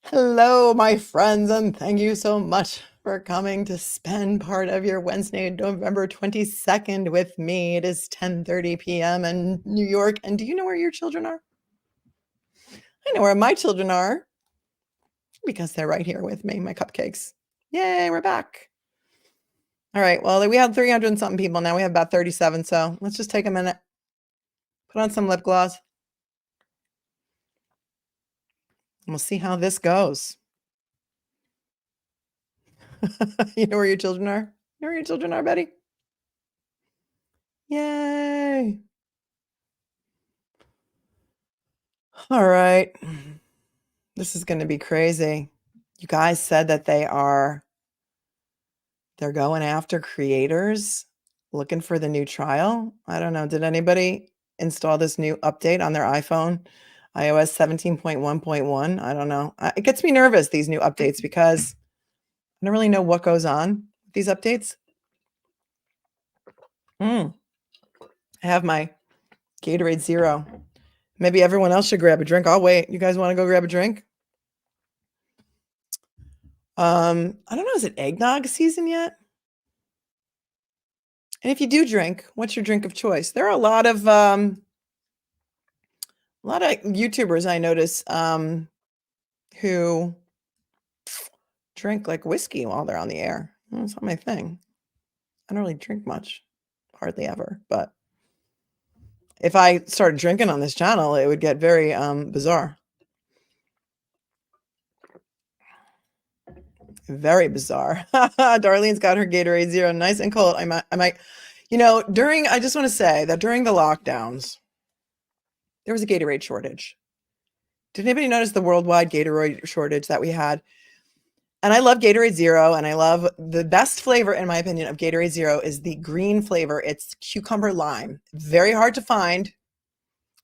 Hello, my friends, and thank you so much for coming to spend part of your Wednesday, November 22nd with me. It is 10:30 p.m. in New York, and do you know where your children are? I know where my children are because they're right here with me, my cupcakes. Yay, we're back. All right, well, we had 300 and something people. Now we have about 37, so let's just take a minute, put on some lip gloss, and we'll see how this goes. You know where your children are? You know where your children are, Betty? Yay. All right. This is going to be crazy. You guys said that they're going after creators looking for the new trial. I don't know. Did anybody install this new update on their iPhone? iOS 17.1.1. I don't know. It gets me nervous, these new updates, because I don't really know what goes on with these updates. I have my Gatorade Zero. Maybe everyone else should grab a drink. I'll wait. You guys want to go grab a drink? I don't know. Is it eggnog season yet? And if you do drink, what's your drink of choice? There are a lot of YouTubers I notice who drink like whiskey while they're on the air. That's not my thing. I don't really drink much, hardly ever. But if I started drinking on this channel, it would get very bizarre. Very bizarre. Darlene's got her Gatorade Zero, nice and cold. I might, I just want to say that during the lockdowns, there was a Gatorade shortage. Did anybody notice the worldwide Gatorade shortage that we had? And I love Gatorade Zero, and I love the best flavor, in my opinion, of Gatorade Zero is the green flavor. It's cucumber lime. Very hard to find.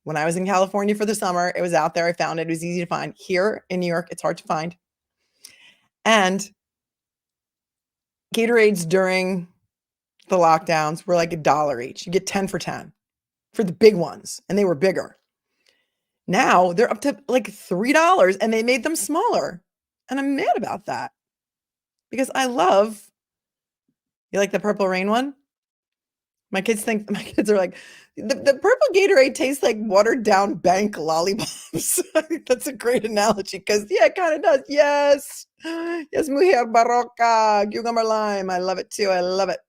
When I was in California for the summer, it was out there. I found it. It was easy to find. Here in New York, it's hard to find. And Gatorades during the lockdowns were like $1 each. You get 10 for 10 for the big ones, and they were bigger. Now they're up to like $3, and they made them smaller. And I'm mad about that because you like the Purple Rain one? My kids are like, the purple Gatorade tastes like watered down bank lollipops. I think that's a great analogy because, yeah, it kind of does. Yes. Yes, mujer barroca, cucumber lime. I love it too. I love it.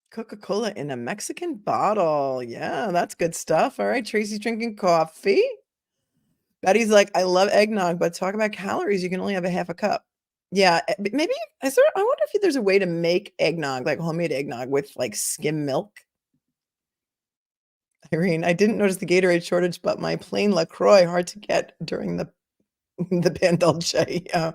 Coca-Cola in a Mexican bottle. Yeah, that's good stuff. All right, Tracy's drinking coffee. Betty's like, I love eggnog, but talk about calories. You can only have a half a cup. Yeah, maybe I wonder if there's a way to make eggnog, like homemade eggnog with like skim milk. Irene, I didn't notice the Gatorade shortage, but my plain LaCroix hard to get during the Pan Dulce. Yeah.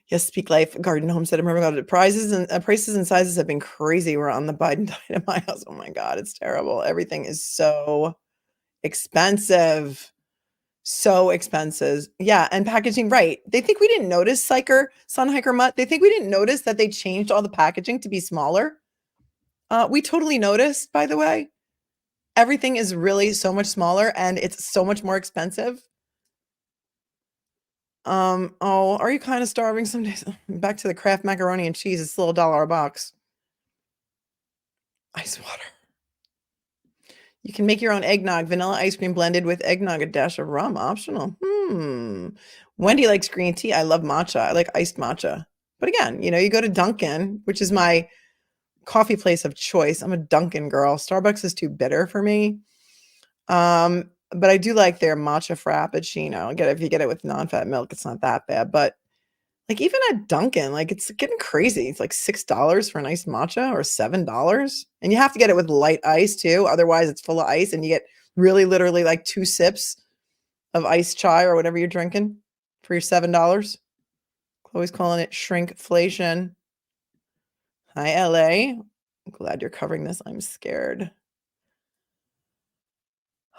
Yes, Speak Life Garden Homestead. I'm remember about it. Prices and sizes have been crazy. We're on the Biden diet in my house. Oh my God, it's terrible. Everything is so expensive. So expensive. Yeah, and packaging, right. They think we didn't notice, Sun Hiker Mutt. They think we didn't notice that they changed all the packaging to be smaller. We totally noticed, by the way. Everything is really so much smaller and it's so much more expensive. Oh, are you kind of starving some days? Back to the Kraft macaroni and cheese. It's still $1 a box. Ice water. You can make your own eggnog, vanilla ice cream blended with eggnog, a dash of rum, optional. Wendy likes green tea. I love matcha. I like iced matcha. But again, you go to Dunkin', which is my coffee place of choice. I'm a Dunkin' girl. Starbucks is too bitter for me. But I do like their matcha frappuccino. If you get it with non-fat milk, it's not that bad. But like even at Dunkin', like it's getting crazy. It's like $6 for a nice matcha or $7. And you have to get it with light ice too. Otherwise it's full of ice and you get really literally like 2 sips of iced chai or whatever you're drinking for your $7. Chloe's calling it shrinkflation. Hi, LA. I'm glad you're covering this. I'm scared.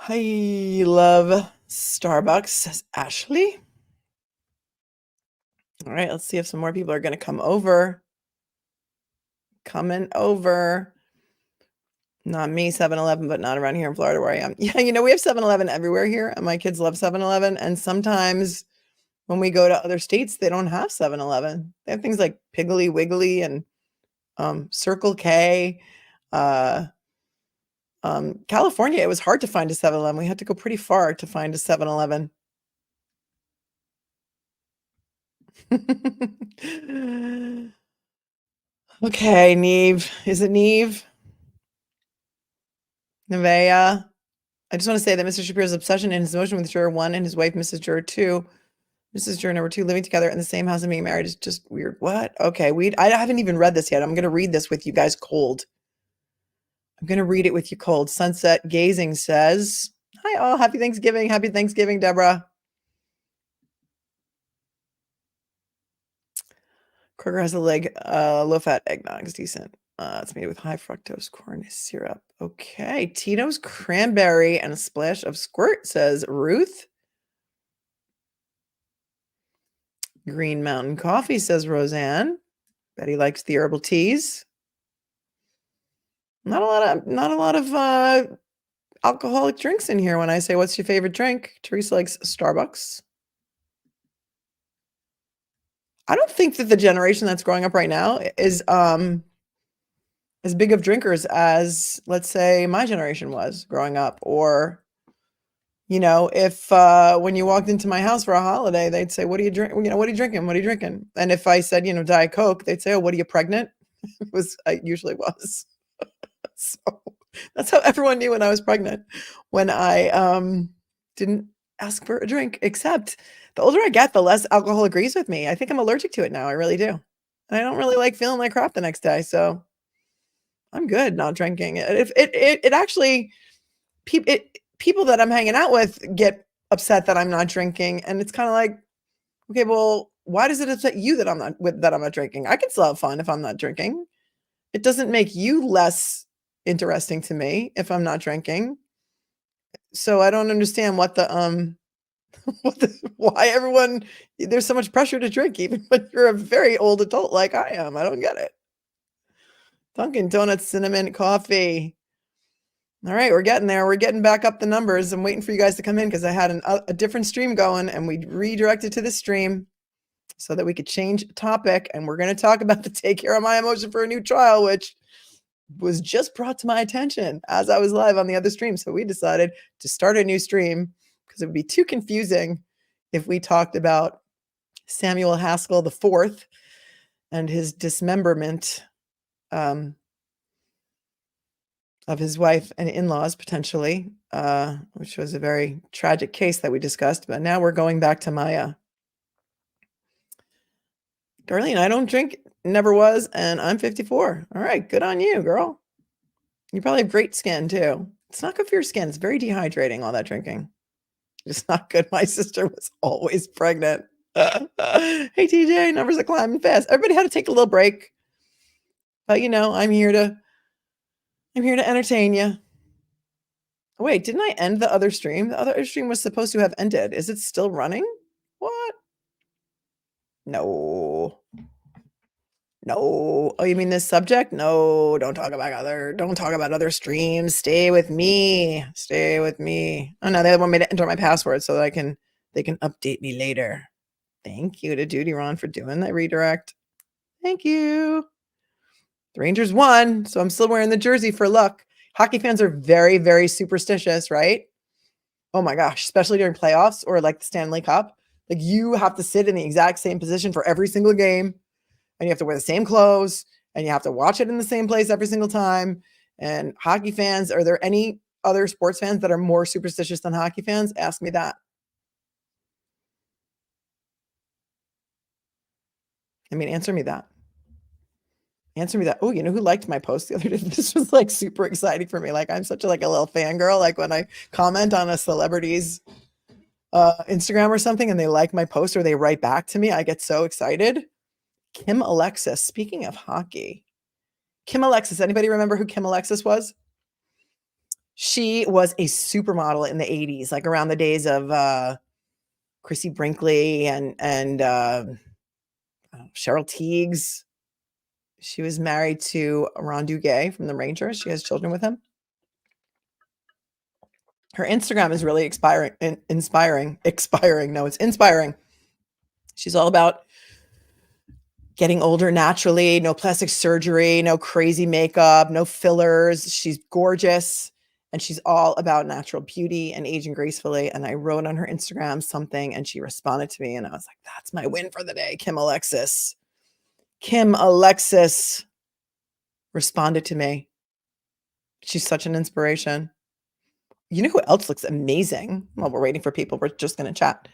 I love Starbucks, says Ashley. All right, let's see if some more people are going to come over. Coming over. Not me, 7-Eleven, but not around here in Florida where I am. Yeah, we have 7-Eleven everywhere here, and my kids love 7-Eleven, and sometimes when we go to other states, they don't have 7-Eleven. They have things like Piggly Wiggly and, Circle K. Uh, California, it was hard to find a 7-Eleven. We had to go pretty far to find a 7-Eleven. Okay, Neve. Is it Neve? Nevea? I just want to say that Mr. Shapiro's obsession and his emotion with Juror 1 and his wife, Mrs. Juror 2, Mrs. Juror number 2, living together in the same house and being married is just weird. What? Okay, I haven't even read this yet. I'm going to read this with you guys cold. I'm going to read it with you cold. Sunset Gazing says, hi all, happy Thanksgiving. Happy Thanksgiving, Deborah. Kroger has a leg, low-fat eggnog is decent. It's made with high fructose corn syrup. Okay, Tito's cranberry and a splash of squirt, says Ruth. Green Mountain Coffee, says Roseanne. Betty likes the herbal teas. Not a lot of alcoholic drinks in here when I say, what's your favorite drink? Teresa likes Starbucks. I don't think that the generation that's growing up right now is as big of drinkers as, let's say, my generation was growing up. Or, if when you walked into my house for a holiday, they'd say, what are you drinking? What are you drinking? What are you drinking? And if I said, Diet Coke, they'd say, oh, what are you, pregnant? I usually was. So that's how everyone knew when I was pregnant, when I didn't ask for a drink. Except the older I get, the less alcohol agrees with me. I think I'm allergic to it now. I really do. And I don't really like feeling like crap the next day. So I'm good not drinking. If it actually, people that I'm hanging out with get upset that I'm not drinking, and it's kind of like, okay, well, why does it upset you that I'm not drinking? I can still have fun if I'm not drinking. It doesn't make you less interesting to me if I'm not drinking. So I don't understand what the why everyone there's so much pressure to drink even when you're a very old adult like I am. I don't get it. Dunkin' Donuts cinnamon coffee. All right, we're getting there. We're getting back up the numbers. I'm waiting for you guys to come in because I had a different stream going, and we redirected to this stream so that we could change topic. And we're going to talk about the Take Care of My Emotion for a New Trial, which was just brought to my attention as I was live on the other stream. So we decided to start a new stream because it would be too confusing if we talked about Samuel Haskell IV and his dismemberment of his wife and in-laws potentially, which was a very tragic case that we discussed. But now we're going back to Maya. Darlene, I don't drink, never was, and I'm 54. All right, good on you, girl. You probably have great skin too. It's not good for your skin. It's very dehydrating, all that drinking. It's not good. My sister was always pregnant. Hey, TJ, numbers are climbing fast. Everybody had to take a little break. But I'm here to entertain you. Wait, didn't I end the other stream? The other stream was supposed to have ended. Is it still running? What? No. No. Oh, you mean this subject? No, don't talk about other streams. Stay with me. Stay with me. Oh no, they want me to enter my password so that they can update me later. Thank you to Duty Ron for doing that redirect. Thank you. The Rangers won, so I'm still wearing the jersey for luck. Hockey fans are very, very superstitious, right? Oh my gosh, especially during playoffs or like the Stanley Cup. Like you have to sit in the exact same position for every single game, and you have to wear the same clothes, and you have to watch it in the same place every single time. And hockey fans, are there any other sports fans that are more superstitious than hockey fans? Ask me that. I mean, answer me that. Answer me that. Oh, you know who liked my post the other day? This was like super exciting for me. Like I'm such a little fangirl. Like when I comment on a celebrity's Instagram or something and they like my post or they write back to me, I get so excited. Kim Alexis. Speaking of hockey, Kim Alexis. Anybody remember who Kim Alexis was? She was a supermodel in the 80s, like around the days of Chrissy Brinkley and Cheryl Tiegs. She was married to Ron Duguay from the Rangers. She has children with him. Her Instagram is really inspiring. No, it's inspiring. She's all about getting older naturally, no plastic surgery, no crazy makeup, no fillers. She's gorgeous and she's all about natural beauty and aging gracefully. And I wrote on her Instagram something and she responded to me and I was like, that's my win for the day. Kim Alexis. Kim Alexis responded to me. She's such an inspiration. You know who else looks amazing? While we're waiting for people, we're just going to chat.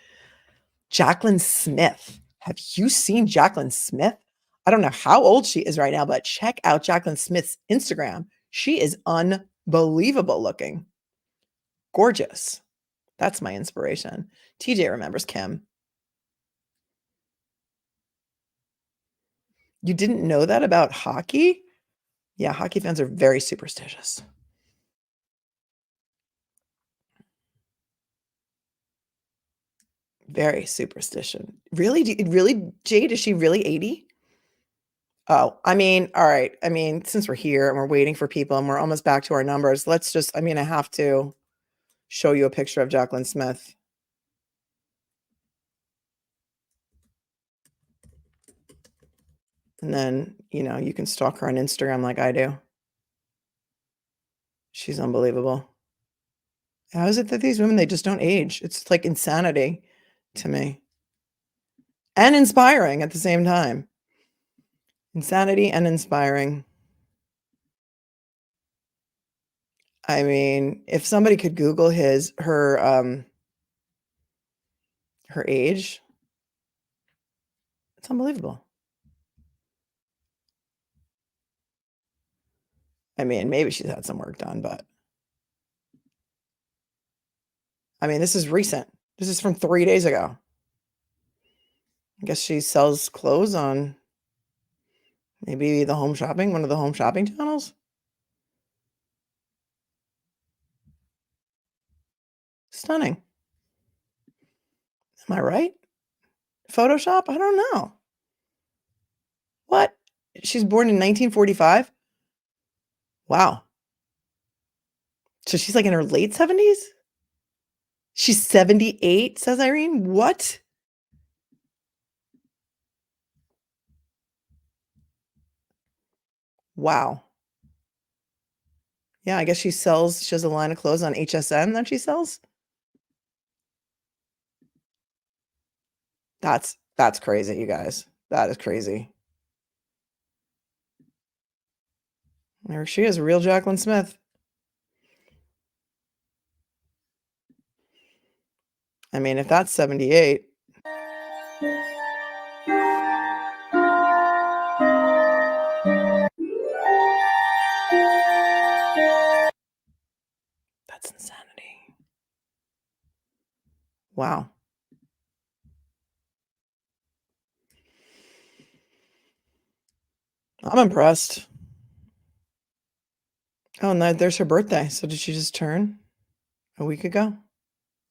Jaclyn Smith. Have you seen Jaclyn Smith? I don't know how old she is right now, but check out Jaclyn Smith's Instagram. She is unbelievable looking. Gorgeous. That's my inspiration. TJ remembers Kim. You didn't know that about hockey? Yeah, hockey fans are very superstitious. Very superstition. Really? Really, Jade? Is she really 80? Oh, I mean, all right. I mean, since we're here and we're waiting for people and we're almost back to our numbers, let's just, I mean, I have to show you a picture of Jaclyn Smith. And then, you know, you can stalk her on Instagram like I do. She's unbelievable. How is it that these women, they just don't age? It's like insanity to me. And inspiring at the same time. Insanity and inspiring. I mean, if somebody could Google her age, it's unbelievable. I mean, maybe she's had some work done, but I mean, this is recent. This is from 3 days ago. I guess she sells clothes on maybe the home shopping, one of the home shopping channels. Stunning. Am I right? Photoshop? I don't know. What? She's born in 1945? Wow. So she's like in her late 70s? She's 78, says Irene. What? Wow. Yeah, I guess she has a line of clothes on HSN that she sells. That's crazy, you guys. That is crazy. There she is, real Jaclyn Smith. I mean, if that's 78. That's insanity. Wow. I'm impressed. Oh, and there's her birthday. So did she just turn a week ago?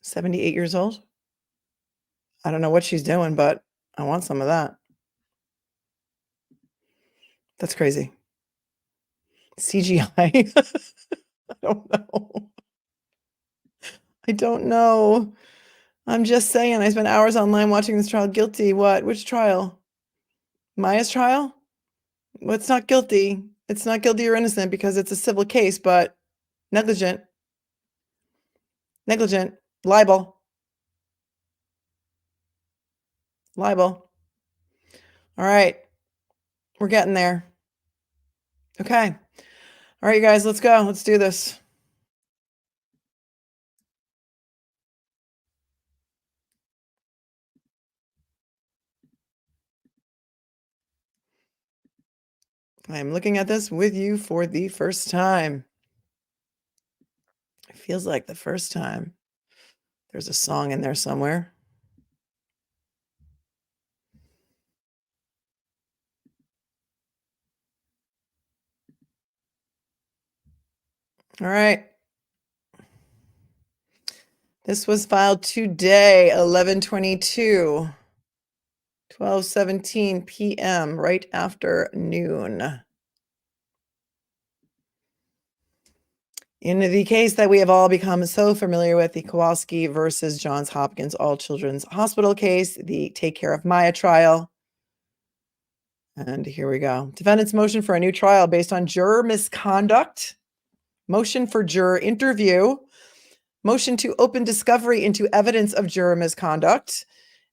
78 years old? I don't know what she's doing, but I want some of that. That's crazy. CGI. I don't know. I don't know. I'm just saying, I spent hours online watching this trial. Guilty. What? Which trial? Maya's trial? Well, it's not guilty. It's not guilty or innocent because it's a civil case, but negligent. Negligent. Libel. Libel. All right. We're getting there. Okay. All right, you guys, let's go. Let's do this. I am looking at this with you for the first time. It feels like the first time. There's a song in there somewhere. All right. This was filed today, 11/22, 12:17 p.m., right after noon. In the case that we have all become so familiar with, the Kowalski versus Johns Hopkins All Children's Hospital case, the Take Care of Maya trial. And here we go. Defendant's motion for a new trial based on juror misconduct, motion for juror interview, motion to open discovery into evidence of juror misconduct,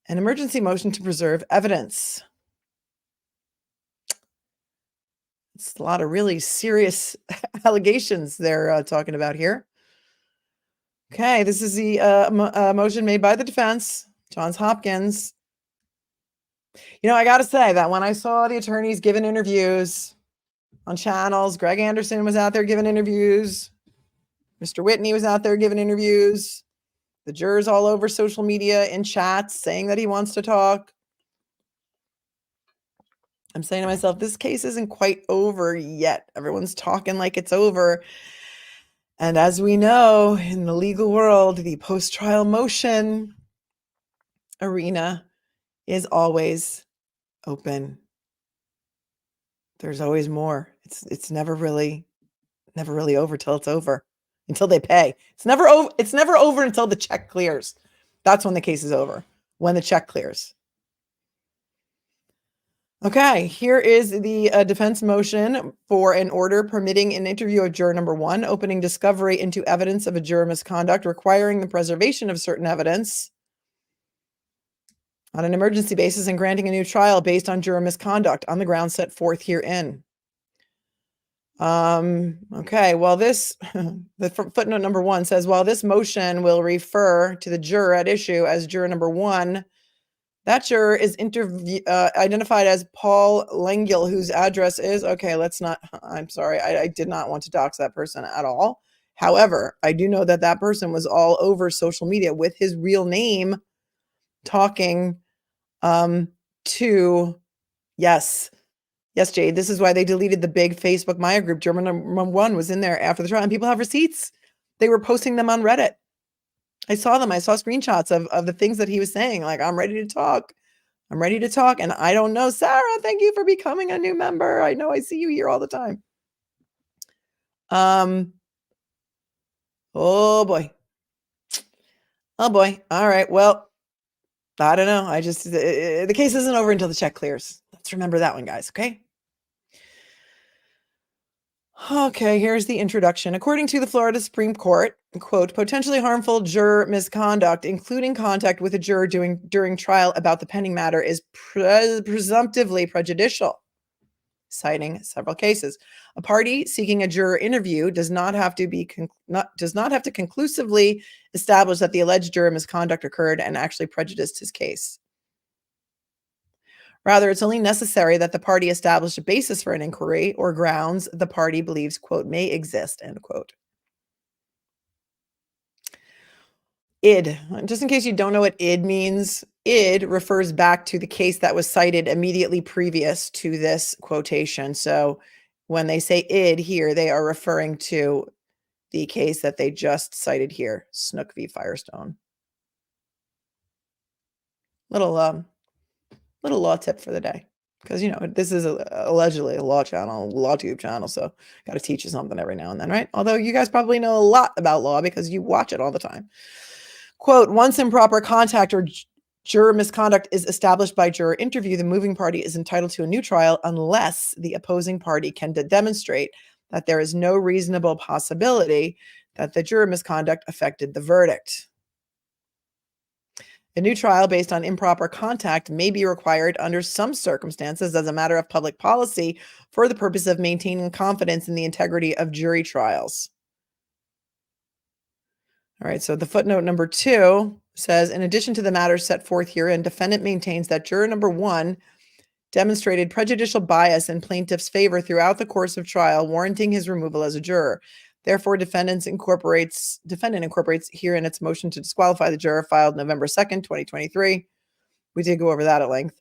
an emergency motion to preserve evidence. It's a lot of really serious allegations they're talking about here. Okay, this is the motion made by the defense, Johns Hopkins. You know, I got to say that when I saw the attorneys giving interviews on channels, Greg Anderson was out there giving interviews, Mr. Whitney was out there giving interviews, the jurors all over social media in chats saying that he wants to talk. I'm saying to myself, this case isn't quite over yet. Everyone's talking like it's over. And as we know, in the legal world, the post-trial motion arena is always open. There's always more. It's never really over till it's over, until they pay. It's never over until the check clears. That's when the case is over, when the check clears. Okay, here is the defense motion for an order permitting an interview of juror number 1, opening discovery into evidence of a juror misconduct, requiring the preservation of certain evidence on an emergency basis, and granting a new trial based on juror misconduct on the grounds set forth herein. Okay, well, this, the footnote number 1 says, while this motion will refer to the juror at issue as juror number 1, that juror is identified as Paul Lengyel, whose address is, okay, I'm sorry, I did not want to dox that person at all. However, I do know that that person was all over social media with his real name talking to, yes, Jade, this is why they deleted the big Facebook Maya group. Juror number 1 was in there after the trial, and people have receipts. They were posting them on Reddit. I saw them. I saw screenshots of the things that he was saying, like, I'm ready to talk. I'm ready to talk. And I don't know, Sarah, thank you for becoming a new member. I know I see you here all the time. Oh boy. Oh boy. All right. Well, I don't know. The case isn't over until the check clears. Let's remember that one, guys. Okay. Okay, here's the introduction. According to the Florida Supreme Court, quote, potentially harmful juror misconduct, including contact with a juror during trial about the pending matter, is presumptively prejudicial, citing several cases. A party seeking a juror interview does not have to conclusively establish that the alleged juror misconduct occurred and actually prejudiced his case. Rather, it's only necessary that the party establish a basis for an inquiry or grounds the party believes, quote, may exist, end quote. Id, just in case you don't know what id means, id refers back to the case that was cited immediately previous to this quotation. So when they say id here, they are referring to the case that they just cited here, Snook v. Firestone. Little law tip for the day, because, you know, this is allegedly a law tube channel, so got to teach you something every now and then, right? Although you guys probably know a lot about law because you watch it all the time. Quote, once improper contact or juror misconduct is established by juror interview, the moving party is entitled to a new trial unless the opposing party can demonstrate that there is no reasonable possibility that the juror misconduct affected the verdict. A new trial based on improper contact may be required under some circumstances as a matter of public policy for the purpose of maintaining confidence in the integrity of jury trials. All right, so the footnote number 2 says, in addition to the matters set forth herein, defendant maintains that juror number 1 demonstrated prejudicial bias in plaintiff's favor throughout the course of trial, warranting his removal as a juror. Therefore, defendant incorporates herein its motion to disqualify the juror filed November 2nd, 2023. We did go over that at length.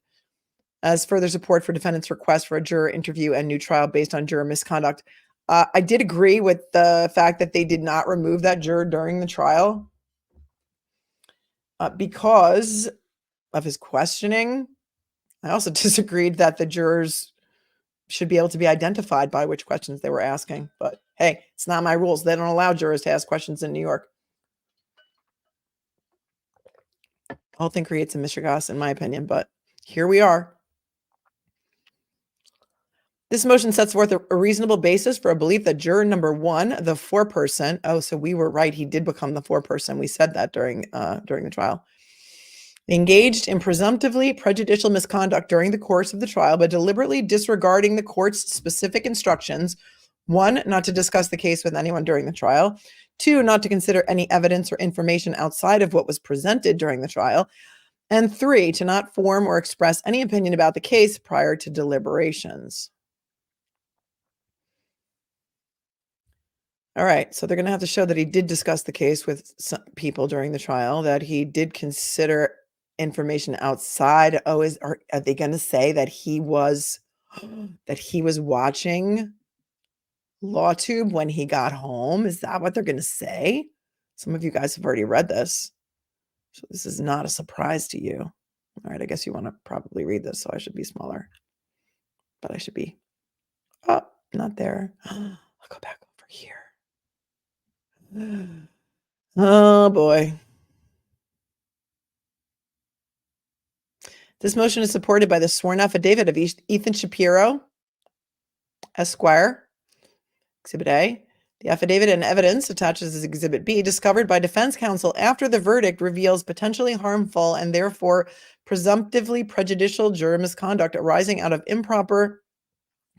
As further support for defendant's request for a juror interview and new trial based on juror misconduct. I did agree with the fact that they did not remove that juror during the trial because of his questioning. I also disagreed that the jurors should be able to be identified by which questions they were asking. But hey, it's not my rules. They don't allow jurors to ask questions in New York. The whole thing creates a mishegas, in my opinion, but here we are. This motion sets forth a reasonable basis for a belief that juror number 1, the foreperson, so we were right, he did become the foreperson. We said that during the trial. Engaged in presumptively prejudicial misconduct during the course of the trial by deliberately disregarding the court's specific instructions. 1, not to discuss the case with anyone during the trial. 2, not to consider any evidence or information outside of what was presented during the trial. And 3, to not form or express any opinion about the case prior to deliberations. All right, so they're going to have to show that he did discuss the case with some people during the trial, that he did consider information outside. Are they going to say that he was watching LawTube when he got home? Is that what they're going to say? Some of you guys have already read this, so this is not a surprise to you. All right, I guess you want to probably read this, so I should be smaller, but I should be not there. I'll go back over here. Oh boy. This motion is supported by the sworn affidavit of Ethan Shapiro, Esquire, Exhibit A. The affidavit and evidence attaches as Exhibit B, discovered by defense counsel after the verdict, reveals potentially harmful and therefore presumptively prejudicial juror misconduct arising out of improper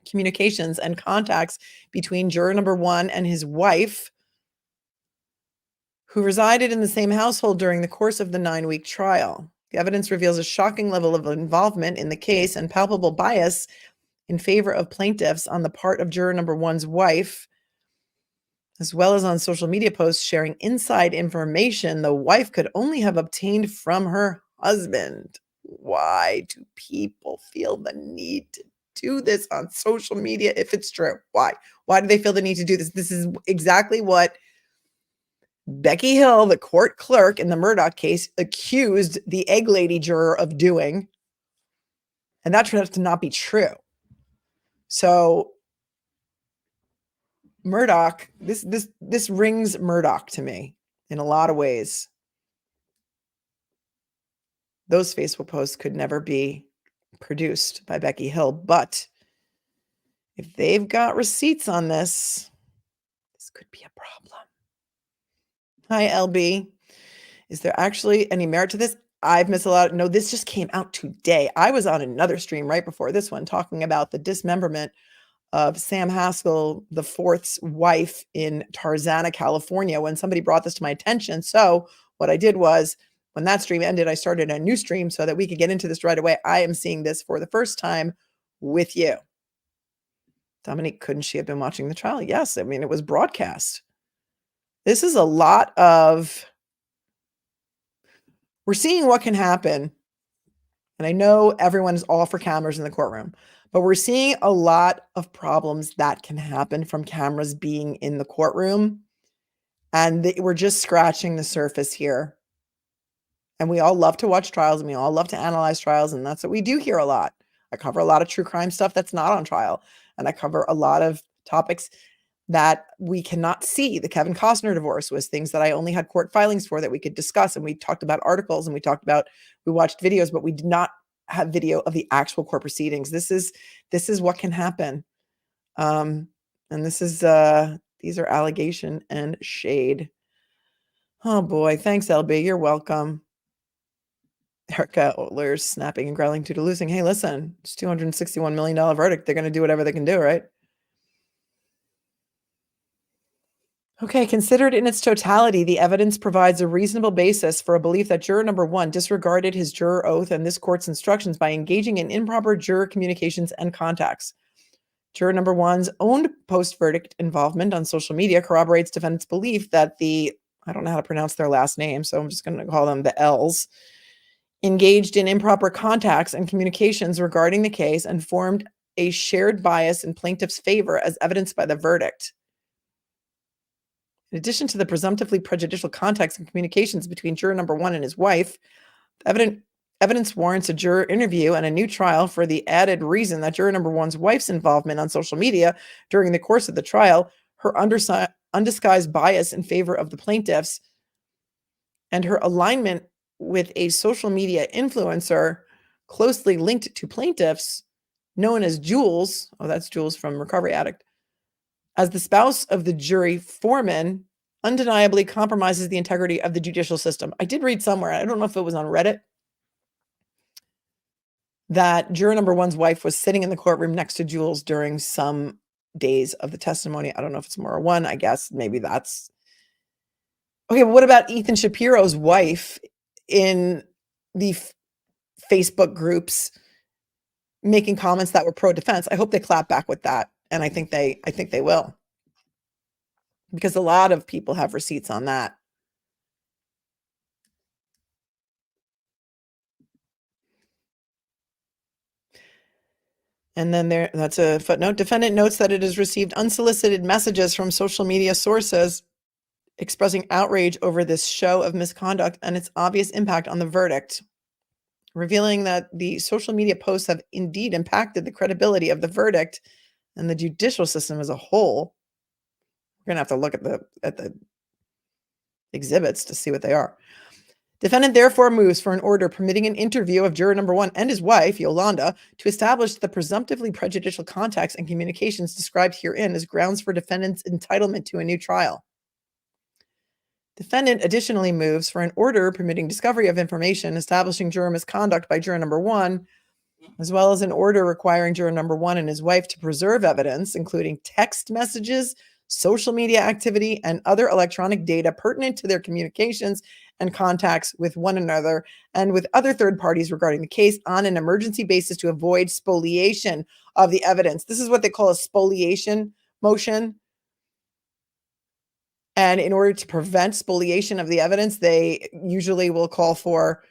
communications and contacts between juror number 1 and his wife, who resided in the same household during the course of the 9-week trial. The evidence reveals a shocking level of involvement in the case and palpable bias in favor of plaintiffs on the part of juror number 1's wife, as well as on social media posts sharing inside information the wife could only have obtained from her husband. Why do people feel the need to do this on social media if it's true? Why? Why do they feel the need to do this? This is exactly what Becky Hill, the court clerk in the Murdaugh case, accused the egg lady juror of doing, and that turned out to not be true. So Murdaugh, this rings Murdaugh to me in a lot of ways. Those Facebook posts could never be produced by Becky Hill, but if they've got receipts on this, this could be a problem. Hi, LB. Is there actually any merit to this? I've missed a lot. No, this just came out today. I was on another stream right before this one talking about the dismemberment of Sam Haskell IV's wife in Tarzana, California, when somebody brought this to my attention. So what I did was, when that stream ended, I started a new stream so that we could get into this right away. I am seeing this for the first time with you. Dominique, couldn't she have been watching the trial? Yes. I mean, it was broadcast. This is a lot of... We're seeing what can happen. And I know everyone is all for cameras in the courtroom, but we're seeing a lot of problems that can happen from cameras being in the courtroom. And we're just scratching the surface here. And we all love to watch trials and we all love to analyze trials. And that's what we do here a lot. I cover a lot of true crime stuff that's not on trial. And I cover a lot of topics that we cannot see. The Kevin Costner divorce was things that I only had court filings for that we could discuss. And we talked about articles and we watched videos, but we did not have video of the actual court proceedings. This is what can happen. And these are allegation and shade. Oh boy. Thanks, LB. You're welcome. Erica, lawyers snapping and growling due to losing. Hey, listen, it's $261 million verdict. They're going to do whatever they can do, right? Okay, considered in its totality, the evidence provides a reasonable basis for a belief that juror number 1 disregarded his juror oath and this court's instructions by engaging in improper juror communications and contacts. Juror number 1's own post-verdict involvement on social media corroborates defendant's belief that I don't know how to pronounce their last name, so I'm just going to call them the L's, engaged in improper contacts and communications regarding the case and formed a shared bias in plaintiff's favor as evidenced by the verdict. In addition to the presumptively prejudicial contacts and communications between juror number 1 and his wife, the Evidence warrants a juror interview and a new trial for the added reason that juror number one's wife's involvement on social media during the course of the trial, her undisguised bias in favor of the plaintiffs, and her alignment with a social media influencer closely linked to plaintiffs, known as Jules. Oh, that's Jules from Recovery Addict. As the spouse of the jury foreman, undeniably compromises the integrity of the judicial system. I did read somewhere, I don't know if it was on Reddit, that juror number one's wife was sitting in the courtroom next to Jules during some days of the testimony. I don't know if it's more or one. I guess maybe that's okay. But what about Ethan Shapiro's wife in the Facebook groups making comments that were pro-defense? I hope they clap back with that, and I think they will, because a lot of people have receipts on that. And then that's a footnote. Defendant notes that it has received unsolicited messages from social media sources expressing outrage over this show of misconduct and its obvious impact on the verdict, revealing that the social media posts have indeed impacted the credibility of the verdict and the judicial system as a whole. We're going to have to look at the exhibits to see what they are. Defendant therefore moves for an order permitting an interview of juror number one and his wife, Yolanda, to establish the presumptively prejudicial contacts and communications described herein as grounds for defendant's entitlement to a new trial. Defendant additionally moves for an order permitting discovery of information establishing juror misconduct by juror number one, as well as an order requiring juror number one and his wife to preserve evidence, including text messages, social media activity, and other electronic data pertinent to their communications and contacts with one another and with other third parties regarding the case on an emergency basis to avoid spoliation of the evidence. This is what they call a spoliation motion. And in order to prevent spoliation of the evidence, they usually will call for,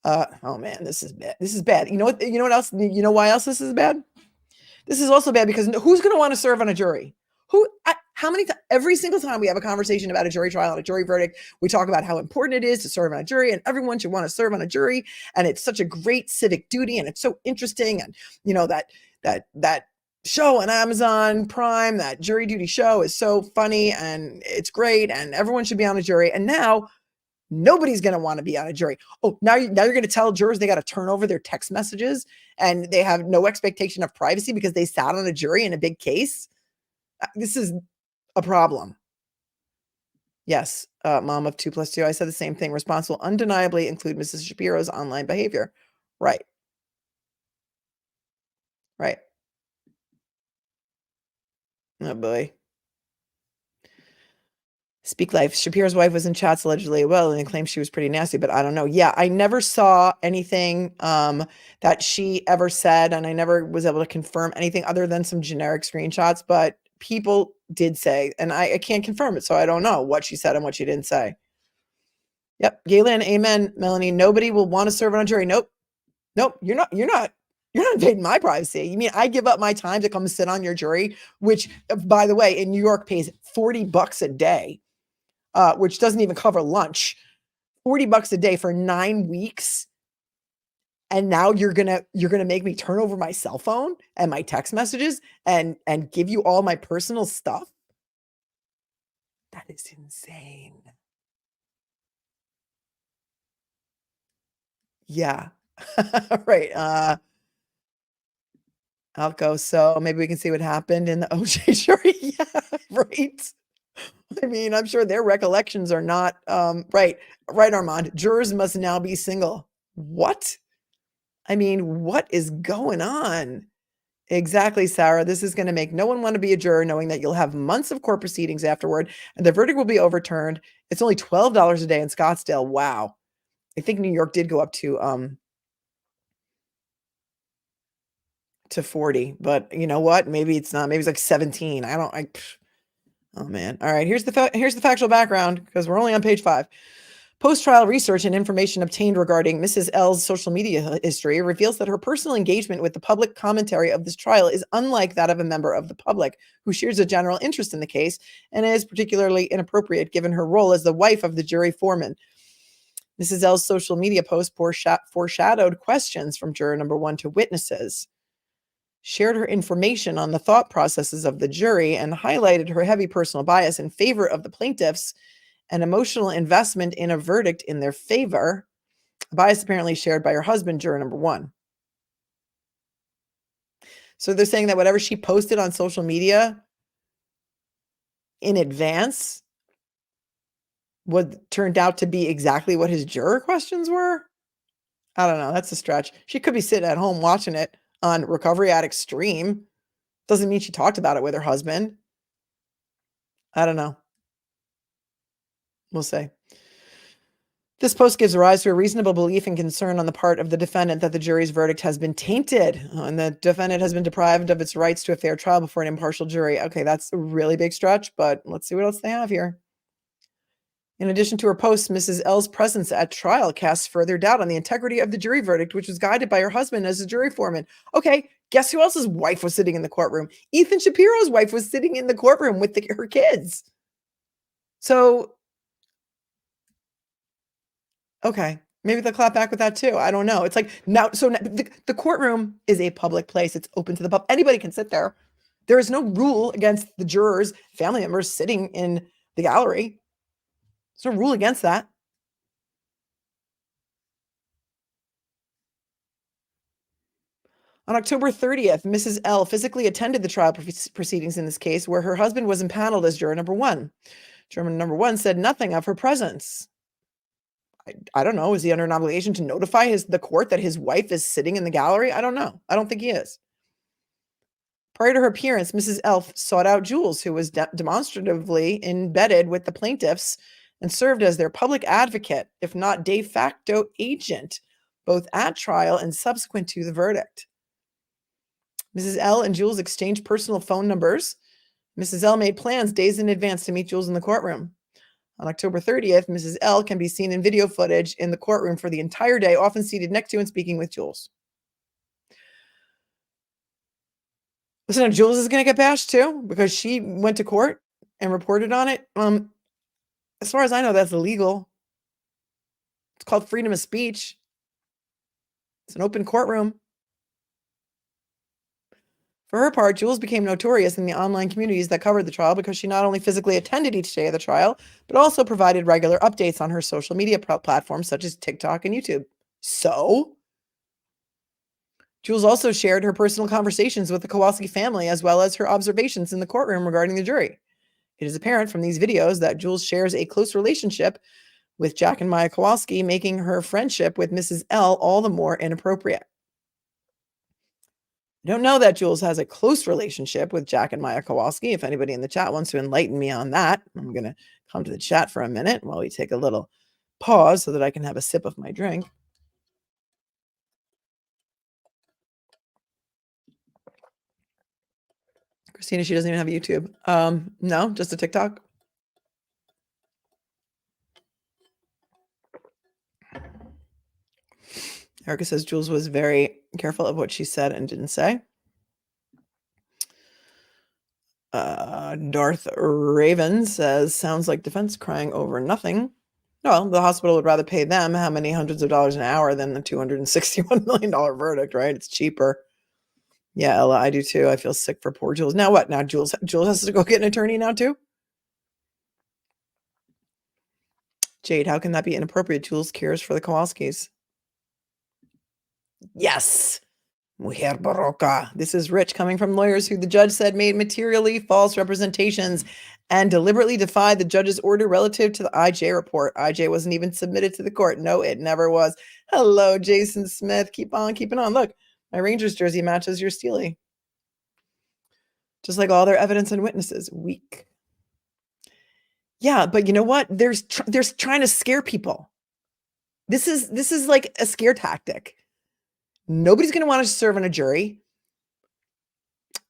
oh man, this is bad. This is bad. You know what else? You know why else this is bad? This is also bad because who's going to want to serve on a jury? Every single time we have a conversation about a jury trial and a jury verdict, we talk about how important it is to serve on a jury, and everyone should want to serve on a jury. And it's such a great civic duty, and it's so interesting. And you know, that show on Amazon Prime, that jury duty show, is so funny and it's great, and everyone should be on a jury. And now nobody's going to want to be on a jury. Oh, now you're going to tell jurors they got to turn over their text messages and they have no expectation of privacy because they sat on a jury in a big case. This is a problem. Yes, mom of 2 + 2. I said the same thing. Responsible undeniably include Mrs. Shapiro's online behavior. Right. Right. Oh boy. Speak Life. Shapiro's wife was in chats allegedly well, and they claimed she was pretty nasty, but I don't know. Yeah, I never saw anything that she ever said, and I never was able to confirm anything other than some generic screenshots, but people did say, and I can't confirm it, so I don't know what she said and what she didn't say. Yep, Galen, amen, Melanie. Nobody will want to serve on a jury. Nope. You're not invading my privacy. You mean I give up my time to come sit on your jury, which, by the way, in New York pays $40 a day, which doesn't even cover lunch. $40 a day for 9 weeks. And now you're gonna make me turn over my cell phone and my text messages and give you all my personal stuff? That is insane. Yeah. Right. I'll go. So maybe we can see what happened in the OJ jury. Yeah, right. I mean, I'm sure their recollections are not right. Right, Armand. Jurors must now be single. What? I mean, what is going on? Exactly, Sarah. This is going to make no one want to be a juror, knowing that you'll have months of court proceedings afterward and the verdict will be overturned. It's only $12 a day in Scottsdale. Wow. I think New York did go up to 40, but you know what? Maybe it's not. Maybe it's like 17. Oh man. All right. Here's the factual background, because we're only on page 5. Post-trial research and information obtained regarding Mrs. L's social media history reveals that her personal engagement with the public commentary of this trial is unlike that of a member of the public who shares a general interest in the case, and is particularly inappropriate given her role as the wife of the jury foreman. Mrs. L's social media post foreshadowed questions from juror number 1 to witnesses, shared her information on the thought processes of the jury, and highlighted her heavy personal bias in favor of the plaintiffs and emotional investment in a verdict in their favor, a bias apparently shared by her husband, juror number 1. So they're saying that whatever she posted on social media in advance turned out to be exactly what his juror questions were? I don't know. That's a stretch. She could be sitting at home watching it on Recovery Addict Stream. Doesn't mean she talked about it with her husband. I don't know. We'll see. This post gives rise to a reasonable belief and concern on the part of the defendant that the jury's verdict has been tainted and the defendant has been deprived of its rights to a fair trial before an impartial jury. Okay, that's a really big stretch, but let's see what else they have here. In addition to her posts, Mrs. L's presence at trial casts further doubt on the integrity of the jury verdict, which was guided by her husband as a jury foreman. Okay, guess who else's wife was sitting in the courtroom? Ethan Shapiro's wife was sitting in the courtroom with her kids. So, okay, maybe they'll clap back with that too. I don't know. It's like now, so the courtroom is a public place. It's open to the public. Anybody can sit there. There is no rule against the jurors, family members sitting in the gallery. There's no rule against that. On October 30th, Mrs. L physically attended the trial proceedings in this case, where her husband was impaneled as juror number 1. Juror number 1 said nothing of her presence. I don't know. Is he under an obligation to notify the court that his wife is sitting in the gallery? I don't know. I don't think he is. Prior to her appearance, Mrs. L sought out Jules, who was demonstratively embedded with the plaintiffs and served as their public advocate, if not de facto agent, both at trial and subsequent to the verdict. Mrs. L and Jules exchanged personal phone numbers. Mrs. L made plans days in advance to meet Jules in the courtroom. On October 30th, Mrs. L can be seen in video footage in the courtroom for the entire day, often seated next to and speaking with Jules. Listen, Jules is going to get bashed too because she went to court and reported on it. As far as I know, that's illegal. It's called freedom of speech. It's an open courtroom. For her part, Jules became notorious in the online communities that covered the trial because she not only physically attended each day of the trial, but also provided regular updates on her social media platforms such as TikTok and YouTube. So, Jules also shared her personal conversations with the Kowalski family as well as her observations in the courtroom regarding the jury. It is apparent from these videos that Jules shares a close relationship with Jhach and Maya Kowalski, making her friendship with Mrs. L all the more inappropriate. I don't know that Jules has a close relationship with Jhach and Maya Kowalski. If anybody in the chat wants to enlighten me on that, I'm going to come to the chat for a minute while we take a little pause so that I can have a sip of my drink. Christina, she doesn't even have a YouTube. No, just a TikTok. Erica says Jules was very careful of what she said and didn't say. Darth Raven says, sounds like defense crying over nothing. Well, the hospital would rather pay them how many hundreds of dollars an hour than the $261 million verdict, right? It's cheaper. Yeah, Ella, I do too. I feel sick for poor Jules. Now what? Now Jules has to go get an attorney now too? Jade, how can that be inappropriate? Jules cares for the Kowalskis. Yes. Mujer Barroca. This is Rich coming from lawyers who the judge said made materially false representations and deliberately defied the judge's order relative to the IJ report. IJ wasn't even submitted to the court. No, it never was. Hello, Jason Smith. Keep on keeping on. Look, my Rangers jersey matches your Steely. Just like all their evidence and witnesses. Weak. Yeah, but you know what? There's trying to scare people. This is like a scare tactic. Nobody's going to want to serve on a jury.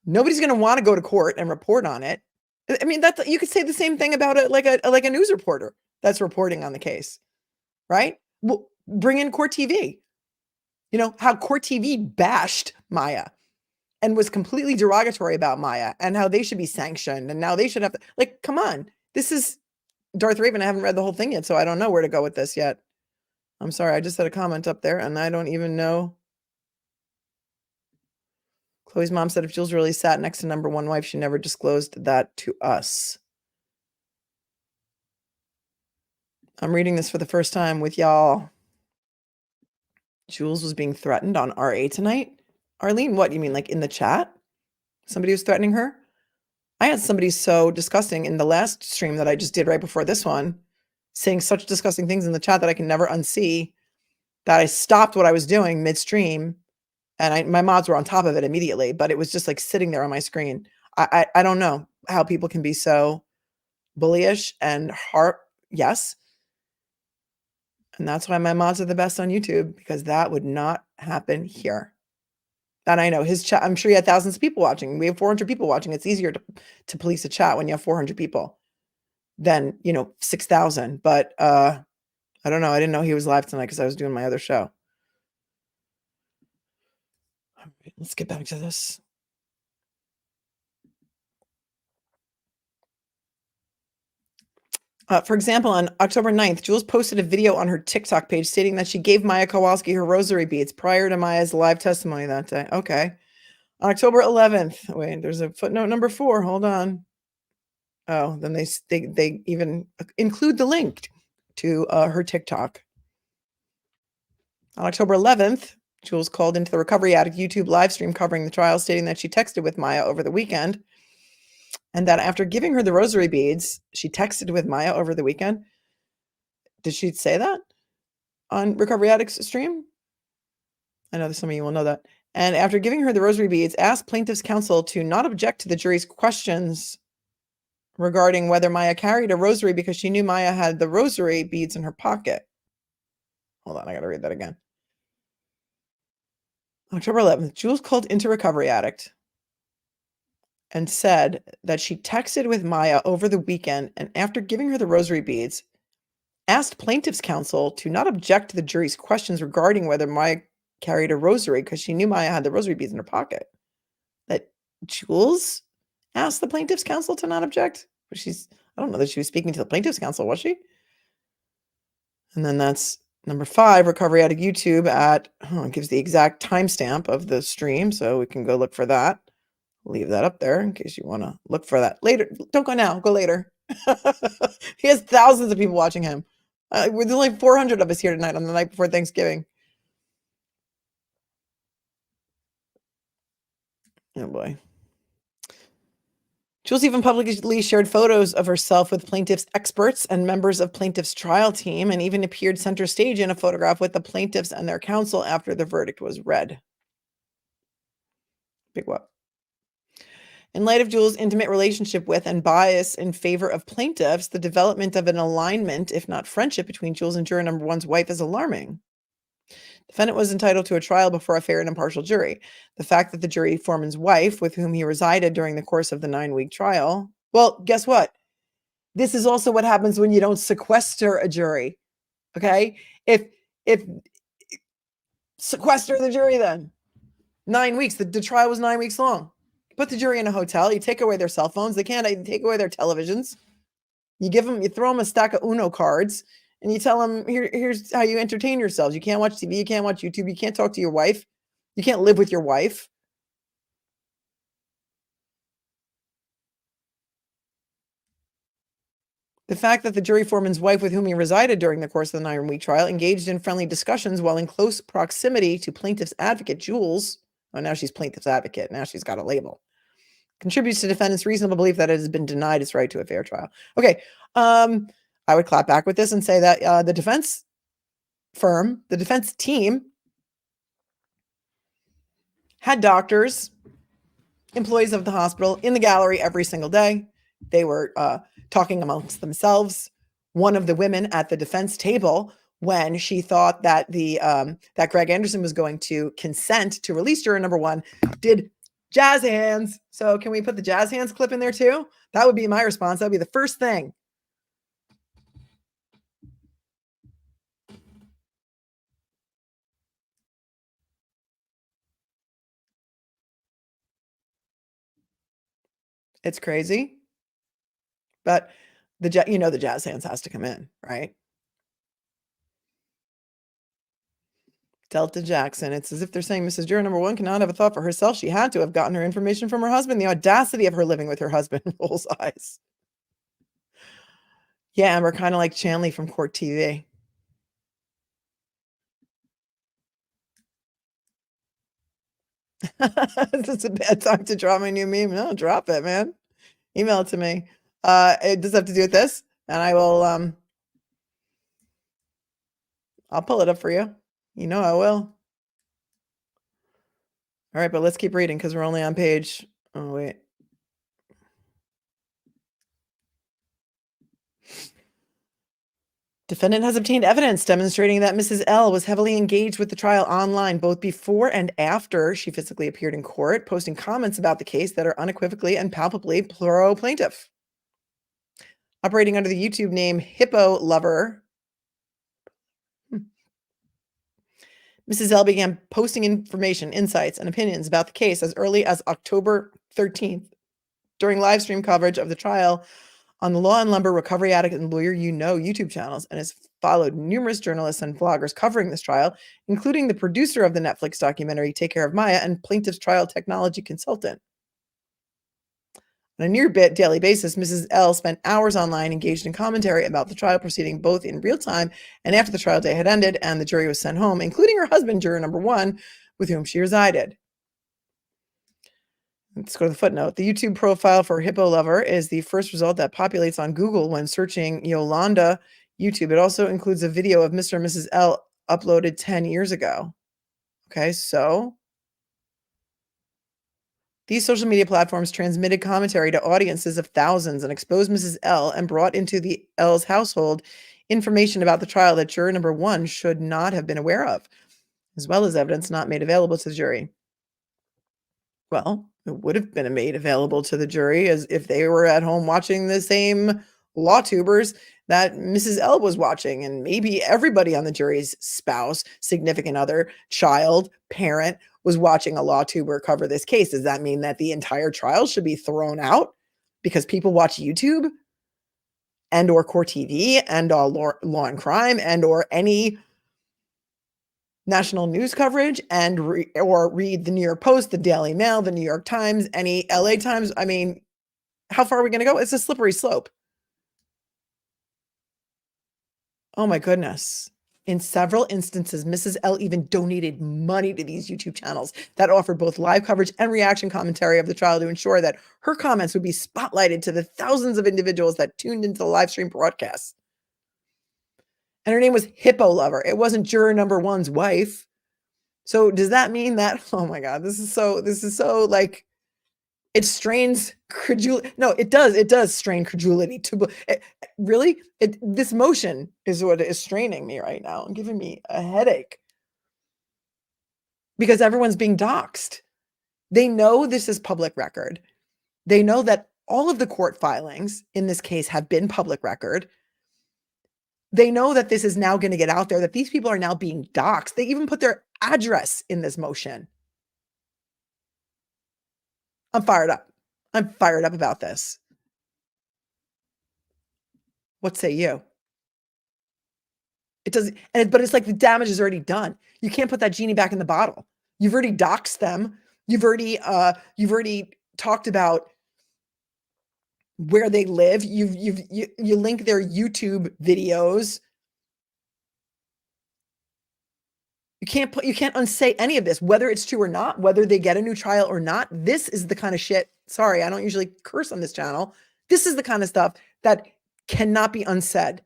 Nobody's going to want to go to court and report on it. I mean, you could say the same thing about like a news reporter that's reporting on the case, right? Well, bring in Court TV. You know, how Court TV bashed Maya and was completely derogatory about Maya and how they should be sanctioned and now they should have to, like, come on. This is Darth Raven. I haven't read the whole thing yet, so I don't know where to go with this yet. I'm sorry, I just had a comment up there and I don't even know. Chloe's mom said if Jules really sat next to number one wife, she never disclosed that to us. I'm reading this for the first time with y'all. Jules was being threatened on RA tonight. Arlene, what? You mean like in the chat? Somebody was threatening her? I had somebody so disgusting in the last stream that I just did right before this one, saying such disgusting things in the chat that I can never unsee, that I stopped what I was doing midstream, and my mods were on top of it immediately, but it was just like sitting there on my screen. I don't know how people can be so bullyish and yes. And that's why my mods are the best on YouTube, because that would not happen here. And I know his chat, I'm sure he had thousands of people watching. We have 400 people watching. It's easier to police a chat when you have 400 people than, 6,000. But I don't know. I didn't know he was live tonight because I was doing my other show. All right, let's get back to this. For example, on October 9th, Jules posted a video on her TikTok page stating that she gave Maya Kowalski her rosary beads prior to Maya's live testimony that day. Okay. On October 11th, wait, there's a footnote number 4. Hold on. Oh, then they even include the link to her TikTok. On October 11th, Jules called into the Recovery Addict YouTube live stream covering the trial, stating that she texted with Maya over the weekend, and that after giving her the rosary beads, she texted with Maya over the weekend. Did she say that on Recovery Addict's stream? I know that some of you will know that. And after giving her the rosary beads, asked plaintiff's counsel to not object to the jury's questions regarding whether Maya carried a rosary because she knew Maya had the rosary beads in her pocket. Hold on, I got to read that again. October 11th, Jules called into Recovery Addict and said that she texted with Maya over the weekend, and after giving her the rosary beads, asked plaintiff's counsel to not object to the jury's questions regarding whether Maya carried a rosary because she knew Maya had the rosary beads in her pocket. That Jules asked the plaintiff's counsel to not object? I don't know that she was speaking to the plaintiff's counsel, was she? And then that's number 5, Recovery Addict YouTube it gives the exact timestamp of the stream, so we can go look for that. Leave that up there in case you want to look for that later. Don't go now, go later. He has thousands of people watching him. There's only 400 of us here tonight on the night before Thanksgiving. Oh boy. Jules even publicly shared photos of herself with plaintiff's experts and members of plaintiff's trial team, and even appeared center stage in a photograph with the plaintiffs and their counsel after the verdict was read. Big whoop. In light of Jules' intimate relationship with and bias in favor of plaintiffs, the development of an alignment, if not friendship, between Jules and juror number 1's wife is alarming. Defendant was entitled to a trial before a fair and impartial jury. The fact that the jury foreman's wife, with whom he resided during the course of the 9-week trial, well, guess what? This is also what happens when you don't sequester a jury. Okay? If sequester the jury then. 9 weeks. The trial was 9 weeks long. Put the jury in a hotel. You take away their cell phones. They can't take away their televisions. You throw them a stack of Uno cards, and you tell them, here's how you entertain yourselves. You can't watch TV. You can't watch YouTube. You can't talk to your wife. You can't live with your wife. The fact that the jury foreman's wife, with whom he resided during the course of the 9-week trial, engaged in friendly discussions while in close proximity to plaintiff's advocate, Jules, now she's plaintiff's advocate. Now she's got a label. Contributes to defendant's reasonable belief that it has been denied its right to a fair trial. Okay. I would clap back with this and say that the defense firm, the defense team, had doctors, employees of the hospital in the gallery every single day. They were talking amongst themselves. One of the women at the defense table, when she thought that that Greg Anderson was going to consent to release juror number 1, did jazz hands. So can we put the jazz hands clip in there too? That would be my response. That would be the first thing. It's crazy. But the jazz hands has to come in, right? Delta Jackson. It's as if they're saying Mrs. Juror number 1 cannot have a thought for herself. She had to have gotten her information from her husband. The audacity of her living with her husband. Rolls eyes. Yeah, Amber, kind of like Chanley from Court TV. It's a bad time to drop my new meme. No, drop it, man. Email it to me. It does have to do with this, and I will I'll pull it up for you. You know I will. All right, but let's keep reading because we're only on page. Oh, wait. Defendant has obtained evidence demonstrating that Mrs. L was heavily engaged with the trial online, both before and after she physically appeared in court, posting comments about the case that are unequivocally and palpably pro-plaintiff. Operating under the YouTube name Hippo Lover, Mrs. L began posting information, insights, and opinions about the case as early as October 13th during live stream coverage of the trial on the Law and Lumber, Recovery Addict, and Lawyer You Know YouTube channels, and has followed numerous journalists and vloggers covering this trial, including the producer of the Netflix documentary Take Care of Maya and plaintiff's trial technology consultant. On a near daily basis, Mrs. L spent hours online engaged in commentary about the trial proceeding, both in real time and after the trial day had ended and the jury was sent home, including her husband, juror number 1, with whom she resided. Let's go to the footnote. The YouTube profile for Hippo Lover is the first result that populates on Google when searching Yolanda YouTube. It also includes a video of Mr. and Mrs. L uploaded 10 years ago. Okay, so these social media platforms transmitted commentary to audiences of thousands and exposed Mrs. L and brought into the L's household information about the trial that juror number 1 should not have been aware of, as well as evidence not made available to the jury. Well, it would have been made available to the jury as if they were at home watching the same law tubers that Mrs. L was watching, and maybe everybody on the jury's spouse, significant other, child, parent was watching a law tuber cover this case. Does that mean that the entire trial should be thrown out because people watch YouTube and or Court TV and Law and Crime and or any national news coverage and or read the New York Post, the Daily Mail, the New York Times, any LA Times? I mean, how far are we going to go? It's a slippery slope. Oh my goodness. In several instances, Mrs. L even donated money to these YouTube channels that offered both live coverage and reaction commentary of the trial to ensure that her comments would be spotlighted to the thousands of individuals that tuned into the live stream broadcasts. And her name was Hippo Lover. It wasn't juror number 1's wife. So does that mean that, oh my God, this is so like, it strains credulity. No, it does strain credulity to really, this motion is what is straining me right now and giving me a headache because everyone's being doxxed. They know this is public record. They know that all of the court filings in this case have been public record. They know that this is now going to get out there, that these people are now being doxxed. They even put their address in this motion. I'm fired up. I'm fired up about this. What say you? It doesn't, but it's like the damage is already done. You can't put that genie back in the bottle. You've already doxed them. You've already talked about where they live. You link their YouTube videos. You can't unsay any of this, whether it's true or not, whether they get a new trial or not. This is the kind of shit. Sorry, I don't usually curse on this channel. This is the kind of stuff that cannot be unsaid.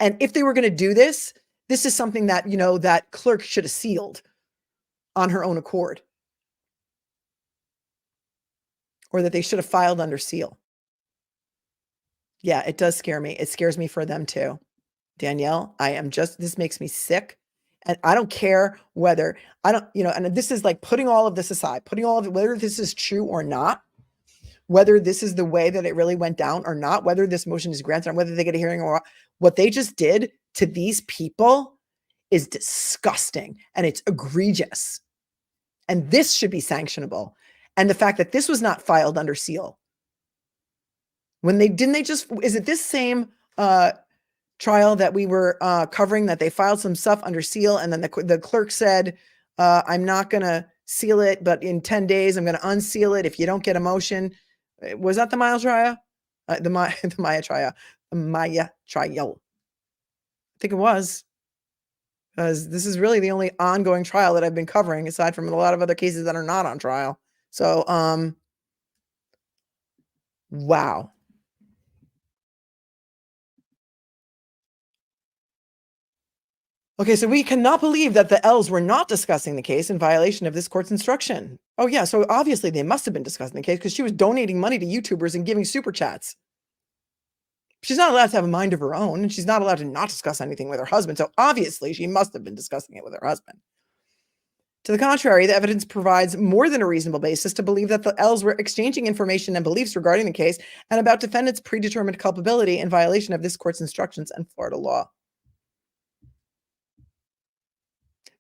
And if they were going to do this, this is something that, that clerk should have sealed on her own accord. Or that they should have filed under seal. Yeah, it does scare me. It scares me for them too. Danielle, this makes me sick. And I don't care whether, and this is like putting all of this aside, whether this is true or not, whether this is the way that it really went down or not, whether this motion is granted, or whether they get a hearing or what they just did to these people is disgusting and it's egregious. And this should be sanctionable. And the fact that this was not filed under seal. Is it this same trial that we were covering that they filed some stuff under seal, and then the clerk said, I'm not going to seal it, but in 10 days, I'm going to unseal it if you don't get a motion. Was that the Maya trial? The Maya trial. The Maya trial. I think it was. Because this is really the only ongoing trial that I've been covering, aside from a lot of other cases that are not on trial. So, wow. Okay, so we cannot believe that the L's were not discussing the case in violation of this court's instruction. Oh yeah, so obviously they must have been discussing the case because she was donating money to YouTubers and giving super chats. She's not allowed to have a mind of her own, and she's not allowed to not discuss anything with her husband. So obviously she must have been discussing it with her husband. To the contrary, the evidence provides more than a reasonable basis to believe that the L's were exchanging information and beliefs regarding the case and about defendant's predetermined culpability in violation of this court's instructions and Florida law.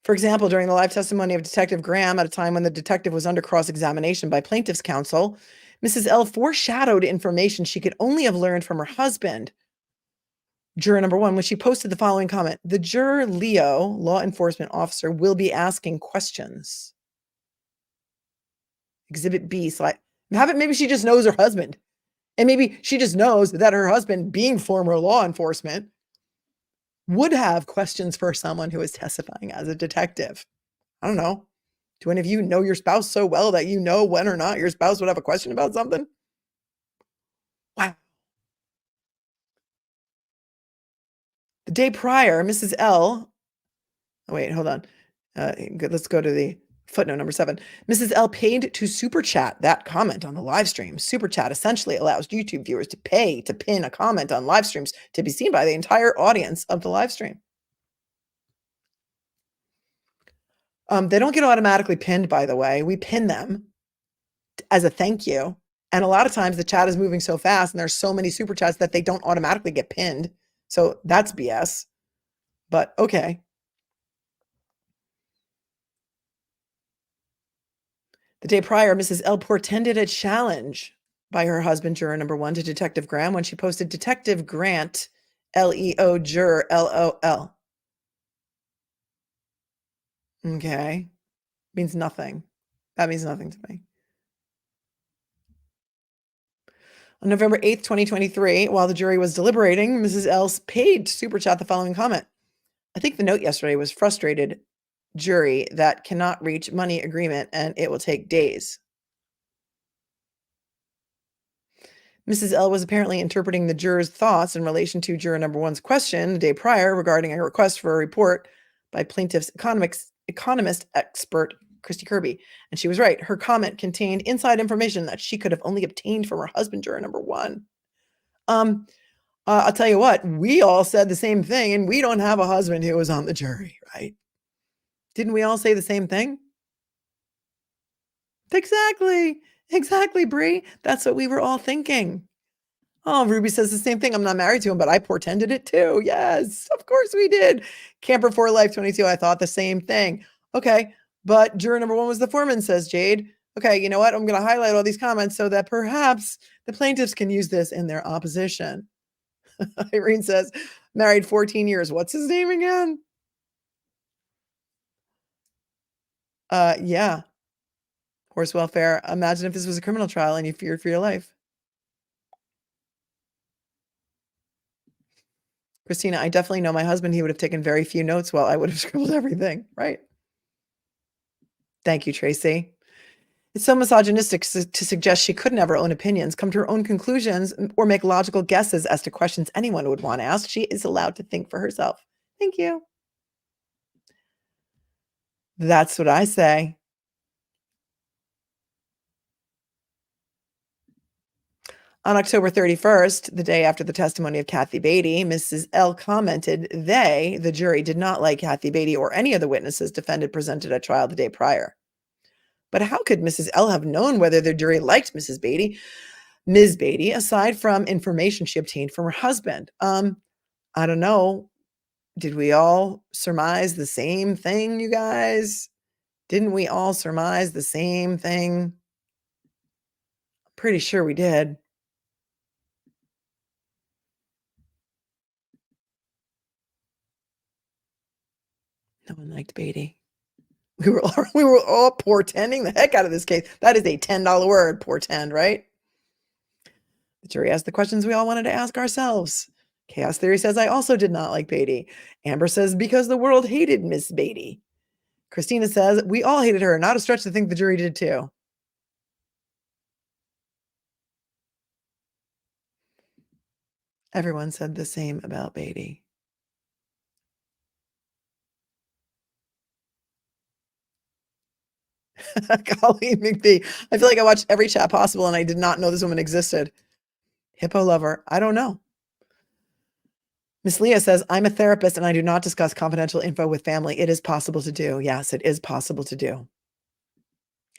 For example, during the live testimony of Detective Graham at a time when the detective was under cross-examination by plaintiff's counsel, Mrs. L foreshadowed information she could only have learned from her husband. Juror number 1, when she posted the following comment, the juror Leo, law enforcement officer, will be asking questions. Exhibit B, slide. Maybe she just knows her husband. And maybe she just knows that her husband, being former law enforcement, would have questions for someone who is testifying as a detective. I don't know. Do any of you know your spouse so well that you know when or not your spouse would have a question about something? Wow. The day prior, Mrs. L. Oh, wait, hold on. Let's go to the footnote number 7. Mrs. L paid to super chat that comment on the live stream. Super chat essentially allows YouTube viewers to pay to pin a comment on live streams to be seen by the entire audience of the live stream. They don't get automatically pinned, by the way. We pin them as a thank you. And a lot of times the chat is moving so fast and there's so many super chats that they don't automatically get pinned. So that's BS. But okay. The day prior, Mrs. L portended a challenge by her husband, juror number 1, to Detective Graham when she posted Detective Grant, Leo, juror, LOL. Okay. Means nothing. That means nothing to me. On November 8th, 2023, while the jury was deliberating, Mrs. L paid to super chat the following comment. I think the note yesterday was frustrated jury that cannot reach money agreement and it will take days. Mrs. L was apparently interpreting the juror's thoughts in relation to juror number 1's question the day prior regarding a request for a report by plaintiff's economist expert, Christy Kirby. And she was right. Her comment contained inside information that she could have only obtained from her husband, juror number 1. I'll tell you what, we all said the same thing, and we don't have a husband who was on the jury, right? Didn't we all say the same thing? Exactly, Bree. That's what we were all thinking. Oh, Ruby says the same thing. I'm not married to him, but I portended it too. Yes, of course we did. Camper for Life 22, I thought the same thing. Okay, but juror number 1 was the foreman, says Jade. Okay, you know what? I'm going to highlight all these comments so that perhaps the plaintiffs can use this in their opposition. Irene says, married 14 years. What's his name again? Yeah. Horse welfare. Imagine if this was a criminal trial and you feared for your life. Christina, I definitely know my husband. He would have taken very few notes while I would have scribbled everything. Right. Thank you, Tracy. It's so misogynistic to suggest she couldn't have her own opinions, come to her own conclusions, or make logical guesses as to questions anyone would want to ask. She is allowed to think for herself. Thank you. That's what I say. On October 31st, the day after the testimony of Kathy Beatty, Mrs. L commented the jury, did not like Kathy Beatty or any of the witnesses defendant presented at trial the day prior. But how could Mrs. L have known whether the jury liked Ms. Beatty, aside from information she obtained from her husband? I don't know. Did we all surmise the same thing, you guys? Didn't we all surmise the same thing? Pretty sure we did. No one liked Beatty. We were all portending the heck out of this case. That is a $10 word, portend, right? The jury asked the questions we all wanted to ask ourselves. Chaos Theory says, I also did not like Beatty. Amber says, because the world hated Miss Beatty. Christina says, we all hated her. Not a stretch to think the jury did too. Everyone said the same about Beatty. Golly McBee. I feel like I watched every chat possible and I did not know this woman existed. Hippo lover. I don't know. Miss Leah says, I'm a therapist and I do not discuss confidential info with family. It is possible to do. Yes, it is possible to do.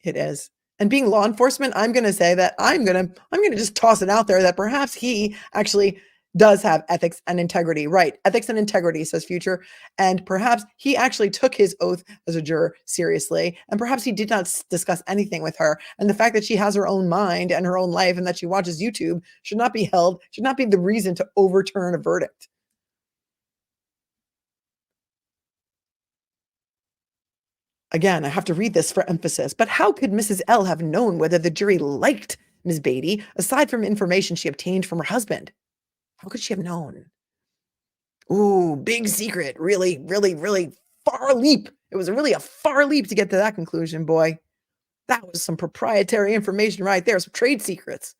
It is. And being law enforcement, I'm going to say that I'm going to just toss it out there that perhaps he actually does have ethics and integrity. Right. Ethics and integrity, says Future. And perhaps he actually took his oath as a juror seriously. And perhaps he did not discuss anything with her. And the fact that she has her own mind and her own life and that she watches YouTube should not be the reason to overturn a verdict. Again, I have to read this for emphasis, but how could Mrs. L have known whether the jury liked Ms. Beatty, aside from information she obtained from her husband? How could she have known? Ooh, big secret. Really, really, really far leap. It was really a far leap to get to that conclusion, boy. That was some proprietary information right there, some trade secrets.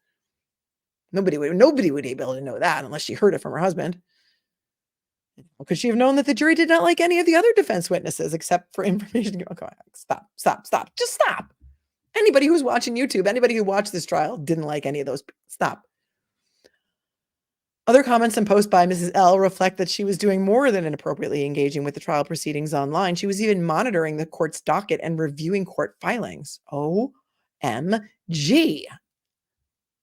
Nobody would be able to know that unless she heard it from her husband. Could she have known that the jury did not like any of the other defense witnesses except for information? Okay, stop. Just stop. Anybody who's watching YouTube, anybody who watched this trial didn't like any of those. Stop. Other comments and posts by Mrs. L reflect that she was doing more than inappropriately engaging with the trial proceedings online. She was even monitoring the court's docket and reviewing court filings. OMG.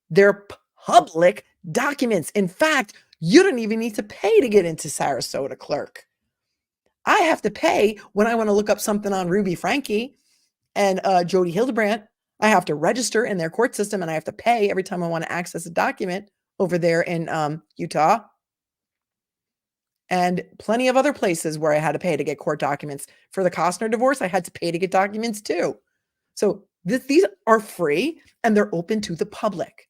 They're public documents. In fact, you don't even need to pay to get into Sarasota Clerk. I have to pay when I want to look up something on Ruby Frankie and Jody Hildebrandt. I have to register in their court system and I have to pay every time I want to access a document over there in Utah. And plenty of other places where I had to pay to get court documents. For the Costner divorce, I had to pay to get documents too. So these are free and they're open to the public.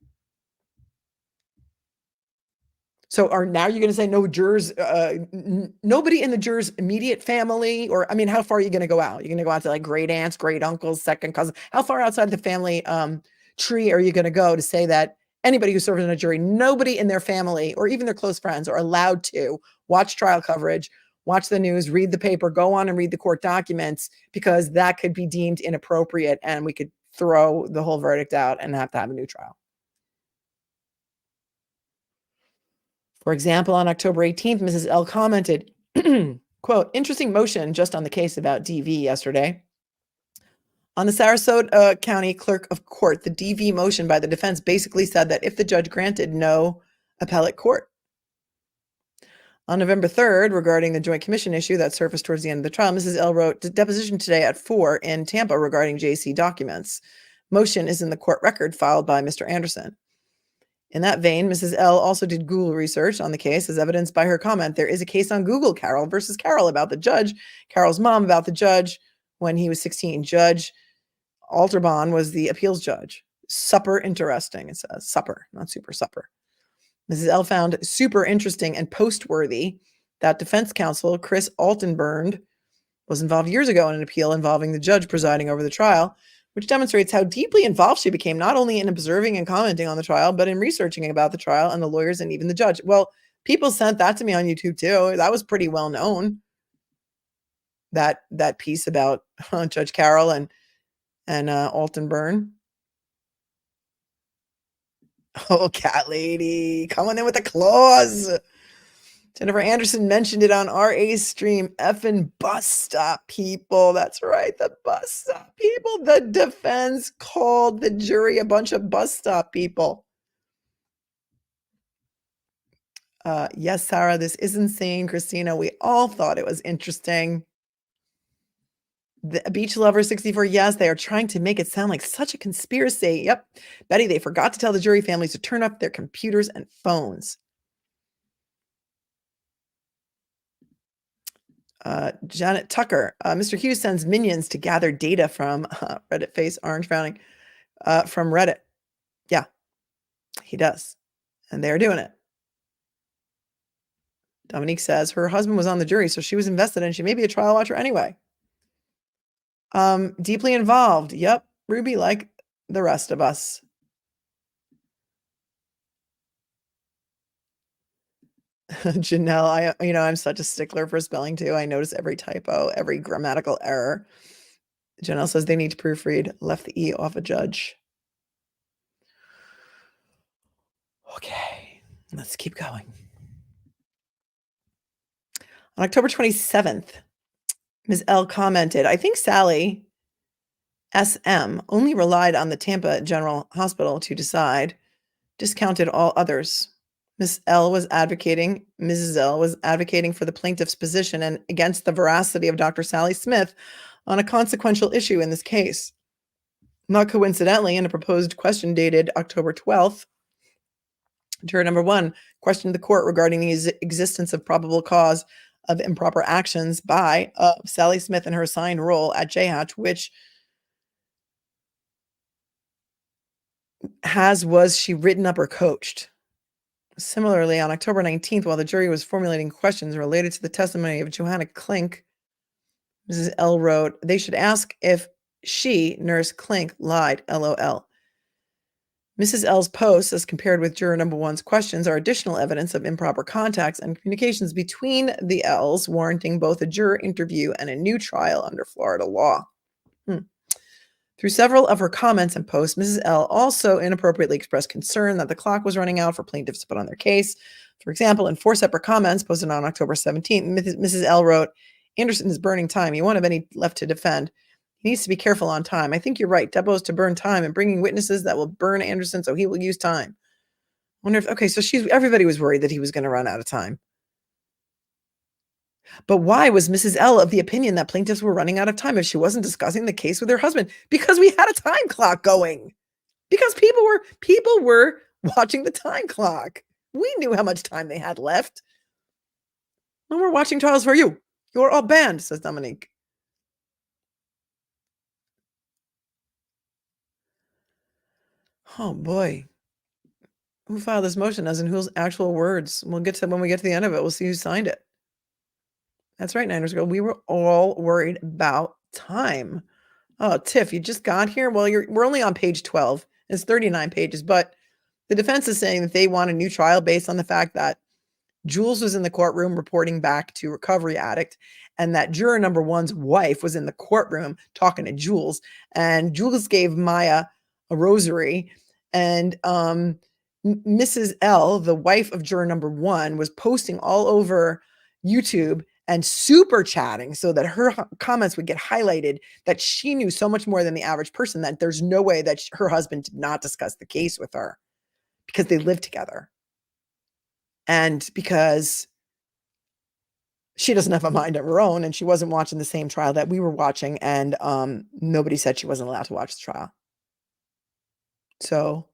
So now you're going to say no jurors, nobody in the jurors' immediate family, or, I mean, how far are you going to go out? You're going to go out to like great aunts, great uncles, second cousins. How far outside the family tree are you going to go to say that anybody who serves in a jury, nobody in their family or even their close friends are allowed to watch trial coverage, watch the news, read the paper, go on and read the court documents, because that could be deemed inappropriate and we could throw the whole verdict out and have to have a new trial. For example, on October 18th, Mrs. L commented, quote, interesting motion just on the case about DV yesterday. On the Sarasota County Clerk of Court, the DV motion by the defense basically said that if the judge granted, no appellate court. On November 3rd, regarding the Joint Commission issue that surfaced towards the end of the trial, Mrs. L wrote, deposition today at 4 in Tampa regarding JC documents. Motion is in the court record filed by Mr. Anderson. In that vein, Mrs. L also did Google research on the case, as evidenced by her comment. There is a case on Google, Carol versus Carol, about the judge, Carol's mom about the judge when he was 16. Judge Alterbon was the appeals judge. Super interesting, it says. Supper, not super, supper. Mrs. L found super interesting and post-worthy that defense counsel Chris Altenburn was involved years ago in an appeal involving the judge presiding over the trial, which demonstrates how deeply involved she became, not only in observing and commenting on the trial, but in researching about the trial and the lawyers and even the judge. Well, people sent that to me on YouTube too. That was pretty well known. That piece about Judge Carroll and Altenburn. Oh, cat lady, coming in with the claws. Jennifer Anderson mentioned it on RA's stream. Effing bus stop people. That's right. The bus stop people. The defense called the jury a bunch of bus stop people. Yes, Sarah, this is insane. Christina, we all thought it was interesting. The Beach Lover 64. Yes, they are trying to make it sound like such a conspiracy. Yep. Betty, they forgot to tell the jury families to turn up their computers and phones. Janet Tucker. Mr. Hughes sends minions to gather data from Reddit face, orange frowning, from Reddit. Yeah, he does. And they're doing it. Dominique says her husband was on the jury, so she was invested and she may be a trial watcher anyway. Deeply involved. Yep. Ruby, like the rest of us. Janelle, I'm such a stickler for spelling too. I notice every typo, every grammatical error. Janelle says they need to proofread. Left the E off a judge. Okay, let's keep going. On October 27th, Ms. L commented, I think Sally SM only relied on the Tampa General Hospital to decide, discounted all others. Mrs. L was advocating for the plaintiff's position and against the veracity of Dr. Sally Smith on a consequential issue in this case. Not coincidentally, in a proposed question dated October 12th, juror number 1 questioned the court regarding the existence of probable cause of improper actions by Sally Smith in her assigned role at Jhach, which was she written up or coached? Similarly, on October 19th, while the jury was formulating questions related to the testimony of Johanna Klink, Mrs. L wrote, they should ask if she, Nurse Klink, lied, LOL. Mrs. L's posts, as compared with juror number 1's questions, are additional evidence of improper contacts and communications between the L's, warranting both a juror interview and a new trial under Florida law. Through several of her comments and posts, Mrs. L also inappropriately expressed concern that the clock was running out for plaintiffs to put on their case. For example, in 4 separate comments posted on October 17th, Mrs. L wrote, Anderson is burning time. You won't have any left to defend. He needs to be careful on time. I think you're right. Debo is to burn time and bringing witnesses that will burn Anderson, so he will use time. So everybody was worried that he was going to run out of time. But why was Mrs. L of the opinion that plaintiffs were running out of time if she wasn't discussing the case with her husband? Because we had a time clock going. Because people were watching the time clock. We knew how much time they had left. No more watching trials for you. You're all banned, says Dominique. Oh boy. Who filed this motion as in whose actual words? We'll get to when we get to the end of it. We'll see who signed it. That's right, Niners Girl. We were all worried about time. Oh, Tiff, you just got here? Well, we're only on page 12. It's 39 pages, but the defense is saying that they want a new trial based on the fact that Jules was in the courtroom reporting back to Recovery Addict, and that juror number 1's wife was in the courtroom talking to Jules, and Jules gave Maya a rosary, and Mrs. L, the wife of juror number 1, was posting all over YouTube and super chatting so that her comments would get highlighted, that she knew so much more than the average person that there's no way that her husband did not discuss the case with her because they lived together. And because she doesn't have a mind of her own and she wasn't watching the same trial that we were watching, and nobody said she wasn't allowed to watch the trial. So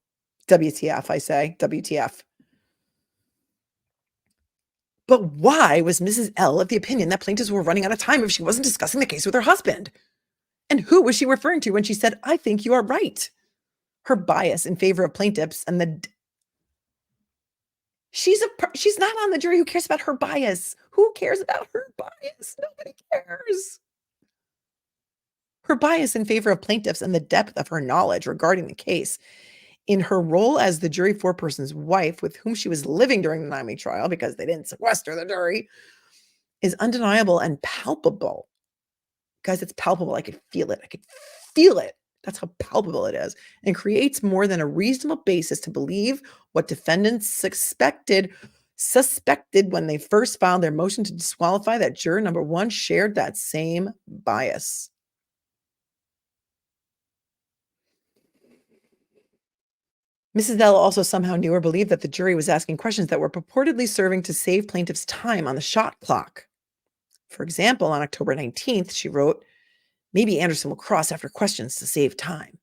WTF, I say, WTF. But why was Mrs. L of the opinion that plaintiffs were running out of time if she wasn't discussing the case with her husband? And who was she referring to when she said, I think you are right? Her bias in favor of plaintiffs and she's not on the jury. Who cares about her bias? Who cares about her bias? Nobody cares. Her bias in favor of plaintiffs and the depth of her knowledge regarding the case in her role as the jury foreperson's wife with whom she was living during the 9-week trial, because they didn't sequester the jury, is undeniable and palpable. Guys, it's palpable. I could feel it. That's how palpable it is, and creates more than a reasonable basis to believe what defendants suspected when they first filed their motion to disqualify, that juror number 1 shared that same bias. Mrs. L also somehow knew or believed that the jury was asking questions that were purportedly serving to save plaintiff's time on the shot clock. For example, on October 19th, she wrote, maybe Anderson will cross after questions to save time.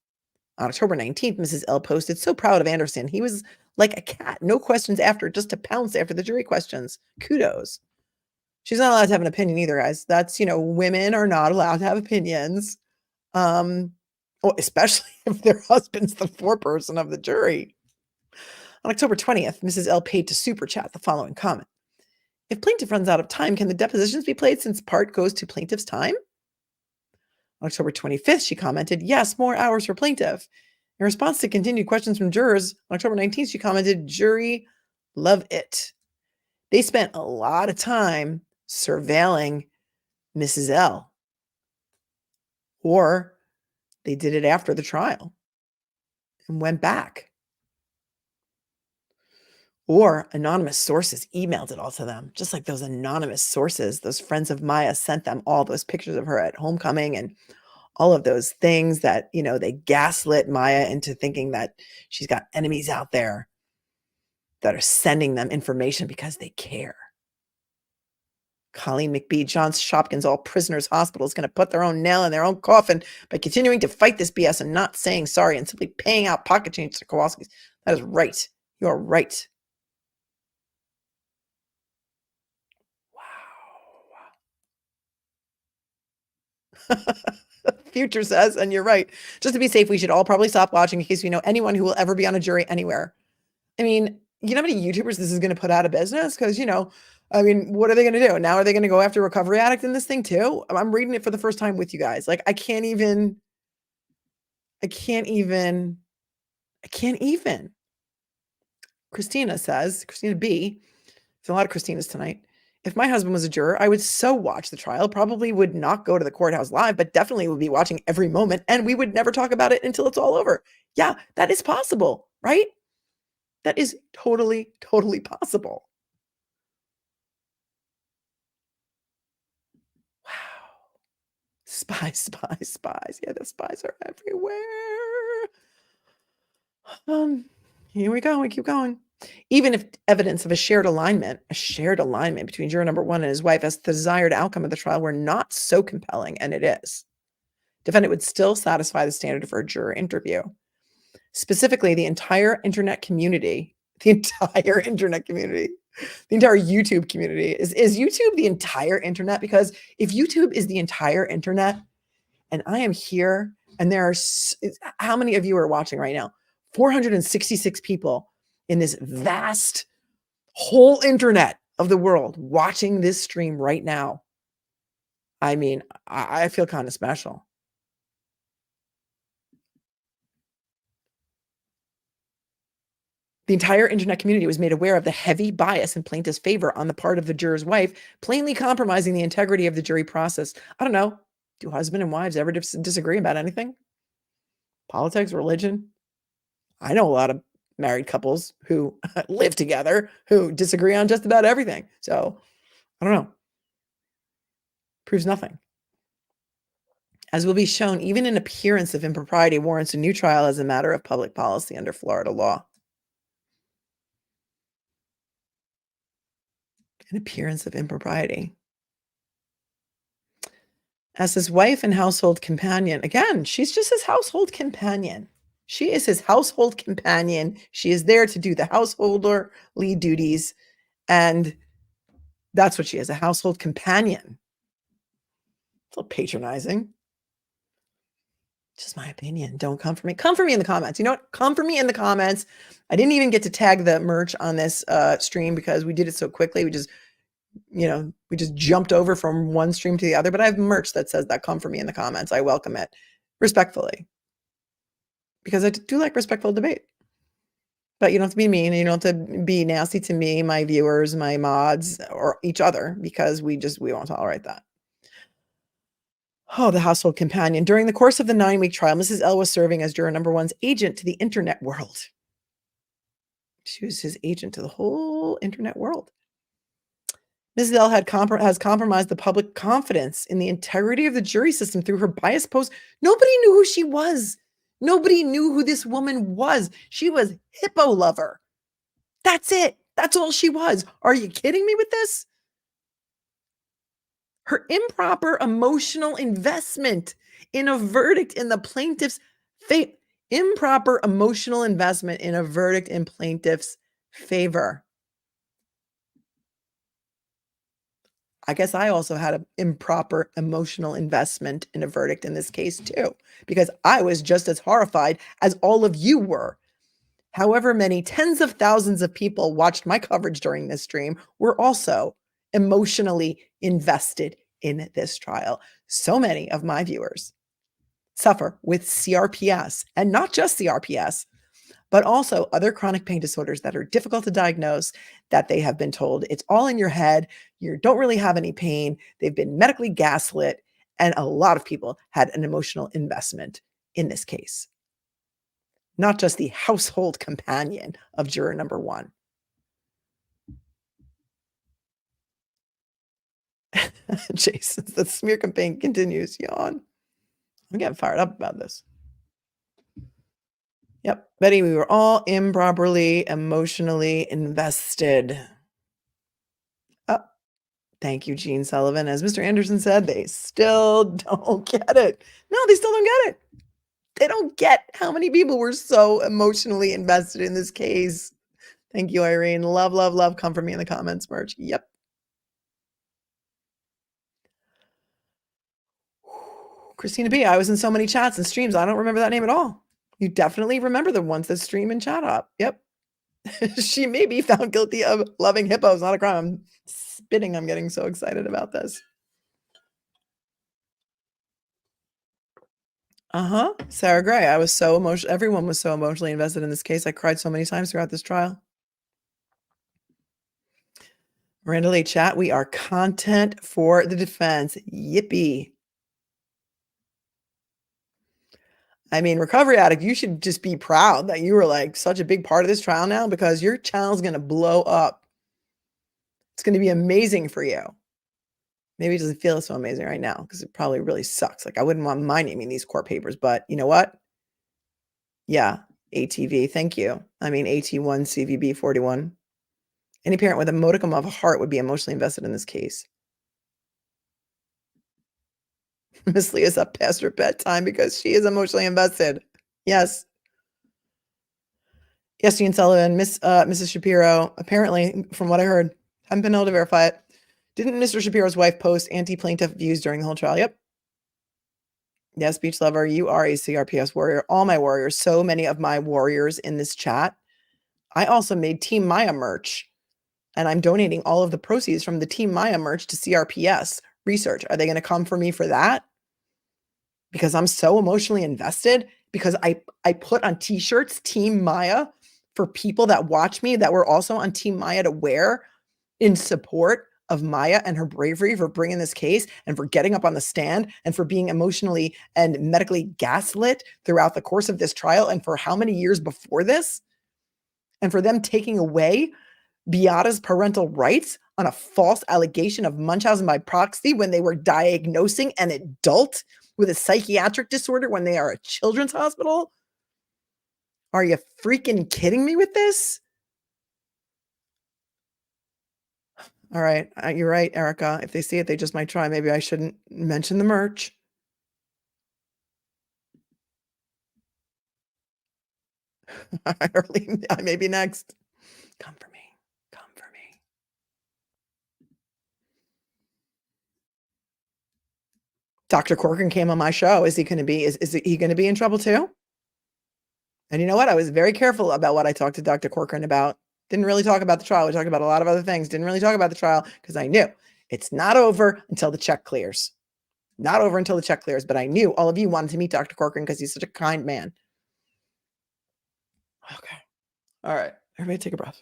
On October 19th, Mrs. L posted, so proud of Anderson. He was like a cat, no questions after, just to pounce after the jury questions. Kudos. She's not allowed to have an opinion either, guys. That's, women are not allowed to have opinions. Um, well, especially if their husband's the foreperson of the jury. On October 20th, Mrs. L paid to super chat the following comment. If plaintiff runs out of time, can the depositions be played since part goes to plaintiff's time? On October 25th, she commented, yes, more hours for plaintiff. In response to continued questions from jurors, on October 19th, she commented, jury, love it. They spent a lot of time surveilling Mrs. L. Or they did it after the trial and went back. Or anonymous sources emailed it all to them, just like those anonymous sources, those friends of Maya sent them all those pictures of her at homecoming and all of those things that, they gaslit Maya into thinking that she's got enemies out there that are sending them information because they care. Colleen McBee, Johns Hopkins, all prisoners' hospital is going to put their own nail in their own coffin by continuing to fight this BS and not saying sorry and simply paying out pocket change to Kowalski's. That is right. You are right. Wow. Future says, and you're right. Just to be safe, we should all probably stop watching in case we know anyone who will ever be on a jury anywhere. I mean, you know how many YouTubers this is going to put out of business? Because, what are they going to do? Now are they going to go after recovery addict in this thing too? I'm reading it for the first time with you guys. Like, I can't even. Christina B. There's a lot of Christinas tonight. If my husband was a juror, I would so watch the trial, probably would not go to the courthouse live, but definitely would be watching every moment, and we would never talk about it until it's all over. Yeah, that is possible, right? That is totally, totally possible. Wow. Spies. Yeah, the spies are everywhere. Here we go. We keep going. Even if evidence of a shared alignment between juror number one and his wife as the desired outcome of the trial were not so compelling, and it is, defendant would still satisfy the standard for a juror interview. Specifically, the entire internet community, the entire YouTube community. Is YouTube the entire internet? Because if YouTube is the entire internet, and I am here, and there are, how many of you are watching right now? 466 people in this vast whole internet of the world watching this stream right now. I mean, I feel kind of special. The entire internet community was made aware of the heavy bias in plaintiff's favor on the part of the juror's wife, plainly compromising the integrity of the jury process. I don't know. Do husband and wives ever disagree about anything? Politics, religion? I know a lot of married couples who live together who disagree on just about everything. So, I don't know. Proves nothing. As will be shown, even an appearance of impropriety warrants a new trial as a matter of public policy under Florida law. An appearance of impropriety. As his wife and household companion, again, she's just his household companion. She is his household companion. She is there to do the householderly duties, and that's what she is, a household companion. It's a little patronizing. Just my opinion. Don't come for me. Come for me in the comments. You know what? Come for me in the comments. I didn't even get to tag the merch on this stream because we did it so quickly. We just jumped over from one stream to the other. But I have merch that says that. Come for me in the comments. I welcome it respectfully, because I do like respectful debate. But you don't have to be mean, and you don't have to be nasty to me, my viewers, my mods, or each other, because we won't tolerate that. Oh, the household companion. During the course of the 9-week trial, Mrs. L was serving as juror number one's agent to the internet world. She was his agent to the whole internet world. Mrs. L has compromised the public confidence in the integrity of the jury system through her biased posts. Nobody knew who she was. Nobody knew who this woman was. She was hippo lover. That's it. That's all she was. Are you kidding me with this? Her improper emotional investment in a verdict in the plaintiff's favor. Improper emotional investment in a verdict in plaintiff's favor. I guess I also had an improper emotional investment in a verdict in this case too, because I was just as horrified as all of you were. However many tens of thousands of people watched my coverage during this stream were also emotionally invested in this trial. So many of my viewers suffer with CRPS, and not just CRPS, but also other chronic pain disorders that are difficult to diagnose, that they have been told it's all in your head, you don't really have any pain, they've been medically gaslit, and a lot of people had an emotional investment in this case. Not just the household companion of juror number 1. Jason, the smear campaign continues. Yawn. I'm getting fired up about this. Yep. Betty, we were all improperly emotionally invested. Oh, thank you, Gene Sullivan. As Mr. Anderson said, they still don't get it. No, they still don't get it. They don't get how many people were so emotionally invested in this case. Thank you, Irene. Love, love, love. Come for me in the comments, Merch. Yep. Christina B, I was in so many chats and streams. I don't remember that name at all. You definitely remember the ones that stream and chat up. Yep. She may be found guilty of loving hippos, not a crime. I'm spitting. I'm getting so excited about this. Uh-huh. Sarah Gray. I was so emotional. Everyone was so emotionally invested in this case. I cried so many times throughout this trial. Miranda Lee chat. We are content for the defense. Yippee. I mean, recovery addict, you should just be proud that you were like such a big part of this trial now, because your channel's going to blow up. It's going to be amazing for you. Maybe it doesn't feel so amazing right now because it probably really sucks. Like, I wouldn't want my name in these court papers, but you know what? Yeah, ATV, thank you. I mean, AT1 CVB 41. Any parent with a modicum of a heart would be emotionally invested in this case. Miss Leah's up past her bedtime because she is emotionally invested. Yes. Yes, Gene Sullivan, Mrs. Shapiro, apparently, from what I heard, haven't been able to verify it. Didn't Mr. Shapiro's wife post anti-plaintiff views during the whole trial? Yep. Yes, Beach Lover, you are a CRPS warrior. All my warriors, so many of my warriors in this chat. I also made Team Maya merch, and I'm donating all of the proceeds from the Team Maya merch to CRPS research. Are they going to come for me for that? Because I'm so emotionally invested, because I put on t-shirts Team Maya for people that watch me that were also on Team Maya to wear in support of Maya and her bravery for bringing this case and for getting up on the stand and for being emotionally and medically gaslit throughout the course of this trial and for how many years before this, and for them taking away Beata's parental rights on a false allegation of Munchausen by proxy when they were diagnosing an adult with a psychiatric disorder when they are a children's hospital? Are you freaking kidding me with this? All right. You're right, Erica. If they see it, they just might try. Maybe I shouldn't mention the merch. Maybe next. Come for me. Come for me. Dr. Corcoran came on my show. Is he going to be, is he going to be in trouble too? And you know what? I was very careful about what I talked to Dr. Corcoran about. Didn't really talk about the trial. We talked about a lot of other things. Didn't really talk about the trial because I knew it's not over until the check clears. Not over until the check clears, but I knew all of you wanted to meet Dr. Corcoran because he's such a kind man. Okay. All right. Everybody take a breath.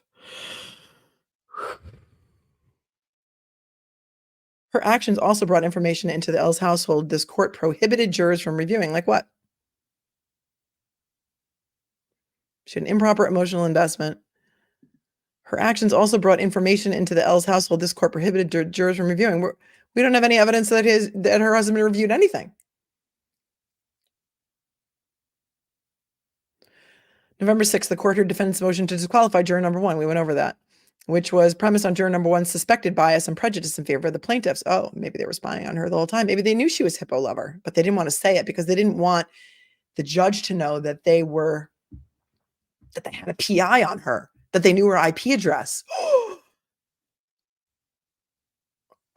Her actions also brought information into the L's household this court prohibited jurors from reviewing. Like what? She had an improper emotional investment. Her actions also brought information into the L's household this court prohibited jurors from reviewing. We don't have any evidence that her husband reviewed anything. November 6th, the court heard defendant's motion to disqualify juror number 1. We went over that, which was premised on juror number 1's suspected bias and prejudice in favor of the plaintiffs. Oh, maybe they were spying on her the whole time. Maybe they knew she was hippo lover, but they didn't want to say it because they didn't want the judge to know that they had a PI on her, that they knew her IP address.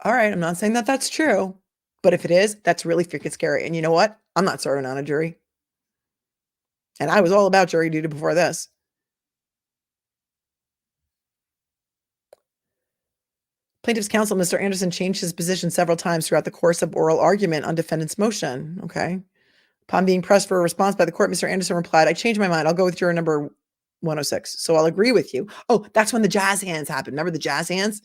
All right, I'm not saying that that's true, but if it is, that's really freaking scary. And you know what? I'm not serving on a jury. And I was all about jury duty before this. Plaintiff's counsel, Mr. Anderson, changed his position several times throughout the course of oral argument on defendant's motion. Okay. Upon being pressed for a response by the court, Mr. Anderson replied, I changed my mind. I'll go with juror number 106. So I'll agree with you. Oh, that's when the jazz hands happened. Remember the jazz hands?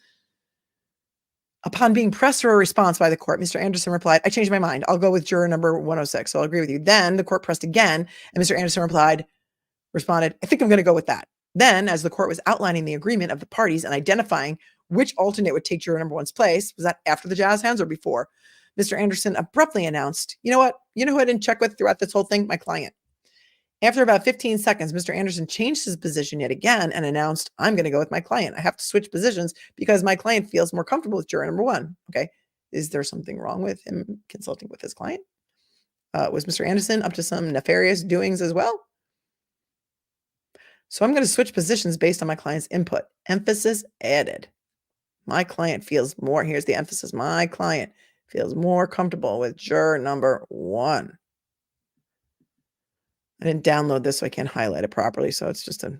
Upon being pressed for a response by the court, Mr. Anderson replied, I changed my mind. I'll go with juror number 106. So I'll agree with you. Then the court pressed again, and Mr. Anderson responded, I think I'm going to go with that. Then, as the court was outlining the agreement of the parties and identifying which alternate would take juror number one's place, was that after the jazz hands or before? Mr. Anderson abruptly announced, you know what? You know who I didn't check with throughout this whole thing? My client. After about 15 seconds, Mr. Anderson changed his position yet again and announced, I'm going to go with my client. I have to switch positions because my client feels more comfortable with juror number one. Okay. Is there something wrong with him consulting with his client? Was Mr. Anderson up to some nefarious doings as well? So I'm going to switch positions based on my client's input. Emphasis added. My client feels more, here's the emphasis, my client feels more comfortable with juror number one. I didn't download this, so I can't highlight it properly. So it's just a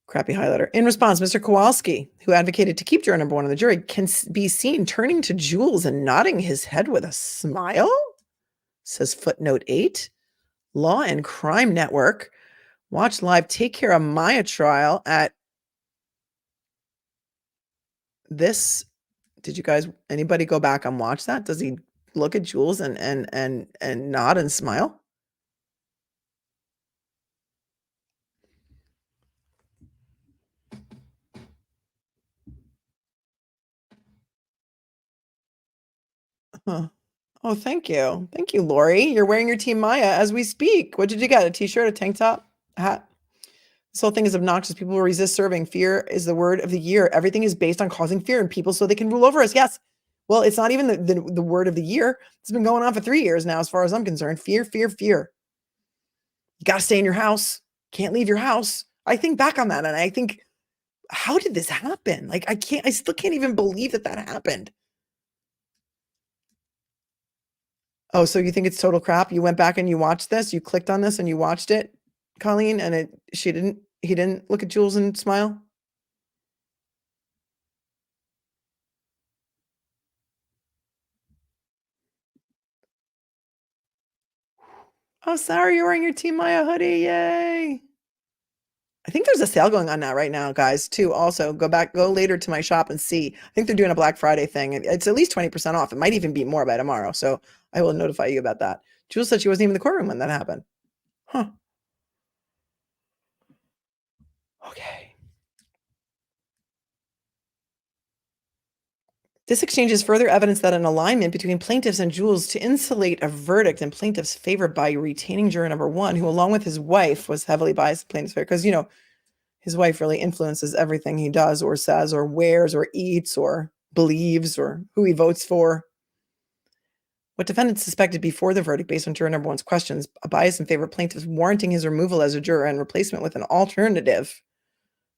crappy highlighter. In response, Mr. Kowalski, who advocated to keep juror number one on the jury, can be seen turning to Jules and nodding his head with a smile, says footnote 8. Law and Crime Network. Watch live Take Care of Maya trial at this. Did you guys, anybody go back and watch that? Does he look at Jules and nod and smile? Huh. Oh, thank you. Thank you, Lori. You're wearing your Team Maya as we speak. What did you get? A t-shirt, a tank top, a hat? This whole thing is obnoxious. People will resist serving. Fear is the word of the year. Everything is based on causing fear in people so they can rule over us. Yes. Well, it's not even the word of the year. It's been going on for 3 years now, as far as I'm concerned. Fear, fear, fear. You got to stay in your house. Can't leave your house. I think back on that and I think, how did this happen? Like, I still can't even believe that happened. Oh, so you think it's total crap? You went back and you watched this? You clicked on this and you watched it, Colleen, and he didn't look at Jules and smile? Oh, sorry, you're wearing your Team Maya hoodie. Yay. I think there's a sale going on now right now, guys, too. Also, go later to my shop and see. I think they're doing a Black Friday thing. It's at least 20% off. It might even be more by tomorrow. So I will notify you about that. Jules said she wasn't even in the courtroom when that happened. Huh. Okay. This exchange is further evidence that an alignment between plaintiffs and Jules to insulate a verdict in plaintiff's favor by retaining juror number one, who, along with his wife, was heavily biased in plaintiff's favor. Because, his wife really influences everything he does or says or wears or eats or believes or who he votes for. What defendants suspected before the verdict based on juror number one's questions, a bias in favor of plaintiffs warranting his removal as a juror and replacement with an alternative,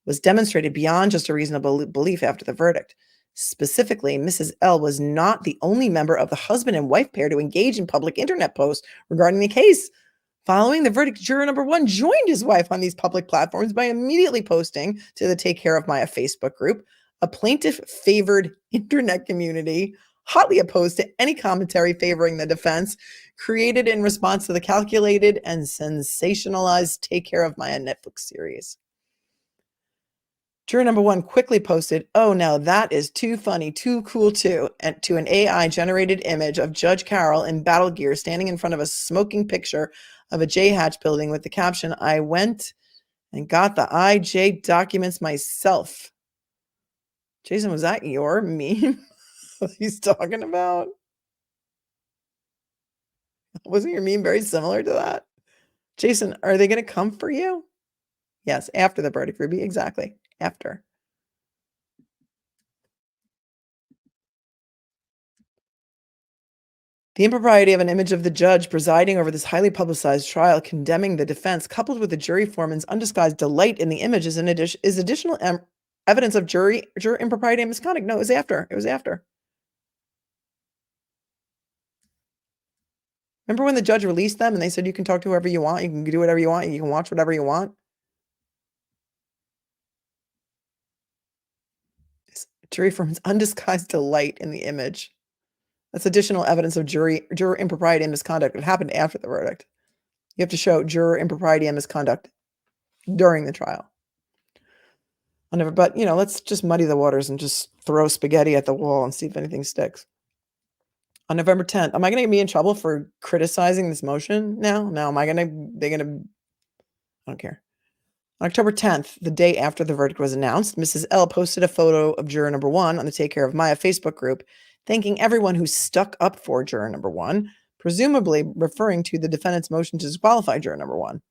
was demonstrated beyond just a reasonable belief after the verdict. Specifically, Mrs. L was not the only member of the husband and wife pair to engage in public internet posts regarding the case. Following the verdict, juror number one joined his wife on these public platforms by immediately posting to the Take Care of Maya Facebook group, a plaintiff-favored internet community hotly opposed to any commentary favoring the defense, created in response to the calculated and sensationalized Take Care of Maya Netflix series. Juror number one quickly posted, oh, now that is too funny, too cool too, and to an AI-generated image of Judge Carroll in battle gear standing in front of a smoking picture of a Jhach building with the caption, I went and got the IJ documents myself. Jason, was that your meme? What he's talking about? Wasn't your meme very similar to that? Jason, are they going to come for you? Yes, after the verdict, Ruby. Exactly. After. The impropriety of an image of the judge presiding over this highly publicized trial condemning the defense, coupled with the jury foreman's undisguised delight in the image, is additional evidence of juror impropriety and misconduct. No, it was after. It was after. Remember when the judge released them and they said you can talk to whoever you want, you can do whatever you want, you can watch whatever you want? Jury firm's undisguised delight in the image. That's additional evidence of juror impropriety and misconduct. It happened after the verdict. You have to show juror impropriety and misconduct during the trial. But let's just muddy the waters and just throw spaghetti at the wall and see if anything sticks. On November 10th, am I going to be in trouble for criticizing this motion now? No, I don't care. On October 10th, the day after the verdict was announced, Mrs. L posted a photo of juror number 1 on the Take Care of Maya Facebook group, thanking everyone who stuck up for juror number 1, presumably referring to the defendant's motion to disqualify juror number 1.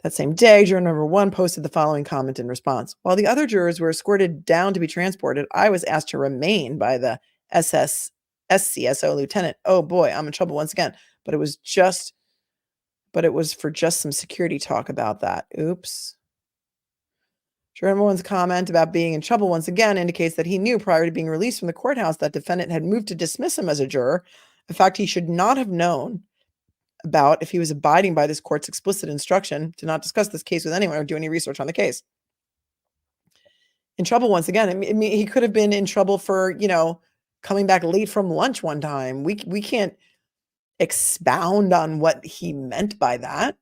That same day, juror number 1 posted the following comment in response. While the other jurors were escorted down to be transported, I was asked to remain by the SCSO lieutenant. Oh boy, I'm in trouble once again. But it was for just some security talk about that. Oops. Juror number 1's comment about being in trouble once again indicates that he knew prior to being released from the courthouse that defendant had moved to dismiss him as a juror, a fact he should not have known about if he was abiding by this court's explicit instruction to not discuss this case with anyone or do any research on the case. In trouble once again. I mean, he could have been in trouble for, coming back late from lunch one time. We can't expound on what he meant by that.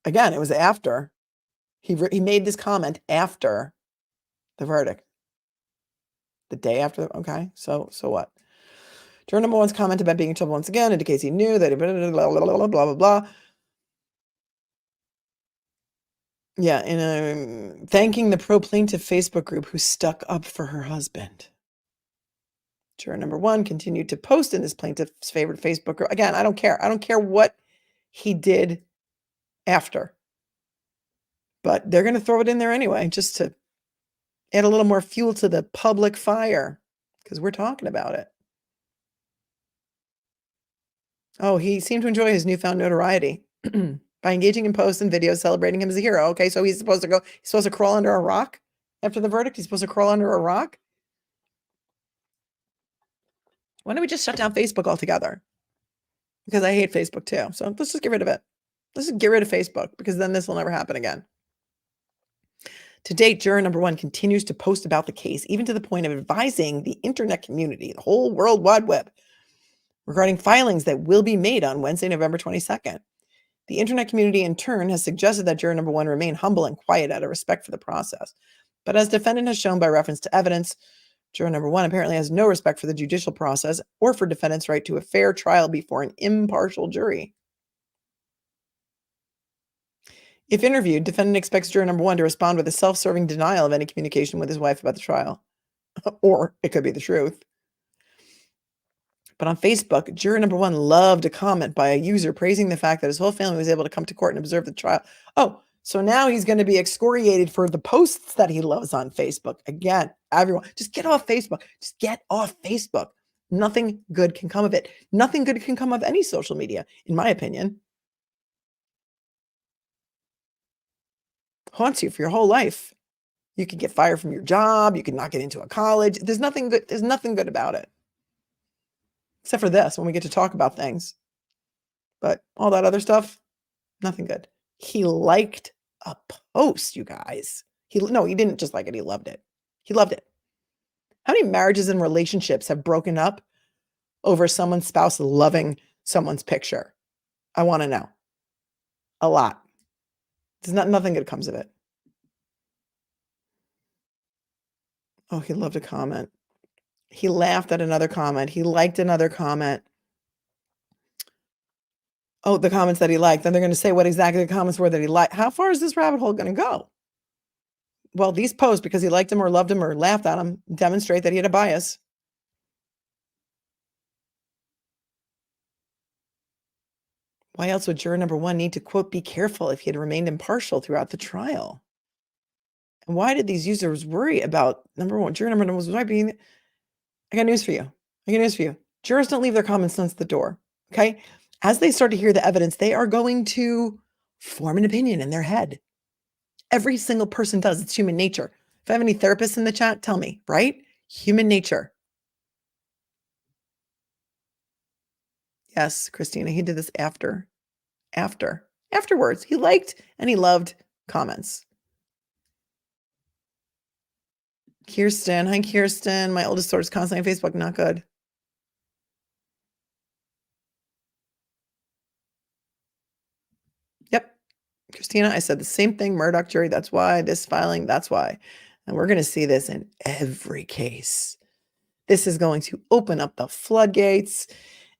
Again, it was after. He made this comment after the verdict. The day after. Okay, so what? Juror number 1's comment about being in trouble once again indicates he knew that blah, blah, blah, blah, blah. Yeah, and thanking the pro-plaintiff Facebook group who stuck up for her husband. Juror number 1 continued to post in this plaintiff's favorite Facebook group. Again, I don't care. I don't care what he did after. But they're going to throw it in there anyway, just to add a little more fuel to the public fire, because we're talking about it. Oh, he seemed to enjoy his newfound notoriety by engaging in posts and videos celebrating him as a hero. Okay, so he's supposed to crawl under a rock after the verdict? He's supposed to crawl under a rock? Why don't we just shut down Facebook altogether? Because I hate Facebook too. So let's just get rid of it. Let's just get rid of Facebook, because then this will never happen again. To date, juror number 1 continues to post about the case, even to the point of advising the internet community, the whole World Wide Web, regarding filings that will be made on Wednesday, November 22nd. The internet community, in turn, has suggested that juror number 1 remain humble and quiet out of respect for the process. But as defendant has shown by reference to evidence, juror number 1 apparently has no respect for the judicial process or for defendant's right to a fair trial before an impartial jury. If interviewed, defendant expects juror number 1 to respond with a self-serving denial of any communication with his wife about the trial. Or it could be the truth. But on Facebook, juror number 1 loved a comment by a user praising the fact that his whole family was able to come to court and observe the trial. Oh, so now he's going to be excoriated for the posts that he loves on Facebook. Again, everyone, just get off Facebook. Just get off Facebook. Nothing good can come of it. Nothing good can come of any social media, in my opinion. Haunts you for your whole life. You could get fired from your job. You could not get into a college. There's nothing good. There's nothing good about it. Except for this, when we get to talk about things. But all that other stuff, nothing good. He liked a post, you guys. He didn't just like it. He loved it. He loved it. How many marriages and relationships have broken up over someone's spouse loving someone's picture? I want to know. A lot. Nothing good comes of it. Oh, he loved a comment. He laughed at another comment. He liked another comment. Oh, the comments that he liked. Then they're going to say what exactly the comments were that he liked. How far is this rabbit hole going to go? Well, these posts, because he liked him or loved him or laughed at him, demonstrate that he had a bias. Why else would juror number 1 need to, quote, be careful if he had remained impartial throughout the trial? And why did these users worry about juror number 1 was being... I got news for you. Jurors don't leave their common sense at the door, okay? As they start to hear the evidence, they are going to form an opinion in their head. Every single person does. It's human nature. If I have any therapists in the chat, tell me, right? Human nature. Yes, Christina, he did this afterwards. He liked and he loved comments. Kirsten, hi Kirsten. My oldest daughter's constantly on Facebook, not good. Yep. Christina, I said the same thing, Murdoch jury, that's why, this filing, that's why. And we're going to see this in every case. This is going to open up the floodgates.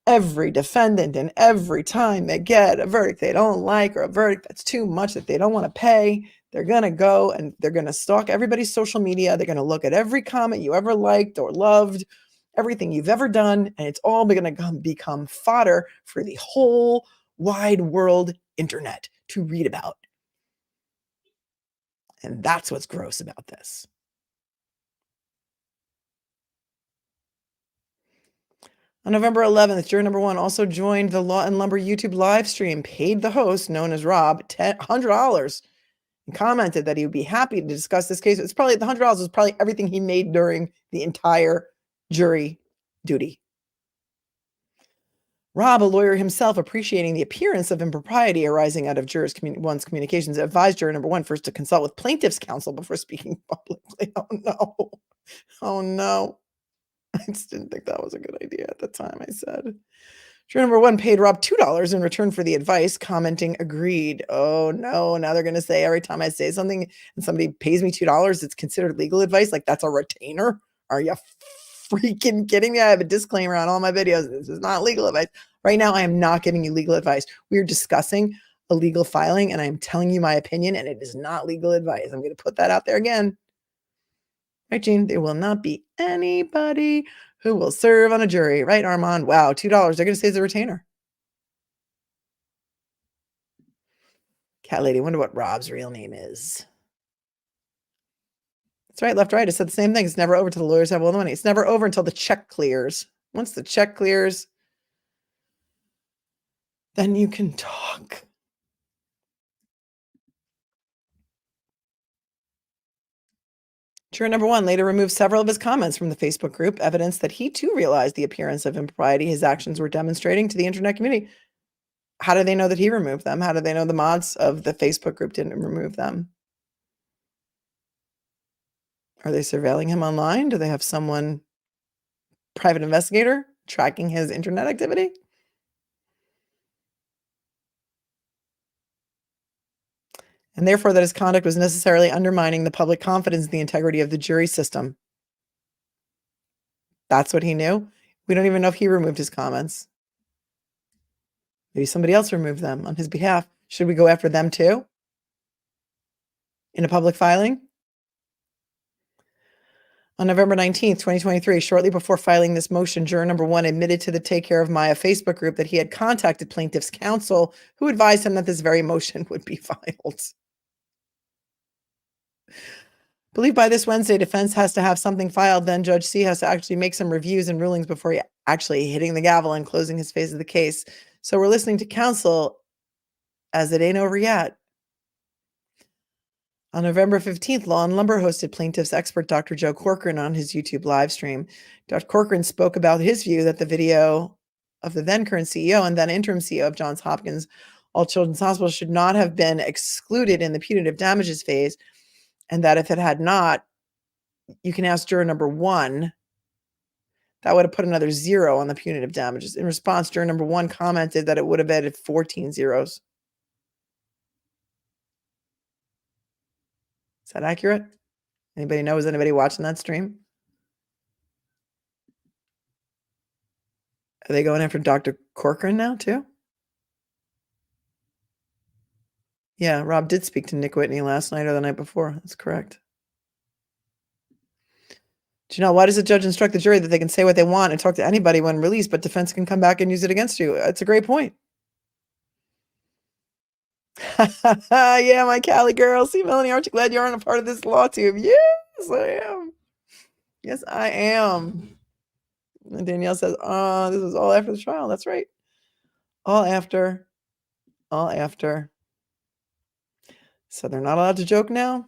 Every defendant, and every time they get a verdict they don't like or a verdict that's too much that they don't want to pay, they're going to go and they're going to stalk everybody's social media. They're going to look at every comment you ever liked or loved, everything you've ever done, and it's all going to become fodder for the whole wide world internet to read about. And that's what's gross about this. On November 11th, juror number 1 also joined the Law and Lumber YouTube live stream, paid the host, known as Rob, $100, and commented that he would be happy to discuss this case. It's probably the $100 was probably everything he made during the entire jury duty. Rob, a lawyer himself, appreciating the appearance of impropriety arising out of juror one's communications, advised juror number 1 first to consult with plaintiff's counsel before speaking publicly. Oh no. Oh no. I just didn't think that was a good idea at the time, I said. Juror number 1 paid Rob $2 in return for the advice, commenting, agreed. Oh, no. Now they're going to say every time I say something and somebody pays me $2, it's considered legal advice? Like that's a retainer? Are you freaking kidding me? I have a disclaimer on all my videos. This is not legal advice. Right now, I am not giving you legal advice. We are discussing a legal filing, and I'm telling you my opinion, and it is not legal advice. I'm going to put that out there again. Right, Gene? There will not be anybody who will serve on a jury. Right, Armand? Wow, $2. They're going to say it's a retainer. Cat lady, wonder what Rob's real name is. That's right, left, right. I said the same thing. It's never over until the lawyers have all the money. It's never over until the check clears. Once the check clears, then you can talk. Juror number 1 later removed several of his comments from the Facebook group, evidence that he too realized the appearance of impropriety his actions were demonstrating to the internet community. How do they know that he removed them? How do they know the mods of the Facebook group didn't remove them? Are they surveilling him online? Do they have someone, private investigator, tracking his internet activity? And therefore that his conduct was necessarily undermining the public confidence in the integrity of the jury system. That's what he knew. We don't even know if he removed his comments. Maybe somebody else removed them on his behalf. Should we go after them too? In a public filing? On November 19th, 2023, shortly before filing this motion, juror number 1 admitted to the Take Care of Maya Facebook group that he had contacted plaintiff's counsel, who advised him that this very motion would be filed. Believe by this Wednesday, defense has to have something filed. Then Judge C has to actually make some reviews and rulings before he actually hitting the gavel and closing his phase of the case. So we're listening to counsel as it ain't over yet. On November 15th, Law and Lumber hosted plaintiff's expert Dr. Joe Corcoran on his YouTube live stream. Dr. Corcoran spoke about his view that the video of the then current CEO and then interim CEO of Johns Hopkins All Children's Hospital should not have been excluded in the punitive damages phase, and that if it had not, you can ask juror number 1, that would have put another 0 on the punitive damages. In response, juror number 1 commented that it would have added 14 zeros. Is that accurate? Anybody know? Is anybody watching that stream? Are they going after Dr. Corcoran now too? Yeah, Rob did speak to Nick Whitney last night or the night before. That's correct. Janelle, why does the judge instruct the jury that they can say what they want and talk to anybody when released, but defense can come back and use it against you? That's a great point. Yeah, my Cali girl. See, Melanie, aren't you glad you aren't a part of this law tube? Yes, I am. Yes, I am. And Danielle says, this was all after the trial. That's right. All after. All after. So they're not allowed to joke now?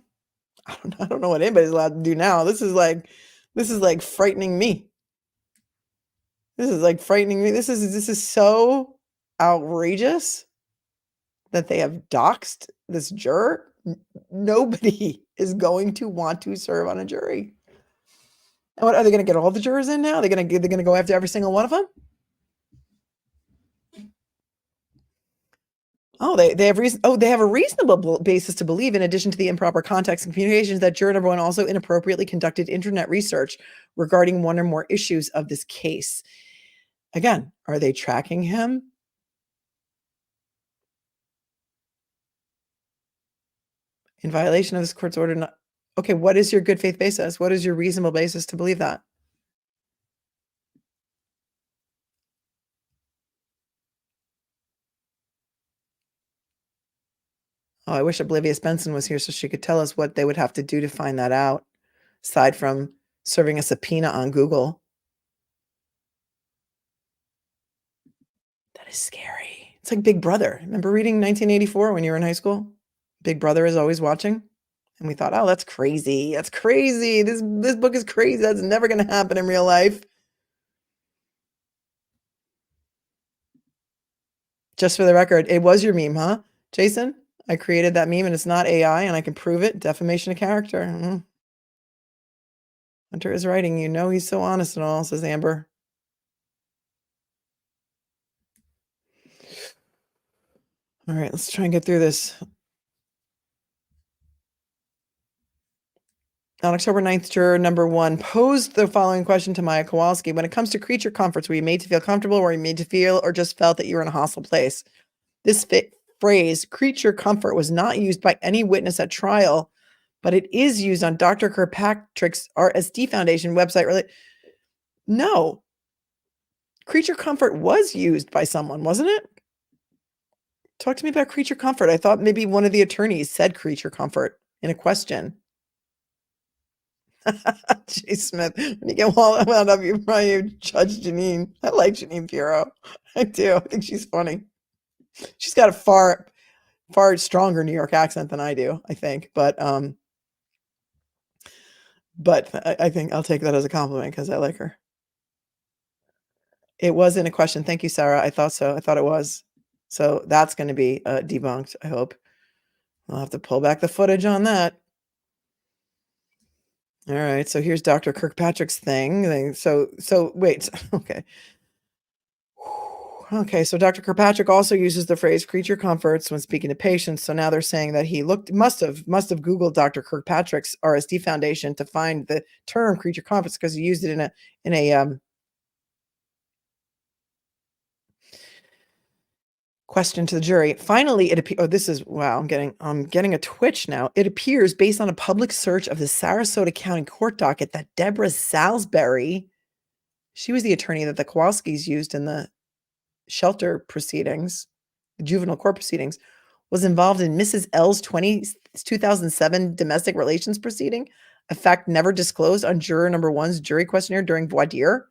I don't know what anybody's allowed to do now. This is like frightening me. This is like frightening me. This is so outrageous that they have doxed this juror. Nobody is going to want to serve on a jury. And what are they going to get all the jurors in now? They're going to go after every single one of them? Oh, they have reason. Oh, they have a reasonable basis to believe, in addition to the improper context and communications, that juror number one also inappropriately conducted internet research regarding one or more issues of this case. Again, are they tracking him? In violation of this court's order? Not okay. What is your good faith basis? What is your reasonable basis to believe that? Oh, I wish Oblivious Benson was here so she could tell us what they would have to do to find that out, aside from serving a subpoena on Google. That is scary. It's like Big Brother. Remember reading 1984 when you were in high school? Big Brother is always watching. And we thought, oh, that's crazy. That's crazy. This book is crazy. That's never going to happen in real life. Just for the record, it was your meme, huh, Jason? I created that meme and it's not AI and I can prove it. Defamation of character. Hunter is writing, you know he's so honest and all, says Amber. All right, let's try and get through this. On October 9th, juror number one posed the following question to Maya Kowalski. When it comes to creature comforts, were you made to feel comfortable? Were you made to feel or just felt that you were in a hostile place? This phrase, creature comfort, was not used by any witness at trial, but it is used on Dr. Kirkpatrick's RSD Foundation website. No. Creature comfort was used by someone, wasn't it? Talk to me about creature comfort. I thought maybe one of the attorneys said creature comfort in a question. Jay Smith, when you get wound up, you probably judge Janine. I like Janine Pirro. I do. I think she's funny. She's got a far stronger New York accent than I do, I think. But I think I'll take that as a compliment because I like her. It was in a question. Thank you, Sarah. I thought so. I thought it was. So that's going to be debunked, I hope. I'll have to pull back the footage on that. All right. So here's Dr. Kirkpatrick's thing. So wait. Okay. Okay, so Dr. Kirkpatrick also uses the phrase creature comforts when speaking to patients. So now they're saying that he must have Googled Dr. Kirkpatrick's RSD Foundation to find the term creature comforts because he used it in a question to the jury. Finally, it appears. Oh, this is wow! I'm getting a twitch now. It appears, based on a public search of the Sarasota County court docket, that Deborah Salisbury, she was the attorney that the Kowalskis used in the shelter proceedings, the juvenile court proceedings, was involved in Mrs. L's 2007 domestic relations proceeding, a fact never disclosed on juror number one's jury questionnaire during voir dire.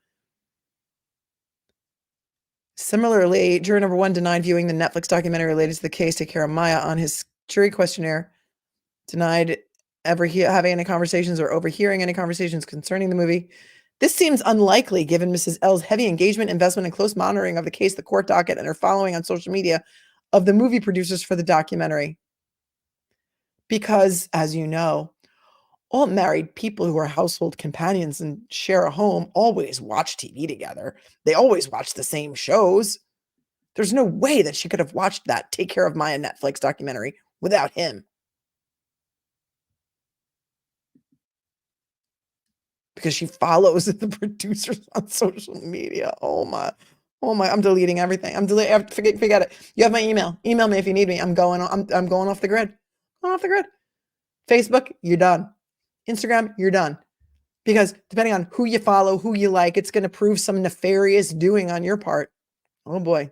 Similarly, juror number one denied viewing the Netflix documentary related to the case, Take Care of Maya, on his jury questionnaire, denied ever having any conversations or overhearing any conversations concerning the movie. This seems unlikely given Mrs. L's heavy engagement, investment, and close monitoring of the case, the court docket, and her following on social media of the movie producers for the documentary. Because, as you know, all married people who are household companions and share a home always watch TV together. They always watch the same shows. There's no way that she could have watched that Take Care of Maya Netflix documentary without him. Because she follows the producers on social media. Oh my, I'm deleting everything. Forget it. You have my email. Email me if you need me. I'm going off the grid. Going off the grid. Facebook, you're done. Instagram, you're done. Because depending on who you follow, who you like, it's going to prove some nefarious doing on your part. Oh boy.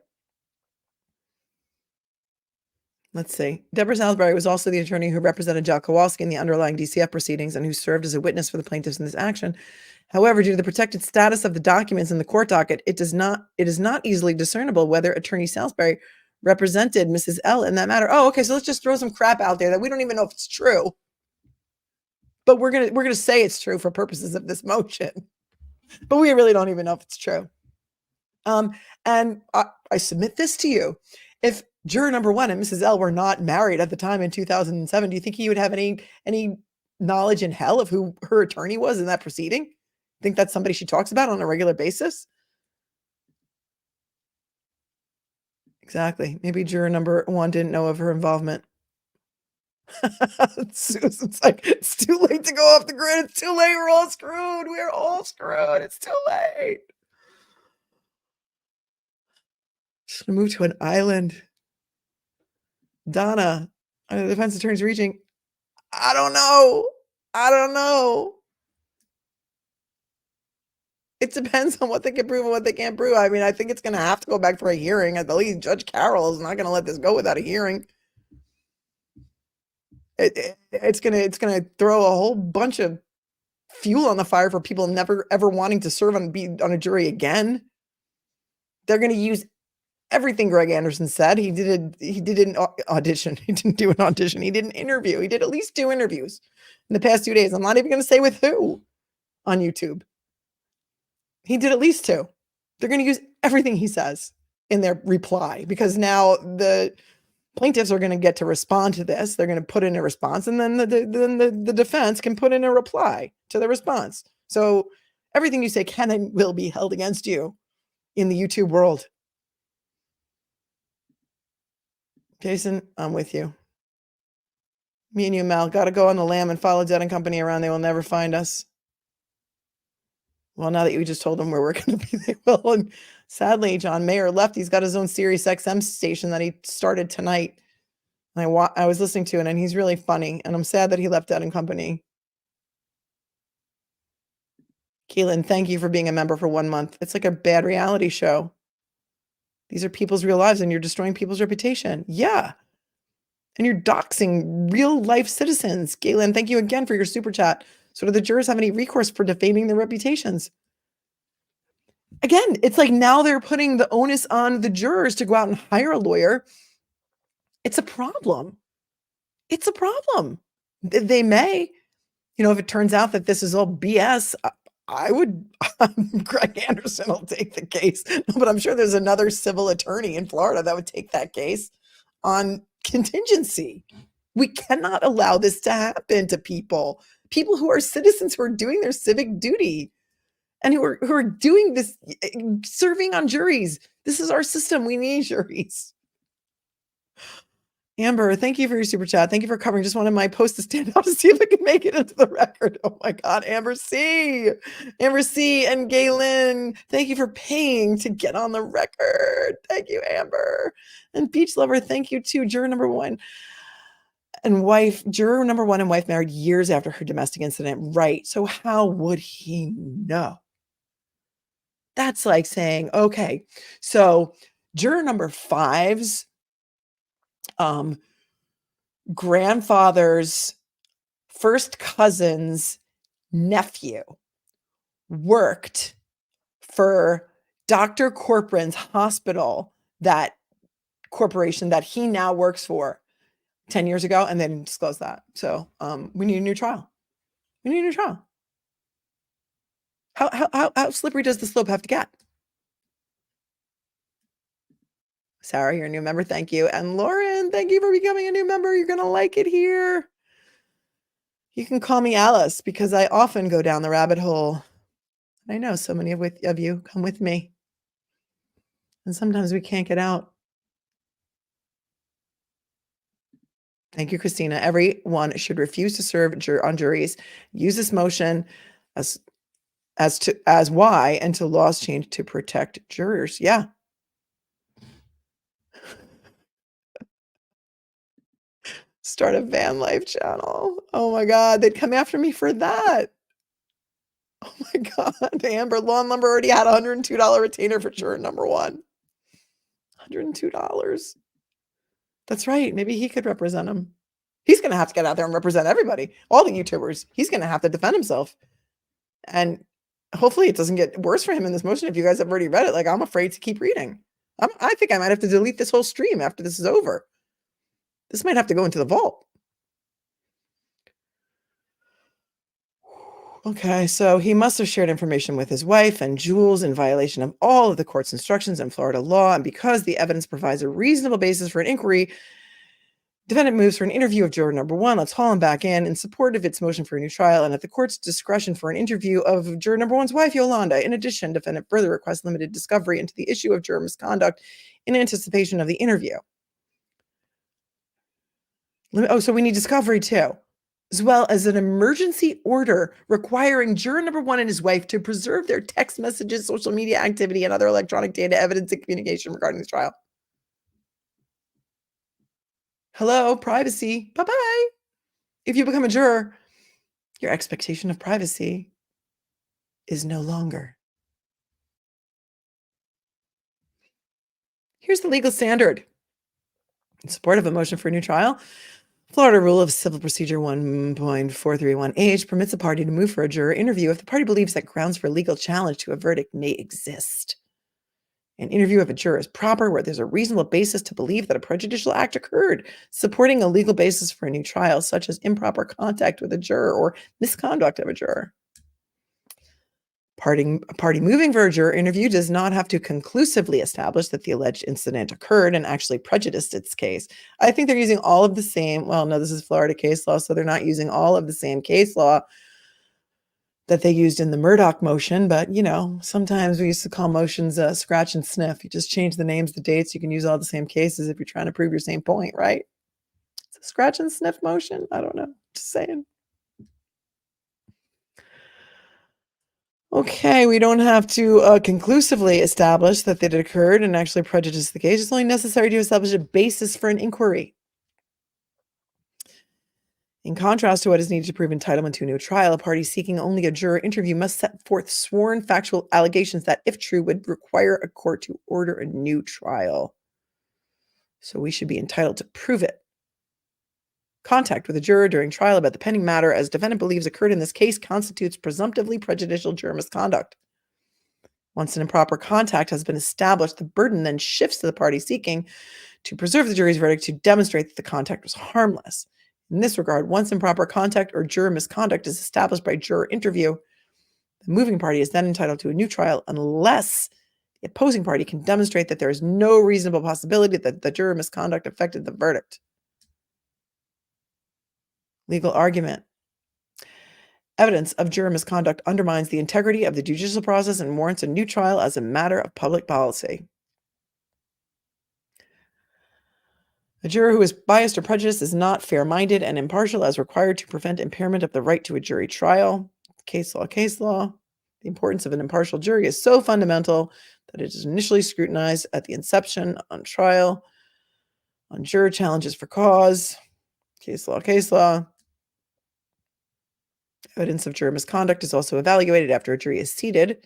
Let's see. Deborah Salisbury was also the attorney who represented Jhach in the underlying DCF proceedings and who served as a witness for the plaintiffs in this action. However, due to the protected status of the documents in the court docket, it is not easily discernible whether attorney Salisbury represented Mrs. L in that matter. Oh, okay. So let's just throw some crap out there that we don't even know if it's true. But we're gonna say it's true for purposes of this motion. But we really don't even know if it's true. And I submit this to you. If juror number 1 and Mrs. L were not married at the time in 2007, do you think he would have any knowledge in hell of who her attorney was in that proceeding? Think that's somebody she talks about on a regular basis? Exactly. Maybe juror number 1 didn't know of her involvement. Susan's like, it's too late to go off the grid. It's too late. We're all screwed. We're all screwed. It's too late. Just gonna move to an island. Donna, the defense attorney's reaching. I don't know. I don't know. It depends on what they can prove and what they can't prove. I mean, I think it's going to have to go back for a hearing. At the least, Judge Carroll is not going to let this go without a hearing. It's gonna throw a whole bunch of fuel on the fire for people never ever wanting to serve and be on a jury again. They're going to use everything Greg Anderson said. He did an audition. He didn't do an audition. He did an interview. He did at least 2 interviews in the past 2 days. I'm not even going to say with who on YouTube. He did at least 2. They're going to use everything he says in their reply because now the plaintiffs are going to get to respond to this. They're going to put in a response, and then the defense can put in a reply to the response. So everything you say can and will be held against you in the YouTube world. Jason, I'm with you. Me and you, Mel, got to go on the lam and follow Dead and Company around. They will never find us. Well, now that you just told them where we're going to be, they will. And sadly, John Mayer left. He's got his own Sirius XM station that he started tonight. And I was listening to it, and he's really funny. And I'm sad that he left Dead and Company. Keelan, thank you for being a member for 1 month. It's like a bad reality show. These are people's real lives, and you're destroying people's reputation. Yeah. And you're doxing real life citizens. Galen, thank you again for your super chat. So do the jurors have any recourse for defaming their reputations? Again, it's like now they're putting the onus on the jurors to go out and hire a lawyer. It's a problem. It's a problem. They may, if it turns out that this is all BS, I would, Greg Anderson will take the case, but I'm sure there's another civil attorney in Florida that would take that case on contingency. We cannot allow this to happen to people who are citizens, who are doing their civic duty and who are doing this, serving on juries. This is our system. We need juries. Amber, thank you for your super chat. Thank you for covering. Just wanted my post to stand out to see if it can make it into the record. Oh my God, Amber C. And Galen, thank you for paying to get on the record. Thank you, Amber. And Beach Lover, thank you too. Juror number 1 and wife married years after her domestic incident. Right. So how would he know? That's like saying, okay, so juror number 5's grandfather's first cousin's nephew worked for Dr. Corcoran's hospital, that corporation that he now works for 10 years ago, and then disclose that. So we need a new trial. How slippery does the slope have to get? Sarah, you're a new member. Thank you. And Lauren, thank you for becoming a new member. You're going to like it here. You can call me Alice because I often go down the rabbit hole. I know so many of you come with me. And sometimes we can't get out. Thank you, Christina. Everyone should refuse to serve on juries. Use this motion as why until laws change to protect jurors. Yeah. Start a van life channel. Oh my God, they'd come after me for that. Oh my God, Amber, Lawn Lumber already had a $102 retainer for juror number 1. $102. That's right. Maybe he could represent him. He's gonna have to get out there and represent everybody, all the YouTubers. He's gonna have to defend himself. And hopefully it doesn't get worse for him in this motion. If you guys have already read it, like I'm afraid to keep reading. I think I might have to delete this whole stream after this is over. This might have to go into the vault. Okay, so he must have shared information with his wife and Jules in violation of all of the court's instructions and Florida law. And because the evidence provides a reasonable basis for an inquiry, defendant moves for an interview of juror number 1. Let's haul him back in support of its motion for a new trial and at the court's discretion for an interview of juror number 1's wife, Yolanda. In addition, defendant further requests limited discovery into the issue of juror misconduct in anticipation of the interview. Oh, so we need discovery too, as well as an emergency order requiring juror number 1 and his wife to preserve their text messages, social media activity, and other electronic data, evidence, and communication regarding the trial. Hello, privacy. Bye-bye. If you become a juror, your expectation of privacy is no longer. Here's the legal standard. In support of a motion for a new trial, Florida Rule of Civil Procedure 1.431H permits a party to move for a juror interview if the party believes that grounds for legal challenge to a verdict may exist. An interview of a juror is proper where there's a reasonable basis to believe that a prejudicial act occurred, supporting a legal basis for a new trial, such as improper contact with a juror or misconduct of a juror. A party moving for a juror interview does not have to conclusively establish that the alleged incident occurred and actually prejudiced its case. I think they're using all of the same, well, no, this is Florida case law, so they're not using all of the same case law that they used in the Murdoch motion, but sometimes we used to call motions scratch and sniff. You just change the names, the dates, you can use all the same cases if you're trying to prove your same point, right? It's a scratch and sniff motion. I don't know, just saying. Okay, we don't have to conclusively establish that it occurred and actually prejudiced the case. It's only necessary to establish a basis for an inquiry. In contrast to what is needed to prove entitlement to a new trial, a party seeking only a juror interview must set forth sworn factual allegations that, if true, would require a court to order a new trial. So we should be entitled to prove it. Contact with a juror during trial about the pending matter, as defendant believes occurred in this case, constitutes presumptively prejudicial juror misconduct. Once an improper contact has been established, the burden then shifts to the party seeking to preserve the jury's verdict to demonstrate that the contact was harmless. In this regard, once improper contact or juror misconduct is established by juror interview, the moving party is then entitled to a new trial unless the opposing party can demonstrate that there is no reasonable possibility that the juror misconduct affected the verdict. Legal argument. Evidence of juror misconduct undermines the integrity of the judicial process and warrants a new trial as a matter of public policy. A juror who is biased or prejudiced is not fair-minded and impartial as required to prevent impairment of the right to a jury trial. Case law, case law. The importance of an impartial jury is so fundamental that it is initially scrutinized at the inception, on trial, on juror challenges for cause. Case law, case law. Evidence of juror misconduct is also evaluated after a jury is seated.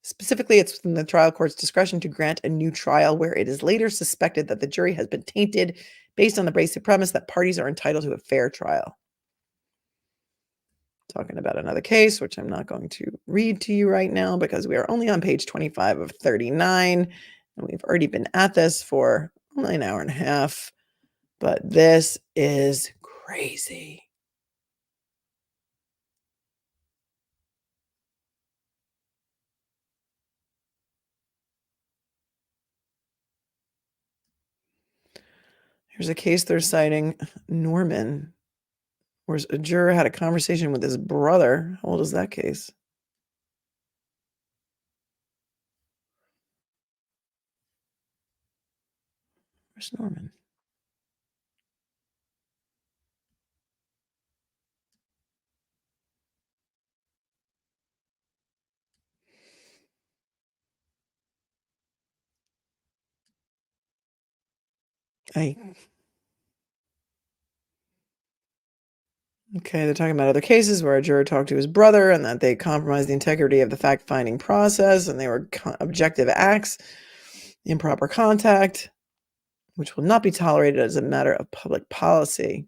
Specifically, it's within the trial court's discretion to grant a new trial where it is later suspected that the jury has been tainted based on the basic premise that parties are entitled to a fair trial. Talking about another case, which I'm not going to read to you right now because we are only on page 25 of 39, and we've already been at this for only an hour and a half, but this is crazy. Here's a case they're citing, Norman, where a juror had a conversation with his brother. How old is that case? Where's Norman? Okay, they're talking about other cases where a juror talked to his brother and that they compromised the integrity of the fact-finding process and they were objective acts, improper contact. which will not be tolerated as a matter of public policy.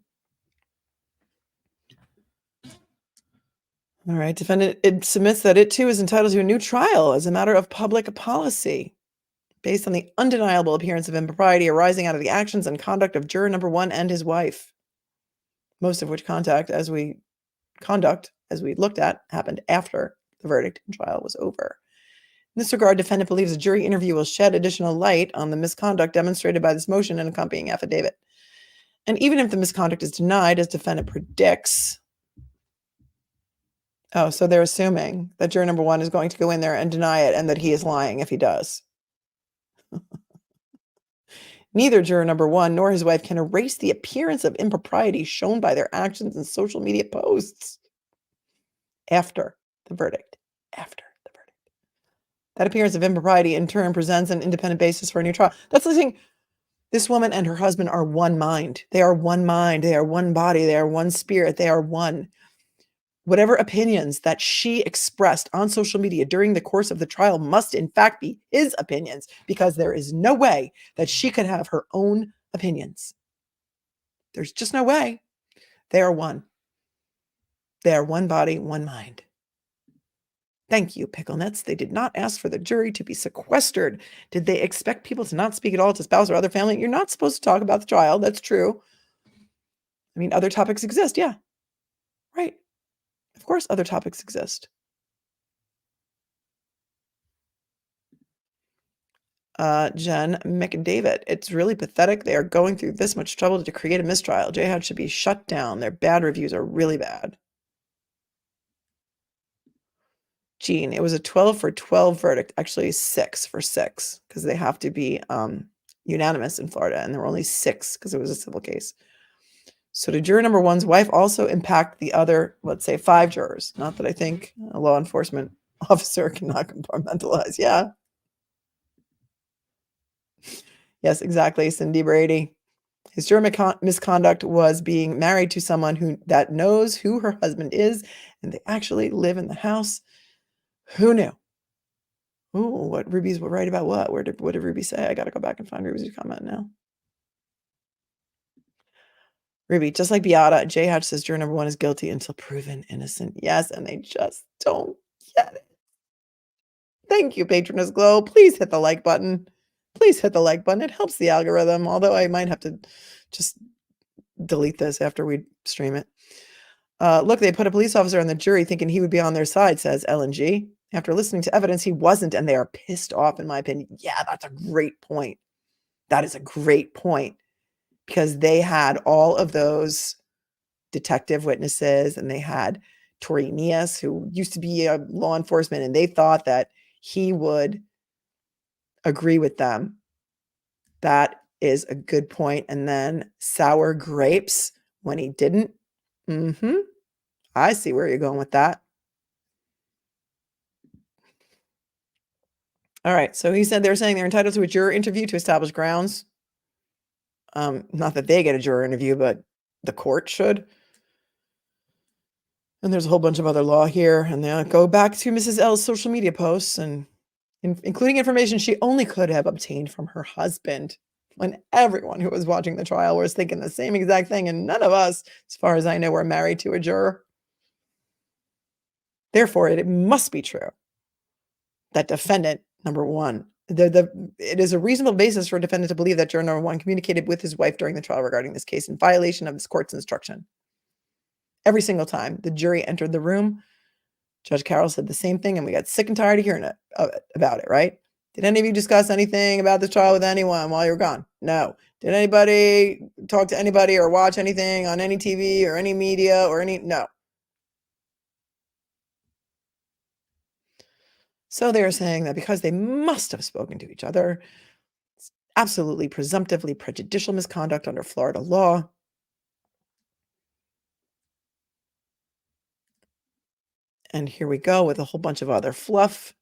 All right, defendant it submits that it too is entitled to a new trial as a matter of public policy based on the undeniable appearance of impropriety arising out of the actions and conduct of juror number 1 and his wife, most of which conduct, as we looked at, happened after the verdict and trial was over. In this regard, defendant believes a jury interview will shed additional light on the misconduct demonstrated by this motion and accompanying affidavit. And even if the misconduct is denied, as defendant predicts, so they're assuming that juror number 1 is going to go in there and deny it and that he is lying if he does. Neither juror number 1 nor his wife can erase the appearance of impropriety shown by their actions and social media posts after the verdict. That appearance of impropriety in turn presents an independent basis for a new trial. That's the thing. This woman and her husband are one mind. They are one mind. They are one body. They are one spirit. They are one. Whatever opinions that she expressed on social media during the course of the trial must in fact be his opinions, because there is no way that she could have her own opinions. There's just no way. They are one. They are one body, one mind. Thank you, pickle nuts. They did not ask for the jury to be sequestered. Did they expect people to not speak at all to spouse or other family? You're not supposed to talk about the trial. That's true. I mean, other topics exist. Yeah. Right. Of course, other topics exist. Jen McDavid. It's really pathetic. They are going through this much trouble to create a mistrial. Jhach should be shut down. Their bad reviews are really bad. Jean, it was a 12 for 12 verdict, actually 6 for 6, because they have to be unanimous in Florida, and there were only 6 because it was a civil case. So did juror number 1's wife also impact the other, let's say, 5 jurors? Not that I think a law enforcement officer cannot compartmentalize. Yeah. Yes, exactly, Cindy Brady. His juror misconduct was being married to someone that knows who her husband is, and they actually live in the house. Who knew? Ooh, what Ruby's right about what? What did Ruby say? I got to go back and find Ruby's comment now. Ruby, just like Beata, Jhach says juror number 1 is guilty until proven innocent. Yes, and they just don't get it. Thank you, Patroness Glow. Please hit the like button. Please hit the like button. It helps the algorithm, although I might have to just delete this after we stream it. Look, they put a police officer on the jury thinking he would be on their side, says LNG. After listening to evidence, he wasn't, and they are pissed off, in my opinion. Yeah, that's a great point. That is a great point, because they had all of those detective witnesses, and they had Tori Nias, who used to be a law enforcement, and they thought that he would agree with them. That is a good point. And then sour grapes when he didn't. I see where you're going with that. All right. So he said they're saying they're entitled to a juror interview to establish grounds. Not that they get a juror interview, but the court should. And there's a whole bunch of other law here. And they go back to Mrs. L's social media posts, and including information she only could have obtained from her husband, when everyone who was watching the trial was thinking the same exact thing. And none of us, as far as I know, were married to a juror. Therefore, it must be true that defendant number 1, it is a reasonable basis for a defendant to believe that juror number 1 communicated with his wife during the trial regarding this case in violation of this court's instruction. Every single time the jury entered the room, Judge Carroll said the same thing, and we got sick and tired of hearing about it, right? Did any of you discuss anything about this trial with anyone while you were gone? No. Did anybody talk to anybody or watch anything on any TV or any media or no. So they're saying that because they must have spoken to each other, it's absolutely presumptively prejudicial misconduct under Florida law. And here we go with a whole bunch of other fluff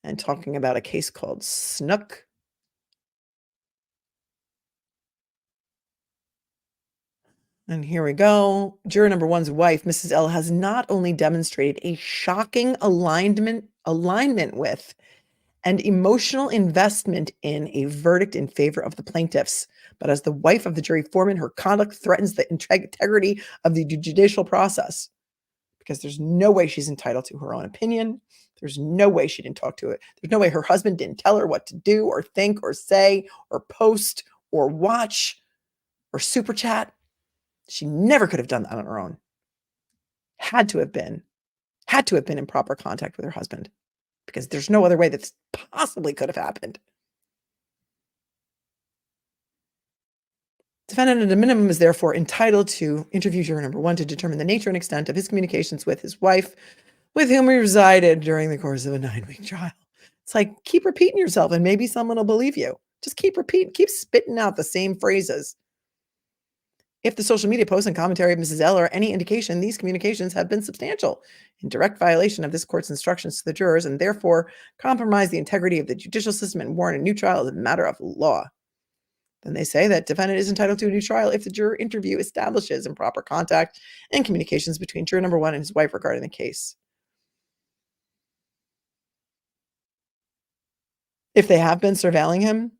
and talking about a case called Snook. And here we go. Juror number 1's wife, Mrs. L, has not only demonstrated a shocking alignment with and emotional investment in a verdict in favor of the plaintiffs. But as the wife of the jury foreman, her conduct threatens the integrity of the judicial process because there's no way she's entitled to her own opinion. There's no way she didn't talk to it. There's no way her husband didn't tell her what to do or think or say or post or watch or super chat. She never could have done that on her own. Had to have been, had to have been in proper contact with her husband because there's no other way that possibly could have happened. Defendant at a minimum is therefore entitled to interview juror number 1 to determine the nature and extent of his communications with his wife, with whom he resided during the course of a 9-week trial. It's like, keep repeating yourself and maybe someone will believe you. Just keep spitting out the same phrases. If the social media posts and commentary of Mrs. L are any indication, these communications have been substantial, in direct violation of this court's instructions to the jurors, and therefore compromise the integrity of the judicial system and warrant a new trial as a matter of law. Then they say that defendant is entitled to a new trial if the juror interview establishes improper contact and communications between juror number 1 and his wife regarding the case. If they have been surveilling him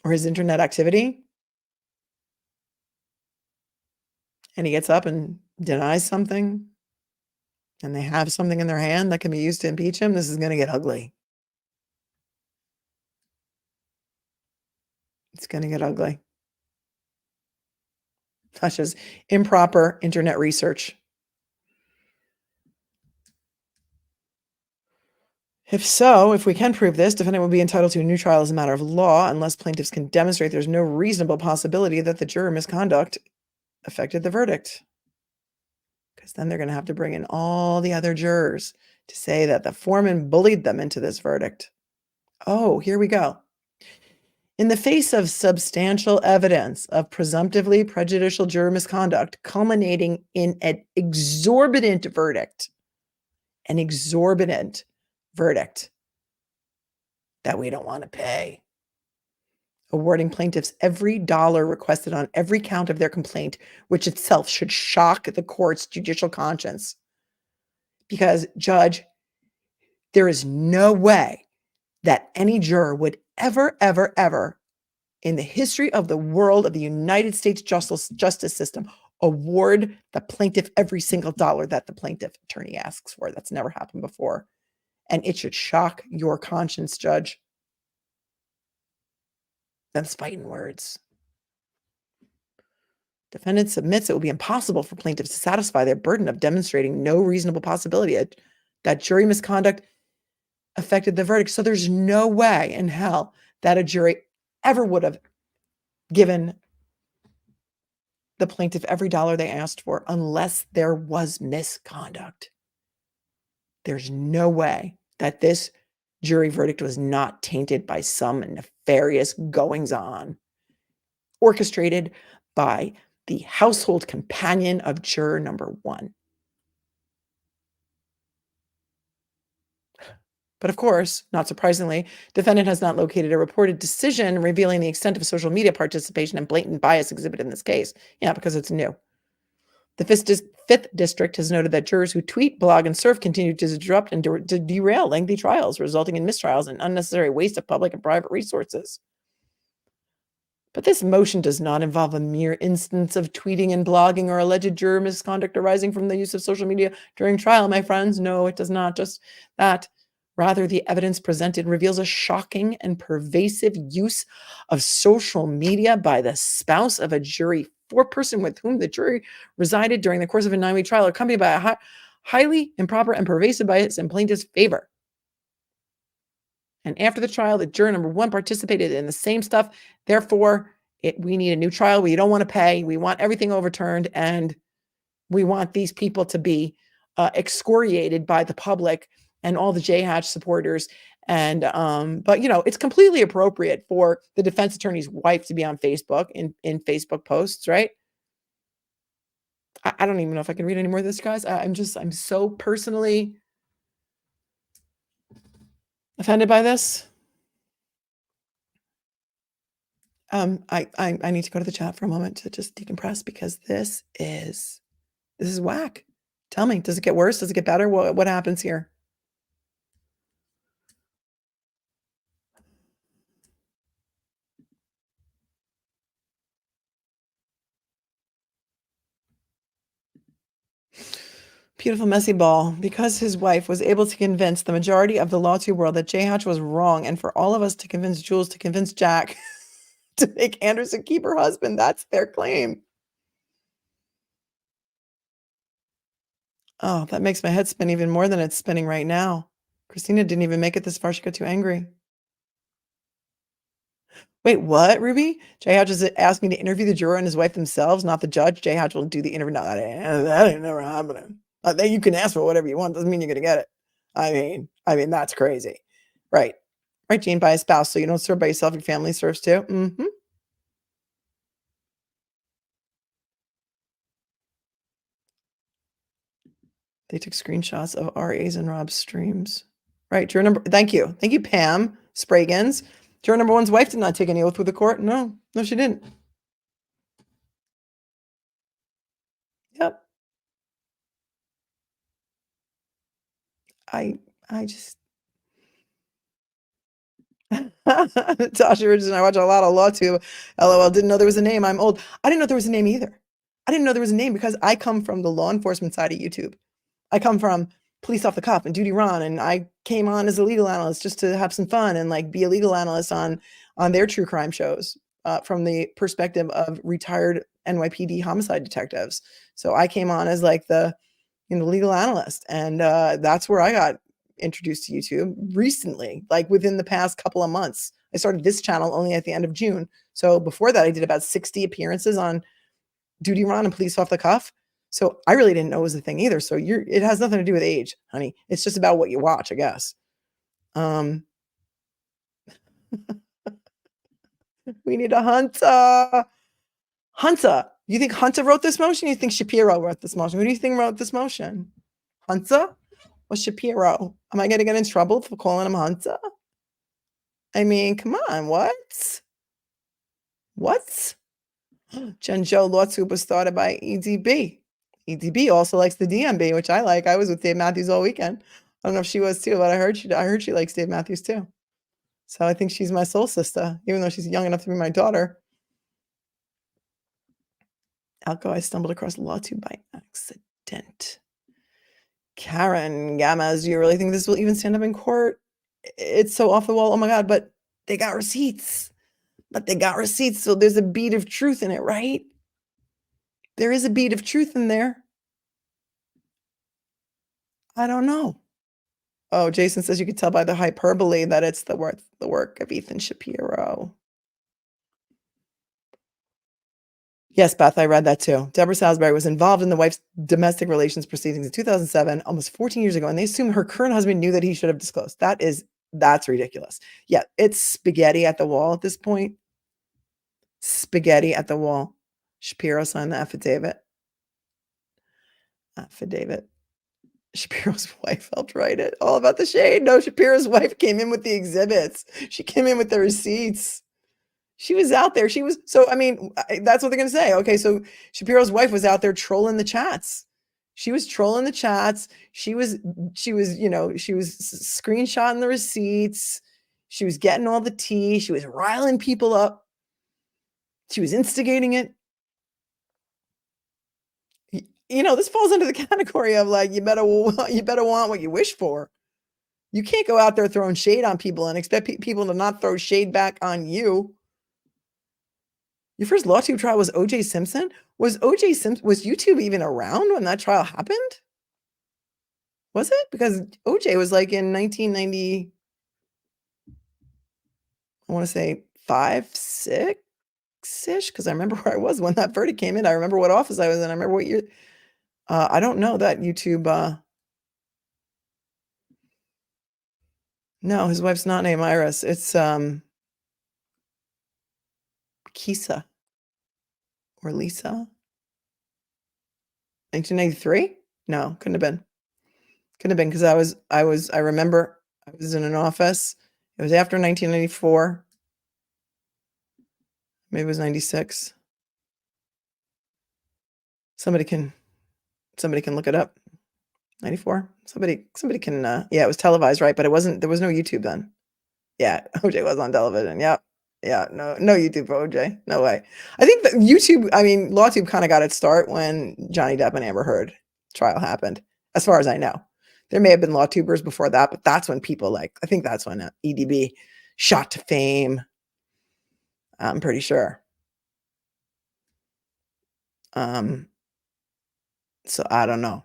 or his internet activity, and he gets up and denies something, and they have something in their hand that can be used to impeach him, this is going to get ugly. It's going to get ugly. Such as improper internet research. If we can prove this, defendant will be entitled to a new trial as a matter of law unless plaintiffs can demonstrate there's no reasonable possibility that the juror misconduct affected the verdict. Because then they're going to have to bring in all the other jurors to say that the foreman bullied them into this verdict. Oh, here we go. In the face of substantial evidence of presumptively prejudicial juror misconduct culminating in an exorbitant verdict that we don't want to pay, awarding plaintiffs every dollar requested on every count of their complaint, which itself should shock the court's judicial conscience. Because, Judge, there is no way that any juror would ever, ever, ever in the history of the world of the United States justice system award the plaintiff every single dollar that the plaintiff attorney asks for. That's never happened before. And it should shock your conscience, Judge. That's fighting words. Defendant submits it will be impossible for plaintiffs to satisfy their burden of demonstrating no reasonable possibility that jury misconduct affected the verdict. So there's no way in hell that a jury ever would have given the plaintiff every dollar they asked for unless there was misconduct. There's no way that this jury verdict was not tainted by some nefarious goings-on orchestrated by the household companion of juror number 1. But of course, not surprisingly, defendant has not located a reported decision revealing the extent of social media participation and blatant bias exhibited in this case. Yeah, because it's new. The 5th District has noted that jurors who tweet, blog, and surf continue to disrupt and to derail lengthy trials, resulting in mistrials and unnecessary waste of public and private resources. But this motion does not involve a mere instance of tweeting and blogging or alleged juror misconduct arising from the use of social media during trial, my friends. No, it does not. Just that. Rather, the evidence presented reveals a shocking and pervasive use of social media by the spouse of a jury foreperson with whom the jury resided during the course of a 9-week trial, accompanied by a highly improper and pervasive bias in plaintiff's favor. And after the trial, the juror number 1 participated in the same stuff. Therefore, we need a new trial. We don't want to pay. We want everything overturned. And we want these people to be excoriated by the public and all the Jhach supporters. And, but it's completely appropriate for the defense attorney's wife to be on Facebook in Facebook posts, right? I don't even know if I can read any more of this, guys. I'm so personally offended by this. I need to go to the chat for a moment to just decompress because this is whack. Tell me, does it get worse? Does it get better? What happens here? Beautiful messy ball. Because his wife was able to convince the majority of the LawTube world that Jhach was wrong, and for all of us to convince Jules to convince Jhach to make Anderson keep her husband, that's their claim. Oh, that makes my head spin even more than it's spinning right now. Christina didn't even make it this far. She got too angry. Wait, what, Ruby? Jhach just asked me to interview the juror and his wife themselves, not the judge. Jhach will do the interview. No, that ain't never happening. You can ask for whatever you want. Doesn't mean you're gonna get it. That's crazy. Right. Right, Gene, by a spouse. So you don't serve by yourself, your family serves too. Mm-hmm. They took screenshots of RA's and Rob's streams. Right. Juror number, thank you. Thank you, Pam Spragans. Juror number one's wife did not take any oath with the court. No, she didn't. Yep. I just Tasha Richardson, I watch a lot of LawTube. LOL, didn't know there was a name. I'm old. I didn't know there was a name either. I didn't know there was a name because I come from the law enforcement side of YouTube. I come from Police Off the Cuff and Duty Ron, and I came on as a legal analyst just to have some fun and like be a legal analyst on their true crime shows from the perspective of retired NYPD homicide detectives. So I came on as like the legal analyst, and that's where I got introduced to YouTube recently, like within the past couple of months. I started this channel only at the end of June. So before that, I did about 60 appearances on Duty Ron and Police Off the Cuff. So I really didn't know it was a thing either. So it has nothing to do with age, honey. It's just about what you watch, I guess. We need a Hunter. Hunter. You think Hunter wrote this motion? You think Shapiro wrote this motion? Who do you think wrote this motion? Hunter or Shapiro? Am I going to get in trouble for calling him Hunter? I mean, come on, what? What? Jen Joe LawTube was started by EDB. EDB also likes the DMB, which I like. I was with Dave Matthews all weekend. I don't know if she was too, but I heard she likes Dave Matthews too. So I think she's my soul sister, even though she's young enough to be my daughter. Alco, I stumbled across LawTube by accident. Karen Gammas, do you really think this will even stand up in court? It's so off the wall. Oh my God, but they got receipts. So there's a bead of truth in it, right? There is a bead of truth in there. I don't know. Oh, Jason says you could tell by the hyperbole that it's the work of Ethan Shapiro. Yes, Beth, I read that too. Deborah Salisbury was involved in the wife's domestic relations proceedings in 2007, almost 14 years ago, and they assume her current husband knew that he should have disclosed. That's ridiculous. Yeah, it's spaghetti at the wall at this point. Spaghetti at the wall. Shapiro signed the affidavit. Shapiro's wife helped write it. All about the shade. No, Shapiro's wife came in with the exhibits. She came in with the receipts. She was out there. That's what they're going to say. Okay, so Shapiro's wife was out there trolling the chats. She was trolling the chats. She was screenshotting the receipts. She was getting all the tea. She was riling people up. She was instigating it. This falls under the category of like, you better want what you wish for. You can't go out there throwing shade on people and expect people to not throw shade back on you. Your first LawTube trial was O.J. Simpson? Was YouTube even around when that trial happened? Was it? Because O.J. was like in 1990, I want to say 5, 6-ish, because I remember where I was when that verdict came in. I remember what office I was in. I remember what year. I don't know that YouTube. No, his wife's not named Iris. It's Kisa or Lisa. 1993? No, couldn't have been. Because I remember I was in an office. It was after 1994. Maybe it was 96. Somebody can look it up. 94. Somebody can. Yeah, it was televised, right? But it wasn't. There was no YouTube then. Yeah, OJ was on television. Yep. Yeah. No YouTube for OJ. No way. I think that YouTube. LawTube kind of got its start when Johnny Depp and Amber Heard trial happened. as far as I know. There may have been law tubers before that, but that's when people I think that's when EDB shot to fame. I'm pretty sure. Um, so I don't know.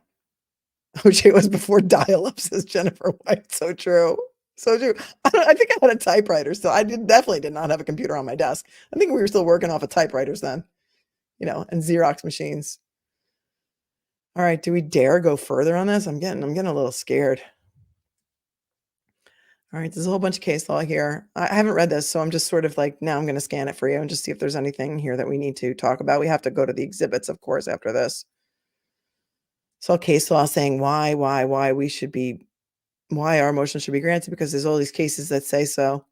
OJ was before dial-up, says Jennifer White. So true. So true. I think I had a typewriter, so definitely did not have a computer on my desk. I think we were still working off of typewriters then, and Xerox machines. All right, do we dare go further on this? I'm getting a little scared. All right, there's a whole bunch of case law here. I haven't read this, so I'm just sort of like, now I'm going to scan it for you and just see if there's anything here that we need to talk about. We have to go to the exhibits, of course, after this. So case law saying why our motion should be granted, because there's all these cases that say so.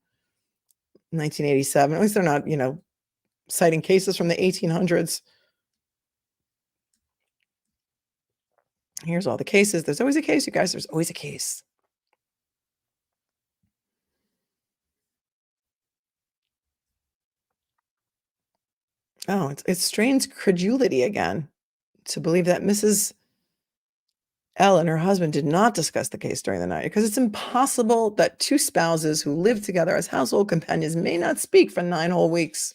1987, at least they're not, citing cases from the 1800s. Here's all the cases. There's always a case, you guys. There's always a case. Oh, it strains credulity again to believe that Mrs. L and her husband did not discuss the case during the night, because it's impossible that two spouses who live together as household companions may not speak for 9 whole weeks.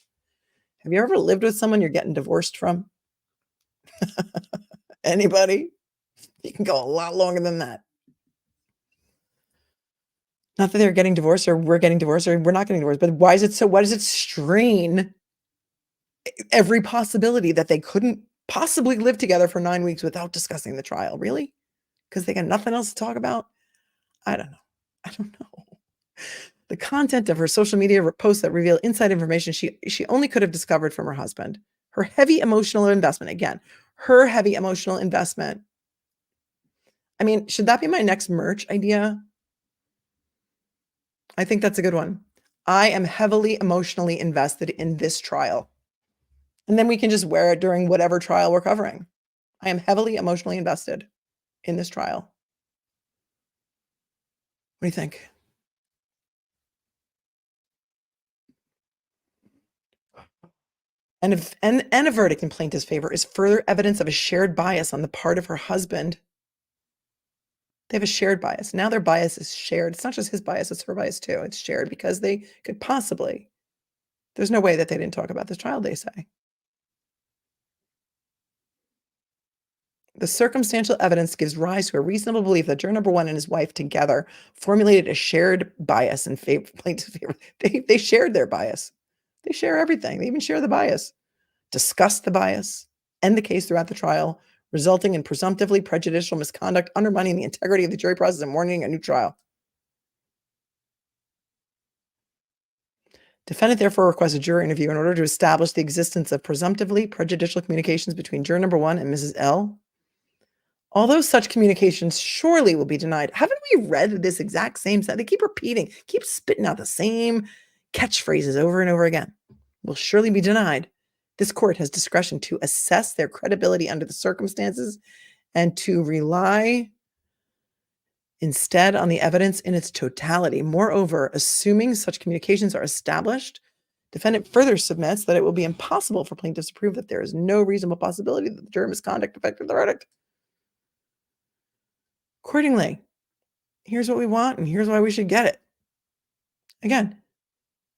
Have you ever lived with someone you're getting divorced from? Anybody? You can go a lot longer than that. Not that they're getting divorced or we're getting divorced or we're not getting divorced, but why does it strain every possibility that they couldn't possibly live together for 9 weeks without discussing the trial? Really? Because they got nothing else to talk about? I don't know. I don't know. The content of her social media posts that reveal inside information she only could have discovered from her husband. Her heavy emotional investment. Again, her heavy emotional investment. I mean, should that be my next merch idea? I think that's a good one. I am heavily emotionally invested in this trial. And then we can just wear it during whatever trial we're covering. I am heavily emotionally invested in this trial. What do you think? And a verdict in plaintiff's favor is further evidence of a shared bias on the part of her husband. They have a shared bias. Now their bias is shared. It's not just his bias, it's her bias too. It's shared because they could possibly. There's no way that they didn't talk about this trial, they say. The circumstantial evidence gives rise to a reasonable belief that juror number 1 and his wife together formulated a shared bias in plaintiff's favor. They shared their bias. They share everything. They even share the bias. Discussed the bias, end the case throughout the trial, resulting in presumptively prejudicial misconduct, undermining the integrity of the jury process and warranting a new trial. Defendant therefore requests a jury interview in order to establish the existence of presumptively prejudicial communications between juror number 1 and Mrs. L. Although such communications surely will be denied. Haven't we read this exact same set? They keep repeating, keep spitting out the same catchphrases over and over again. Will surely be denied. This court has discretion to assess their credibility under the circumstances and to rely instead on the evidence in its totality. Moreover, assuming such communications are established, defendant further submits that it will be impossible for plaintiffs to prove that there is no reasonable possibility that the juror misconduct affected the verdict. Accordingly, here's what we want and here's why we should get it. Again,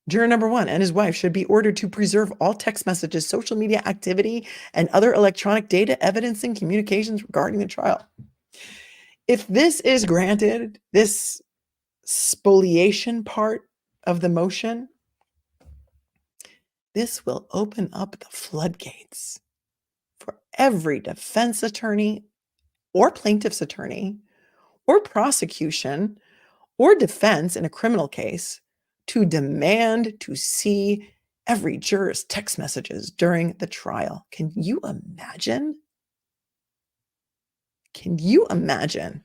juror number 1 and his wife should be ordered to preserve all text messages, social media activity, and other electronic data evidencing communications regarding the trial. If this is granted, this spoliation part of the motion, this will open up the floodgates for every defense attorney or plaintiff's attorney or prosecution or defense in a criminal case to demand to see every juror's text messages during the trial. Can you imagine? Can you imagine?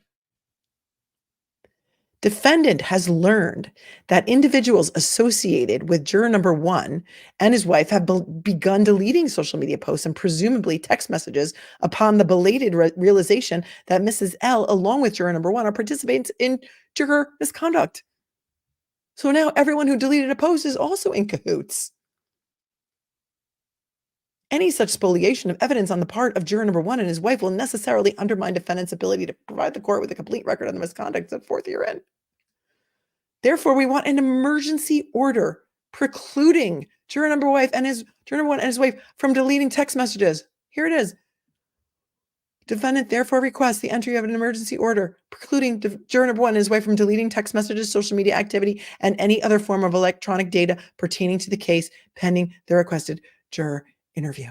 Defendant has learned that individuals associated with juror number 1 and his wife have begun deleting social media posts and presumably text messages upon the belated realization that Mrs. L, along with juror number 1, are participants in juror misconduct. So now everyone who deleted a post is also in cahoots. Any such spoliation of evidence on the part of juror number 1 and his wife will necessarily undermine defendant's ability to provide the court with a complete record of the misconduct set forth herein. Therefore, we want an emergency order precluding juror number 1 and his wife from deleting text messages. Here it is. Defendant therefore requests the entry of an emergency order precluding juror number 1 and his wife from deleting text messages, social media activity, and any other form of electronic data pertaining to the case pending the requested juror interview.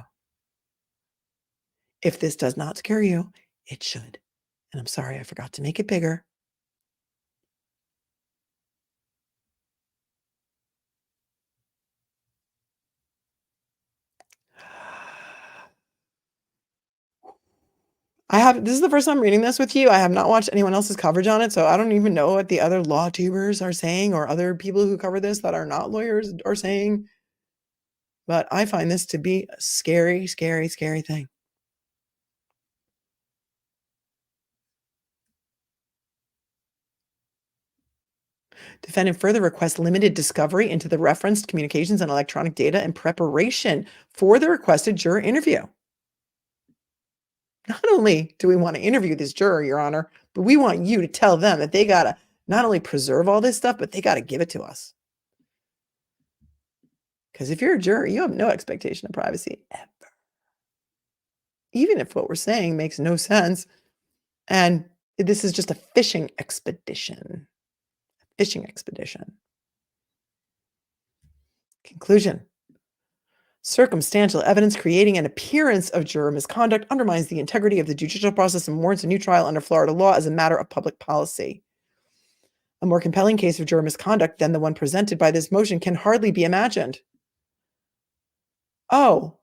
If this does not scare you, it should. And I'm sorry I forgot to make it bigger. This is the first time reading this with you. I have not watched anyone else's coverage on it, so I don't even know what the other law tubers are saying or other people who cover this that are not lawyers are saying. But I find this to be a scary, scary, scary thing. Defendant further requests limited discovery into the referenced communications and electronic data in preparation for the requested juror interview. Not only do we want to interview this juror, Your Honor, but we want you to tell them that they got to not only preserve all this stuff, but they got to give it to us. Because if you're a juror, you have no expectation of privacy ever. Even if what we're saying makes no sense. And this is just a fishing expedition. Conclusion. Circumstantial evidence creating an appearance of juror misconduct undermines the integrity of the judicial process and warrants a new trial under Florida law as a matter of public policy. A more compelling case of juror misconduct than the one presented by this motion can hardly be imagined. Oh,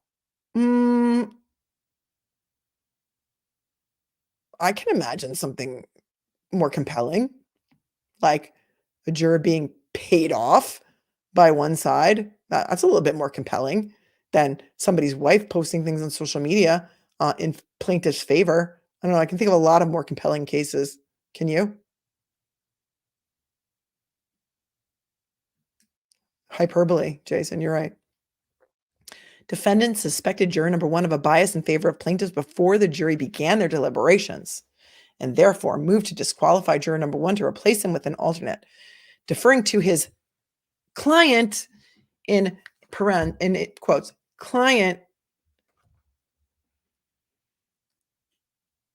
I can imagine something more compelling, like a juror being paid off by one side. That's a little bit more compelling than somebody's wife posting things on social media in plaintiff's favor. I don't know. I can think of a lot of more compelling cases. Can you? Hyperbole, Jason. You're right. Defendant suspected juror number 1 of a bias in favor of plaintiffs before the jury began their deliberations, and therefore moved to disqualify juror number 1 to replace him with an alternate, deferring to his client in quotes, client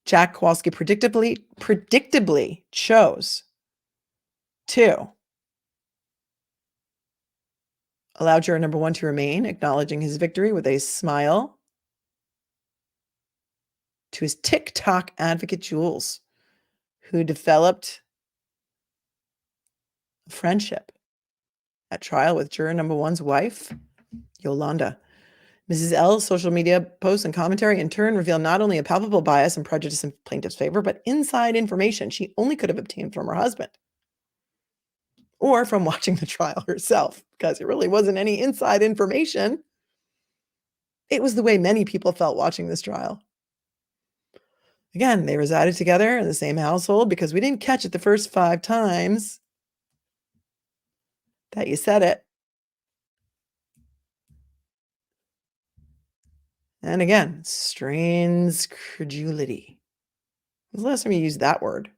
Jhach Kowalski predictably chose to allow juror number 1 to remain, acknowledging his victory with a smile to his TikTok advocate, Jules, who developed a friendship at trial with juror number 1's wife, Yolanda. Mrs. L's social media posts and commentary in turn reveal not only a palpable bias and prejudice in plaintiff's favor, but inside information she only could have obtained from her husband or from watching the trial herself, because it really wasn't any inside information. It was the way many people felt watching this trial. Again, they resided together in the same household because we didn't catch it the first 5 times that you said it. And again, strains credulity. When's the last time you used that word?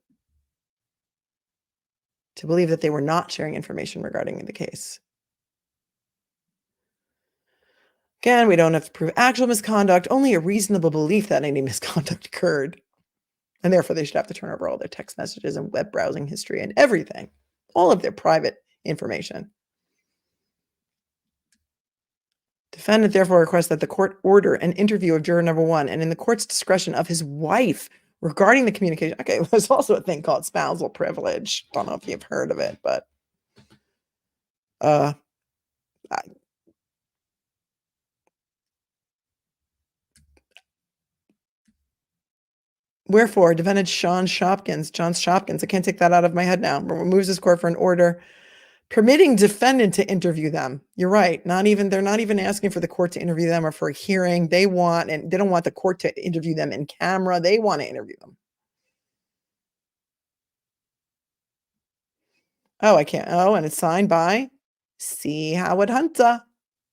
To believe that they were not sharing information regarding the case. Again, we don't have to prove actual misconduct, only a reasonable belief that any misconduct occurred. And therefore, they should have to turn over all their text messages and web browsing history and everything, all of their private information. Defendant therefore requests that the court order an interview of juror number 1 and in the court's discretion of his wife regarding the communication. Okay, there's also a thing called spousal privilege. Don't know if you've heard of it, but wherefore, defendant John Shopkins, I can't take that out of my head now, removes his court for an order permitting defendant to interview them. You're right. They're not even asking for the court to interview them or for a hearing. They don't want the court to interview them in camera. They want to interview them. Oh, I can't. Oh, and it's signed by C. Howard Hunter.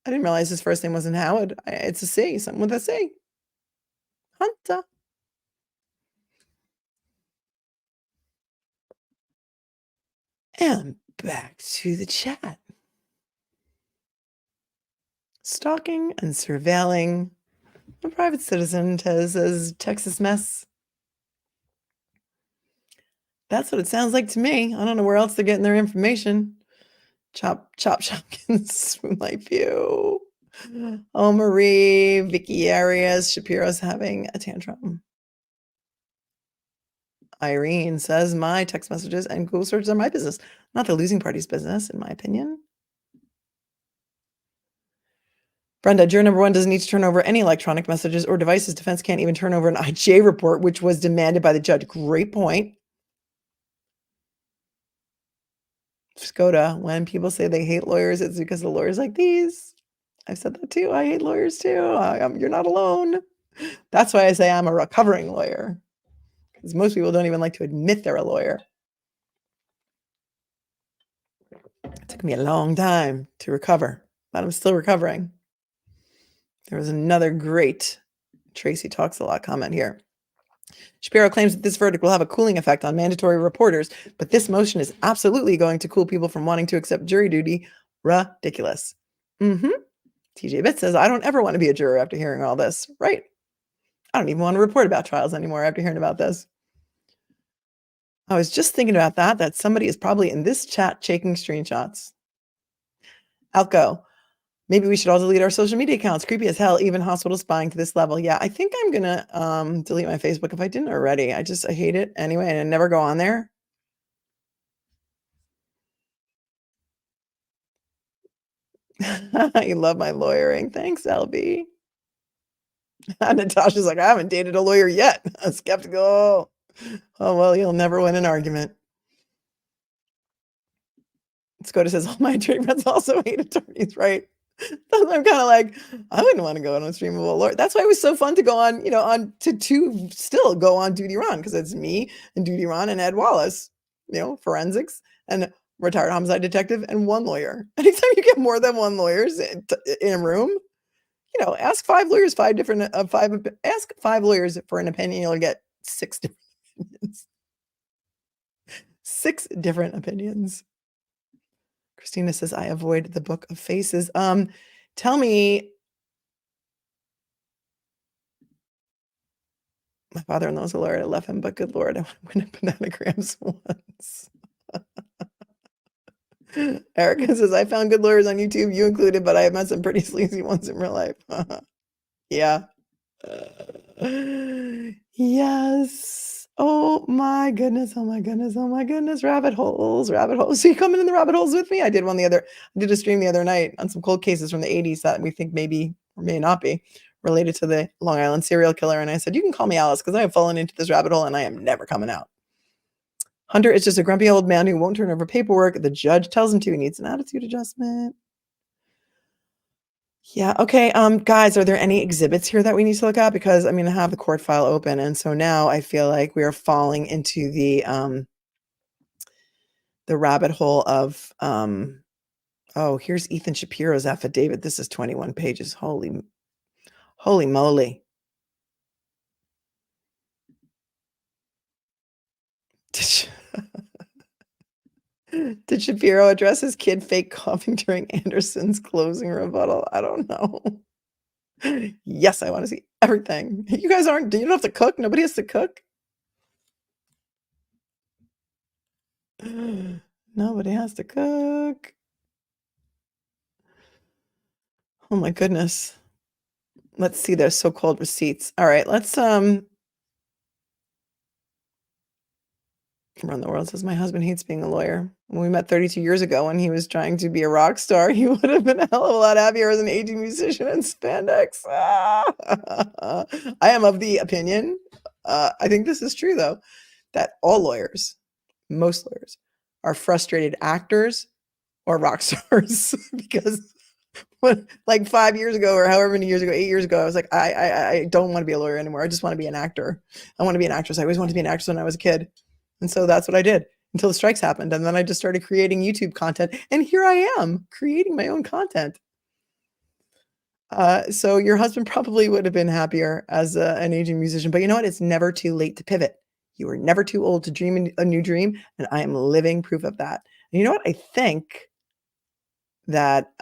I didn't realize his first name wasn't Howard. It's a C, something with a C. Hunter. And back to the chat. Stalking and surveilling a private citizen says Texas mess. That's what it sounds like to me. I don't know where else they're getting their information. Chop Shopkins, Moonlight View. Oh, Marie, Vicky Arias, Shapiro's having a tantrum. Irene says my text messages and Google searches are my business, not the losing party's business, in my opinion. Brenda, juror number 1 doesn't need to turn over any electronic messages or devices. Defense can't even turn over an IJ report, which was demanded by the judge. Great point. Skoda, when people say they hate lawyers, it's because the lawyers like these. I've said that too. I hate lawyers too. You're not alone. That's why I say I'm a recovering lawyer, because most people don't even like to admit they're a lawyer. It took me a long time to recover, but I'm still recovering. There was another great Tracy Talks a Lot comment here. Shapiro claims that this verdict will have a cooling effect on mandatory reporters, but this motion is absolutely going to cool people from wanting to accept jury duty. Ridiculous. TJ Bit says, I don't ever want to be a juror after hearing all this. Right. I don't even want to report about trials anymore after hearing about this. I was just thinking about that somebody is probably in this chat taking screenshots. Alco, maybe we should all delete our social media accounts. Creepy as hell, even hospital spying to this level. Yeah, I think I'm going to delete my Facebook if I didn't already. I hate it anyway, and I never go on there. You love my lawyering. Thanks, LB. Natasha's like, I haven't dated a lawyer yet. Skeptical. Oh, well, you'll never win an argument. Skoda says, all my attorney friends also hate attorneys, right? I'm kind of like, I wouldn't want to go on a stream of a lawyer. That's why it was so fun to go on, still go on Duty Ron, because it's me and Duty Ron and Ed Wallace, forensics and retired homicide detective and one lawyer. Anytime you get more than one lawyers in a room, ask 5 lawyers, ask 5 lawyers for an opinion, you'll get 6 different opinions. 6 different opinions. Christina says, I avoid the book of faces. Tell me, my father-in-law's a lawyer. I love him, but good Lord, I went to bananagrams once. Erica says, I found good lawyers on YouTube, you included, but I have met some pretty sleazy ones in real life. Yeah. Yes. Oh my goodness. Oh my goodness. Oh my goodness. Rabbit holes. So you coming in the rabbit holes with me? I did a stream the other night on some cold cases from the 80s that we think maybe or may not be related to the Long Island serial killer. And I said, you can call me Alice because I have fallen into this rabbit hole and I am never coming out. Hunter is just a grumpy old man who won't turn over paperwork. The judge tells him to. He needs an attitude adjustment. Yeah. Okay. Guys, are there any exhibits here that we need to look at? Because I have the court file open, and so now I feel like we are falling into the rabbit hole of oh, here's Ethan Shapiro's affidavit. This is 21 pages. Holy moly. Did Shapiro address his kid fake coughing during Anderson's closing rebuttal? I don't know. Yes, I want to see everything. You guys you don't have to cook? Nobody has to cook? Nobody has to cook. Oh my goodness. Let's see those so-called receipts. All right, let's Around the World says, my husband hates being a lawyer. When we met 32 years ago when he was trying to be a rock star, he would have been a hell of a lot happier as an aging musician in spandex. I am of the opinion, I think this is true though, that all lawyers, most lawyers, are frustrated actors or rock stars because like 5 years ago or however many years ago, 8 years ago, I was like, I don't want to be a lawyer anymore. I just want to be an actor. I want to be an actress. I always wanted to be an actress when I was a kid. And so that's what I did until the strikes happened. And then I just started creating YouTube content. And here I am creating my own content. So your husband probably would have been happier as an aging musician, but you know what? It's never too late to pivot. You were never too old to dream a new dream, and I am living proof of that. And you know what? I think that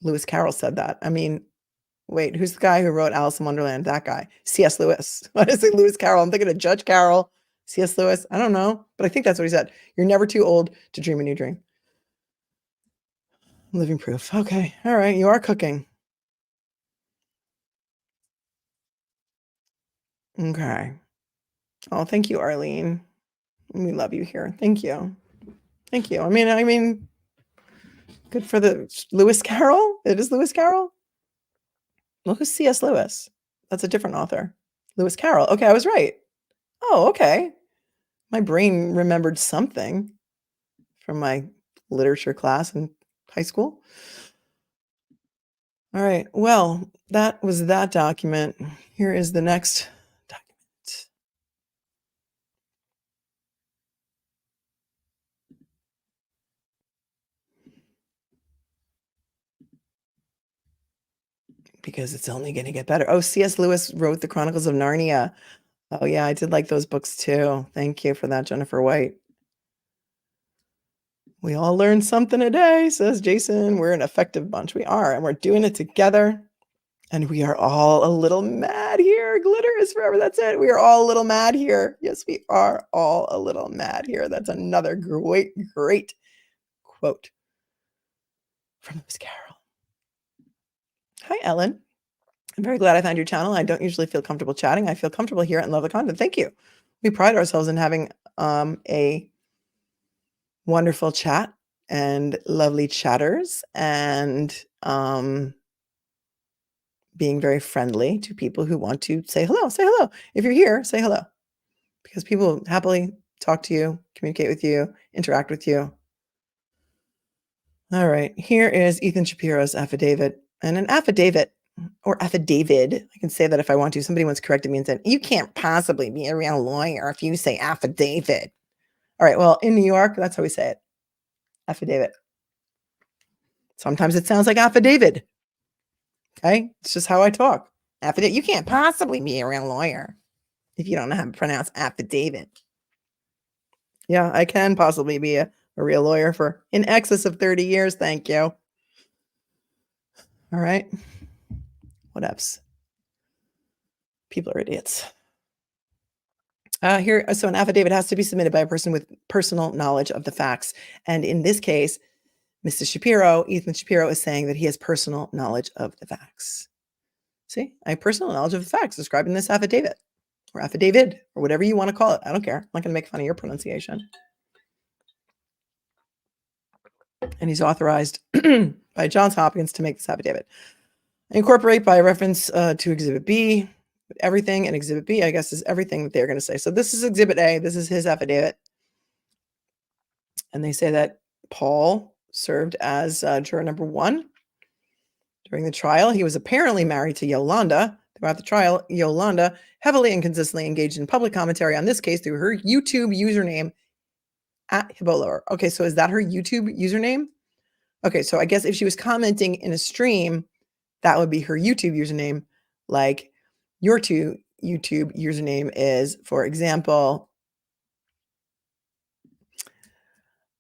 Lewis Carroll said that. I mean, wait, who's the guy who wrote Alice in Wonderland? That guy, C.S. Lewis. Why did I say Lewis Carroll? I'm thinking of Judge Carroll, C.S. Lewis. I don't know, but I think that's what he said. You're never too old to dream a new dream. Living proof. Okay. All right. You are cooking. Okay. Oh, thank you, Arlene. We love you here. Thank you. Thank you. I mean, good for the Lewis Carroll. It is Lewis Carroll. Well, who's C.S. Lewis? That's a different author. Lewis Carroll. Okay, I was right. Oh, okay. My brain remembered something from my literature class in high school. All right. Well, that was that document. Here is the next document. Because it's only going to get better. Oh, C.S. Lewis wrote the Chronicles of Narnia. Oh, yeah, I did like those books too. Thank you for that, Jennifer White. We all learn something a day, says Jason. We're an effective bunch. We are, and we're doing it together. And we are all a little mad here. Glitter is forever. That's it. We are all a little mad here. Yes, we are all a little mad here. That's another great, great quote from Lewis Carroll. Hi, Ellen. I'm very glad I found your channel. I don't usually feel comfortable chatting. I feel comfortable here and love the content. Thank you. We pride ourselves in having a wonderful chat and lovely chatters and being very friendly to people who want to say hello. Say hello. If you're here, say hello. Because people happily talk to you, communicate with you, interact with you. All right. Here is Ethan Shapiro's affidavit. And an affidavit or affidavit, I can say that if I want to. Somebody once corrected me and said, you can't possibly be a real lawyer if you say affidavit. All right. Well, in New York, that's how we say it. Affidavit. Sometimes it sounds like affidavit. Okay. It's just how I talk. Affidavit. You can't possibly be a real lawyer if you don't know how to pronounce affidavit. Yeah, I can possibly be a real lawyer for in excess of 30 years. Thank you. All right. What else? People are idiots. So an affidavit has to be submitted by a person with personal knowledge of the facts. And in this case, Mr. Shapiro, Ethan Shapiro, is saying that he has personal knowledge of the facts. See, I have personal knowledge of the facts described in this affidavit or affidavit or whatever you want to call it. I don't care. I'm not going to make fun of your pronunciation. And he's authorized by Johns Hopkins to make this affidavit. Incorporate by reference to Exhibit B. Everything in Exhibit B, I guess, is everything that they're going to say. So this is Exhibit A. This is his affidavit. And they say that Paul served as juror number 1 during the trial. He was apparently married to Yolanda. Throughout the trial, Yolanda heavily and consistently engaged in public commentary on this case through her YouTube username at Hibolower. Okay, so is that her YouTube username? Okay, so I guess if she was commenting in a stream, that would be her YouTube username. Like your YouTube username is, for example,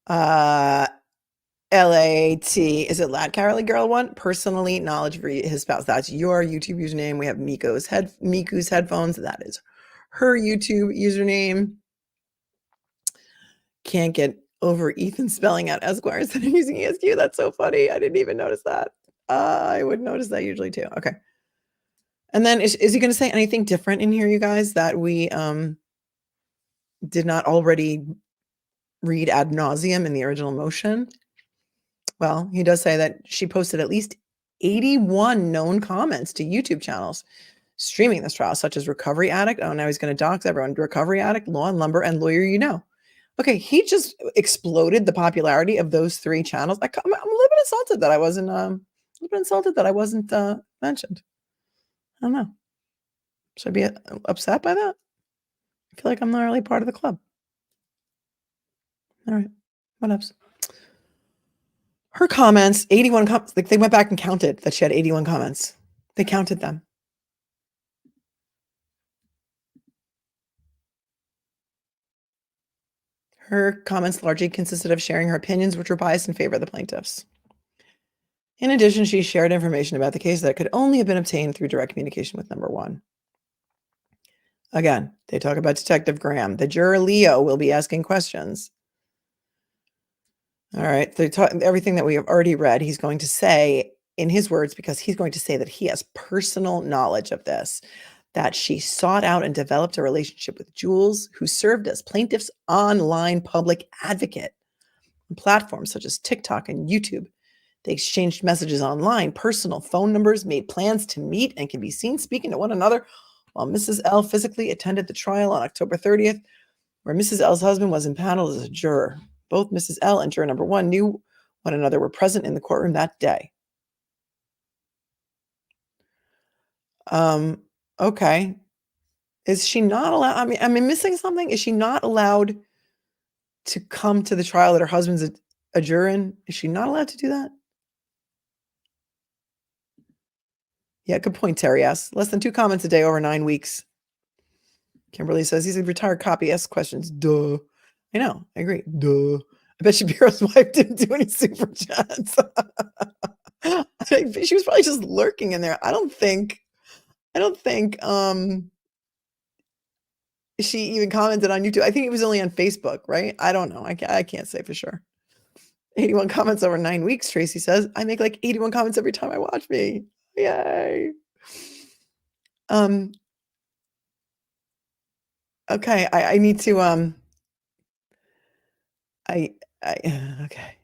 LAT. Is it Lad Caroly Girl One? Personally, knowledge for his spouse. That's your YouTube username. We have Miku's headphones. That is her YouTube username. Can't get over Ethan spelling out Esquire instead of using ESQ. That's so funny. I didn't even notice that. I would notice that usually too. Okay. And then is he going to say anything different in here, you guys, that we did not already read ad nauseum in the original motion? Well, he does say that she posted at least 81 known comments to YouTube channels streaming this trial, such as Recovery Addict. Oh, now he's going to dox everyone. Recovery Addict, Law and Lumber, and Lawyer You Know. Okay, he just exploded the popularity of those 3 channels. I'm a little bit insulted that I wasn't mentioned. I don't know. Should I be upset by that? I feel like I'm not really part of the club. All right. What else? Her comments, 81 comments, like they went back and counted that she had 81 comments. They counted them. Her comments largely consisted of sharing her opinions, which were biased in favor of the plaintiffs. In addition, she shared information about the case that could only have been obtained through direct communication with number one. Again, they talk about Detective Graham. The juror Leo will be asking questions. All right. Everything that we have already read, he's going to say in his words, because he's going to say that he has personal knowledge of this, that she sought out and developed a relationship with Jules, who served as plaintiff's online public advocate on platforms such as TikTok and YouTube. They exchanged messages online, personal phone numbers, made plans to meet, and can be seen speaking to one another while Mrs. L physically attended the trial on October 30th, where Mrs. L's husband was impaneled as a juror. Both Mrs. L and juror number one knew one another, were present in the courtroom that day. Okay. Is she not allowed? I mean, am I missing something? Is she not allowed to come to the trial that her husband's a juror in? Is she not allowed to do that? Yeah, good point, Terry asks. Less than 2 comments a day over 9 weeks. Kimberly says he's a retired copy. Asks questions. Duh. I know. I agree. Duh. I bet Shapiro's wife didn't do any super chats. She was probably just lurking in there. I don't think she even commented on YouTube. I think it was only on Facebook, right? I don't know. I can't say for sure. 81 comments over 9 weeks, Tracy says. I make like 81 comments every time I watch me. Yay. Okay, I need to okay.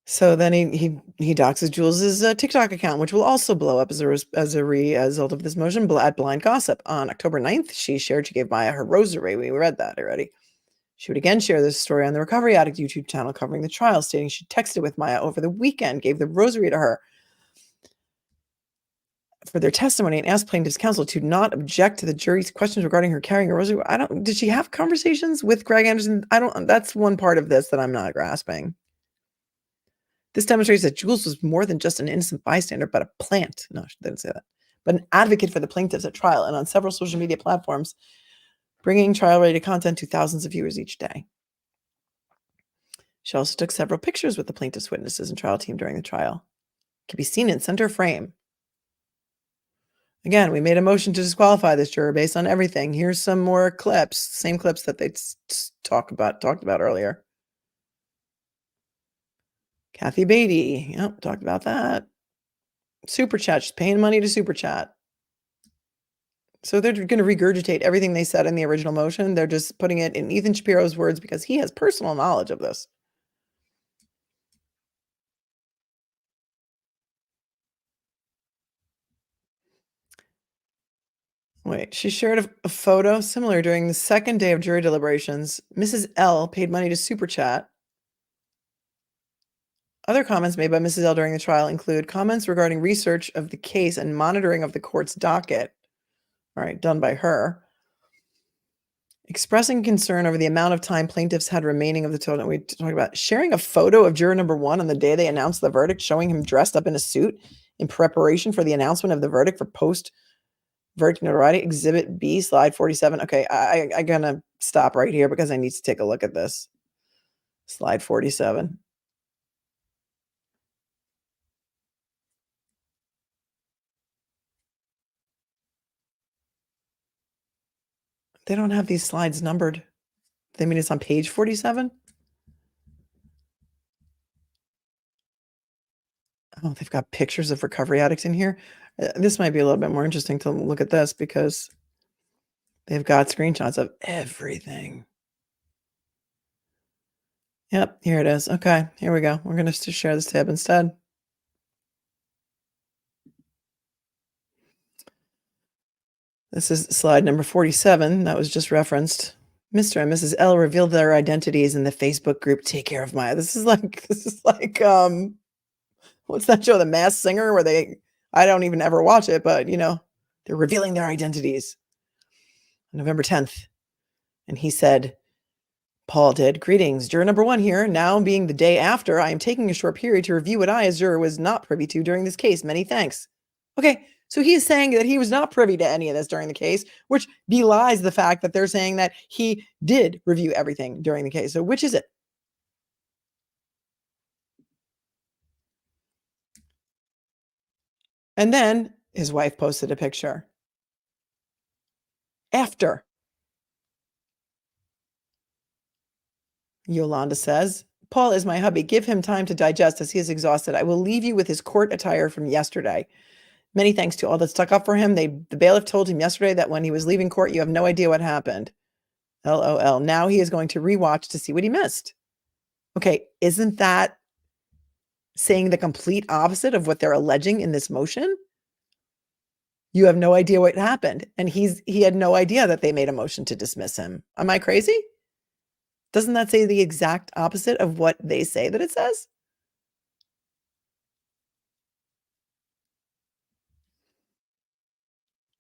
So then he doxes Jules's TikTok account, which will also blow up as a result of this motion. Blind gossip. On October 9th, she shared she gave Maya her rosary. We read that already. She would again share this story on the Recovery Addict YouTube channel covering the trial, stating she texted with Maya over the weekend, gave the rosary to her for their testimony, and asked plaintiff's counsel to not object to the jury's questions regarding her carrying a rosary. Did she have conversations with Greg Anderson? That's one part of this that I'm not grasping. This demonstrates that Jules was more than just an innocent bystander, but a plant. No, she didn't say that. But an advocate for the plaintiffs at trial and on several social media platforms, bringing trial-ready content to thousands of viewers each day. She also took several pictures with the plaintiff's witnesses and trial team during the trial. It can be seen in center frame. Again, we made a motion to disqualify this juror based on everything. Here's some more clips, same clips that they talked about earlier. Kathy Beatty, yep, talked about that. Super chat, she's paying money to super chat. So they're going to regurgitate everything they said in the original motion. They're just putting it in Ethan Shapiro's words because he has personal knowledge of this. Wait, she shared a photo similar during the second day of jury deliberations. Mrs. L paid money to super chat. Other comments made by Mrs. L during the trial include comments regarding research of the case and monitoring of the court's docket. All right, done by her. Expressing concern over the amount of time plaintiffs had remaining of the total. We talked about sharing a photo of juror number one on the day they announced the verdict, showing him dressed up in a suit in preparation for the announcement of the verdict for post-verdict notoriety. Exhibit B, slide 47. Okay, I'm going to stop right here because I need to take a look at this. Slide 47. They don't have these slides numbered. They mean it's on page 47? Oh, they've got pictures of recovery addicts in here. This might be a little bit more interesting to look at this because they've got screenshots of everything. Yep, here it is. Okay, here we go. We're going to share this tab instead. This is slide number 47 that was just referenced. Mr. and Mrs. L revealed their identities in the Facebook group Take Care of Maya. This is like what's that show, The Masked Singer, where I don't even ever watch it, but they're revealing their identities. November 10th. And he said, Paul did. Greetings. Juror number 1 here. Now being the day after, I am taking a short period to review what I, as juror, was not privy to during this case. Many thanks. Okay, so he's saying that he was not privy to any of this during the case, which belies the fact that they're saying that he did review everything during the case. So which is it? And then his wife posted a picture. After. Yolanda says, Paul is my hubby. Give him time to digest as he is exhausted. I will leave you with his court attire from yesterday. Many thanks to all that stuck up for him. The bailiff told him yesterday that when he was leaving court, you have no idea what happened. LOL. Now he is going to rewatch to see what he missed. Okay, isn't that saying the complete opposite of what they're alleging in this motion? You have no idea what happened. And he had no idea that they made a motion to dismiss him. Am I crazy? Doesn't that say the exact opposite of what they say that it says?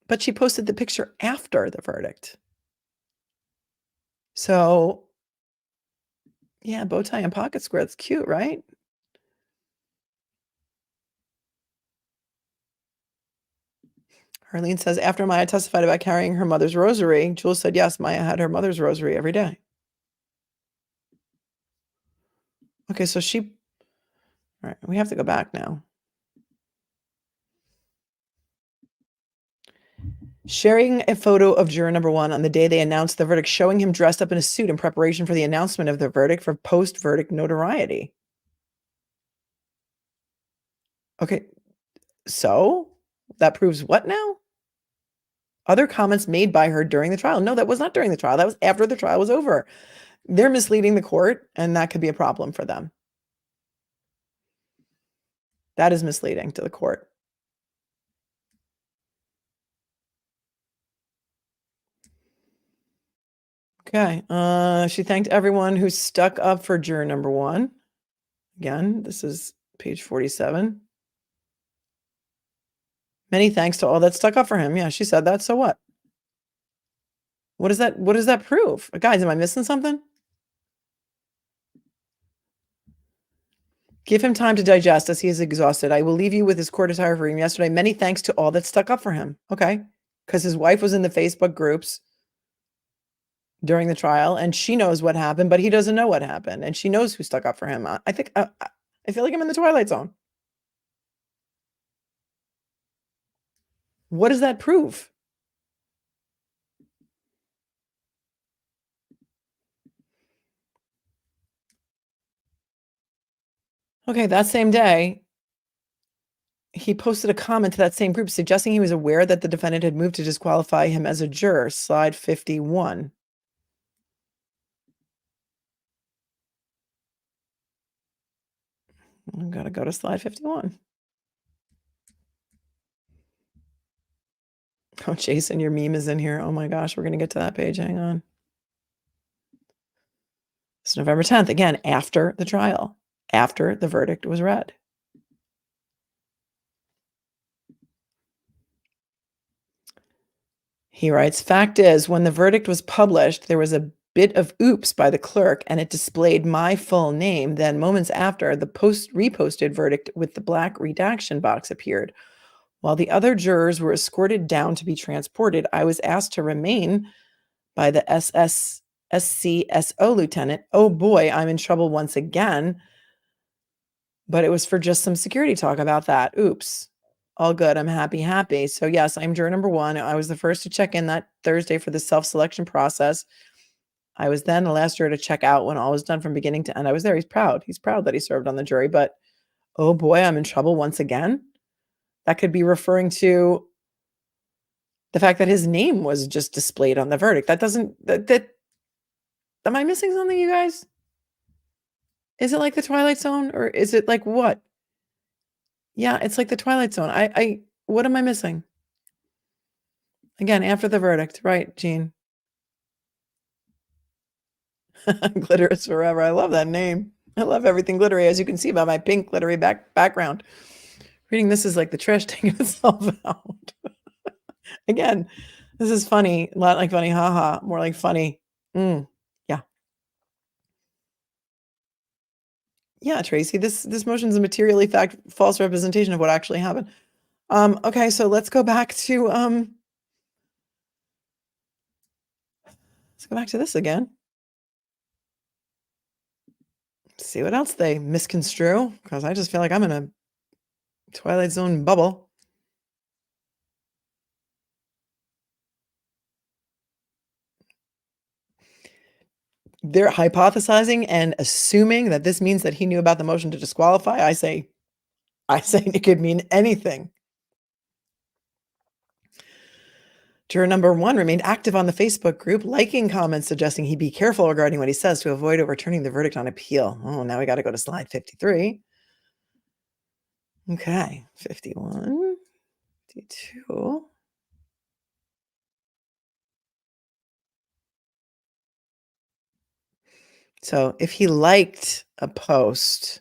But she posted the picture after the verdict. So, yeah, bow tie and pocket square. That's cute, right? Harleen says, after Maya testified about carrying her mother's rosary, Jules said, yes, Maya had her mother's rosary every day. Okay, so all right, we have to go back now. Sharing a photo of juror number 1 on the day they announced the verdict, showing him dressed up in a suit in preparation for the announcement of the verdict for post-verdict notoriety. Okay, so that proves what now? Other comments made by her during the trial. No, that was not during the trial. That was after the trial was over. They're misleading the court, and that could be a problem for them. That is misleading to the court. Okay. She thanked everyone who stuck up for juror number 1. Again, this is page 47. Many thanks to all that stuck up for him. Yeah, she said that. So what? What does that prove? Guys, am I missing something? Give him time to digest as he is exhausted. I will leave you with his court attire for him yesterday. Many thanks to all that stuck up for him. Okay. Because his wife was in the Facebook groups during the trial and she knows what happened, but he doesn't know what happened. And she knows who stuck up for him. I think, I feel like I'm in the Twilight Zone. What does that prove? Okay, that same day, he posted a comment to that same group suggesting he was aware that the defendant had moved to disqualify him as a juror. Slide 51. I've got to go to slide 51. Oh, Jason, your meme is in here. Oh my gosh, we're going to get to that page. Hang on. It's November 10th, again, after the trial, after the verdict was read. He writes, fact is, when the verdict was published, there was a bit of oops by the clerk and it displayed my full name. Then moments after, the reposted verdict with the black redaction box appeared. While the other jurors were escorted down to be transported, I was asked to remain by the SCSO lieutenant. Oh boy, I'm in trouble once again. But it was for just some security talk about that. Oops. All good. I'm happy. So yes, I'm juror number 1. I was the first to check in that Thursday for the self-selection process. I was then the last juror to check out when all was done from beginning to end. I was there. He's proud. He's proud that he served on the jury, but oh boy, I'm in trouble once again. That could be referring to the fact that his name was just displayed on the verdict. That doesn't, am I missing something, you guys? Is it like the Twilight Zone or is it like what? Yeah, it's like the Twilight Zone. What am I missing? Again, after the verdict, right, Jean? Glitter is forever. I love that name. I love everything glittery, as you can see by my pink glittery background. Reading this is like the trash taking itself out. Again, this is funny. A lot like funny, haha. More like funny. Yeah. Yeah, Tracy, this motion is a materially fact false representation of what actually happened. Okay, so let's go back to this again. See what else they misconstrue, because I just feel like I'm in a Twilight Zone bubble. They're hypothesizing and assuming that this means that he knew about the motion to disqualify. I say it could mean anything. Juror number 1 remained active on the Facebook group, liking comments suggesting he be careful regarding what he says to avoid overturning the verdict on appeal. Oh, now we got to go to slide 53. Okay, 51, 52. So if he liked a post,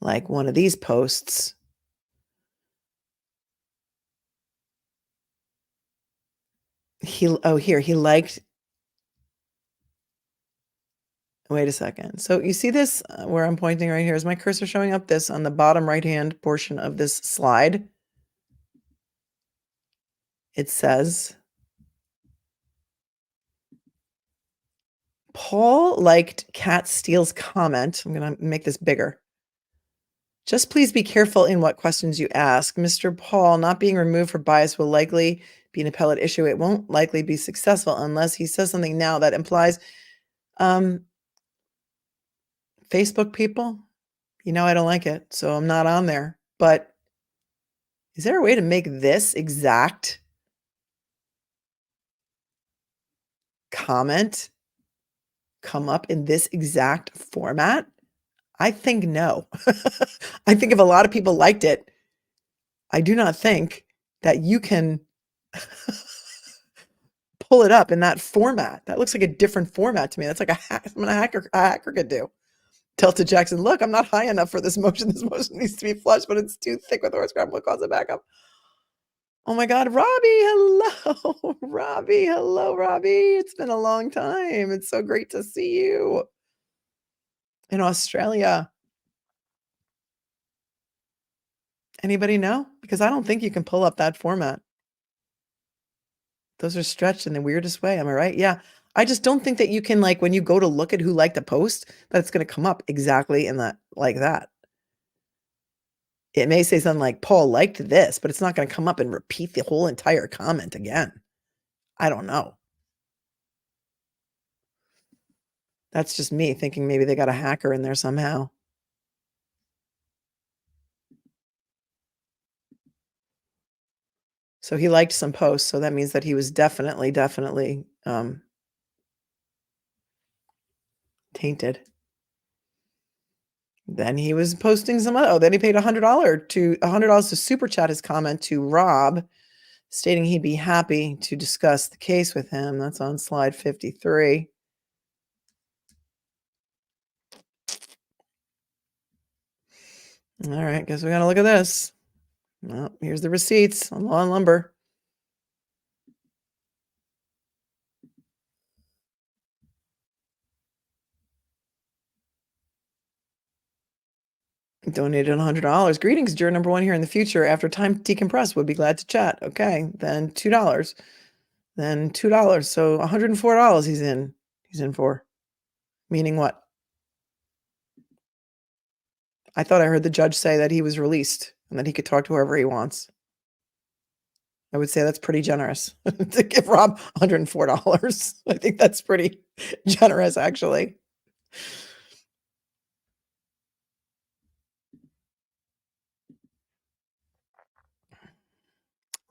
like one of these posts, he liked. Wait a second. So you see this where I'm pointing right here? Is my cursor showing up? This on the bottom right-hand portion of this slide. It says, Paul liked Cat Steele's comment. I'm going to make this bigger. Just please be careful in what questions you ask. Mr. Paul, not being removed for bias will likely be an appellate issue. It won't likely be successful unless he says something now that implies, Facebook people, I don't like it, so I'm not on there. But is there a way to make this exact comment come up in this exact format? I think no. I think if a lot of people liked it, I do not think that you can pull it up in that format. That looks like a different format to me. That's like something a hacker could do. Tell to Jackson, look, I'm not high enough for this motion. This motion needs to be flushed, but it's too thick with horse crap. What cause it back up? Oh my God, Robbie, hello. Robbie, hello, Robbie. It's been a long time. It's so great to see you in Australia. Anybody know? Because I don't think you can pull up that format. Those are stretched in the weirdest way. Am I right? Yeah. I just don't think that you can, like, when you go to look at who liked a post, that it's going to come up exactly in that, like that. It may say something like, Paul liked this, but it's not going to come up and repeat the whole entire comment again. I don't know. That's just me thinking maybe they got a hacker in there somehow. So he liked some posts, so that means that he was definitely, tainted. Then he was posting then he paid $100 to super chat his comment to Rob, stating he'd be happy to discuss the case with him. That's on slide 53. All right, guess we gotta look at this. Well, here's the receipts on Law and Lumber. Donated $100. Greetings, juror number 1 here in the future. After time decompressed, would be glad to chat. Okay, then $2. Then $2. So $104 he's in for. Meaning what? I thought I heard the judge say that he was released and that he could talk to whoever he wants. I would say that's pretty generous to give Rob $104. I think that's pretty generous, actually.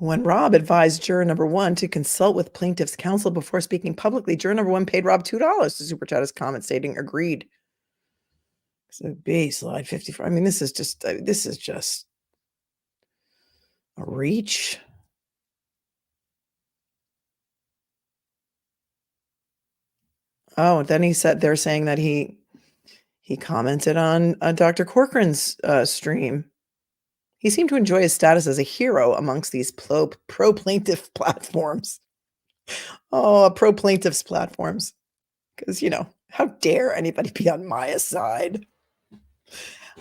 When Rob advised juror number 1 to consult with plaintiff's counsel before speaking publicly, juror number 1 paid Rob $2 to super chat his comment, stating agreed. So B, slide 54. I mean, this is just a reach. Oh, then they're saying that he commented on Dr. Corcoran's stream. He seemed to enjoy his status as a hero amongst these pro-plaintiff platforms. Oh, pro-plaintiffs platforms. Because, How dare anybody be on my side?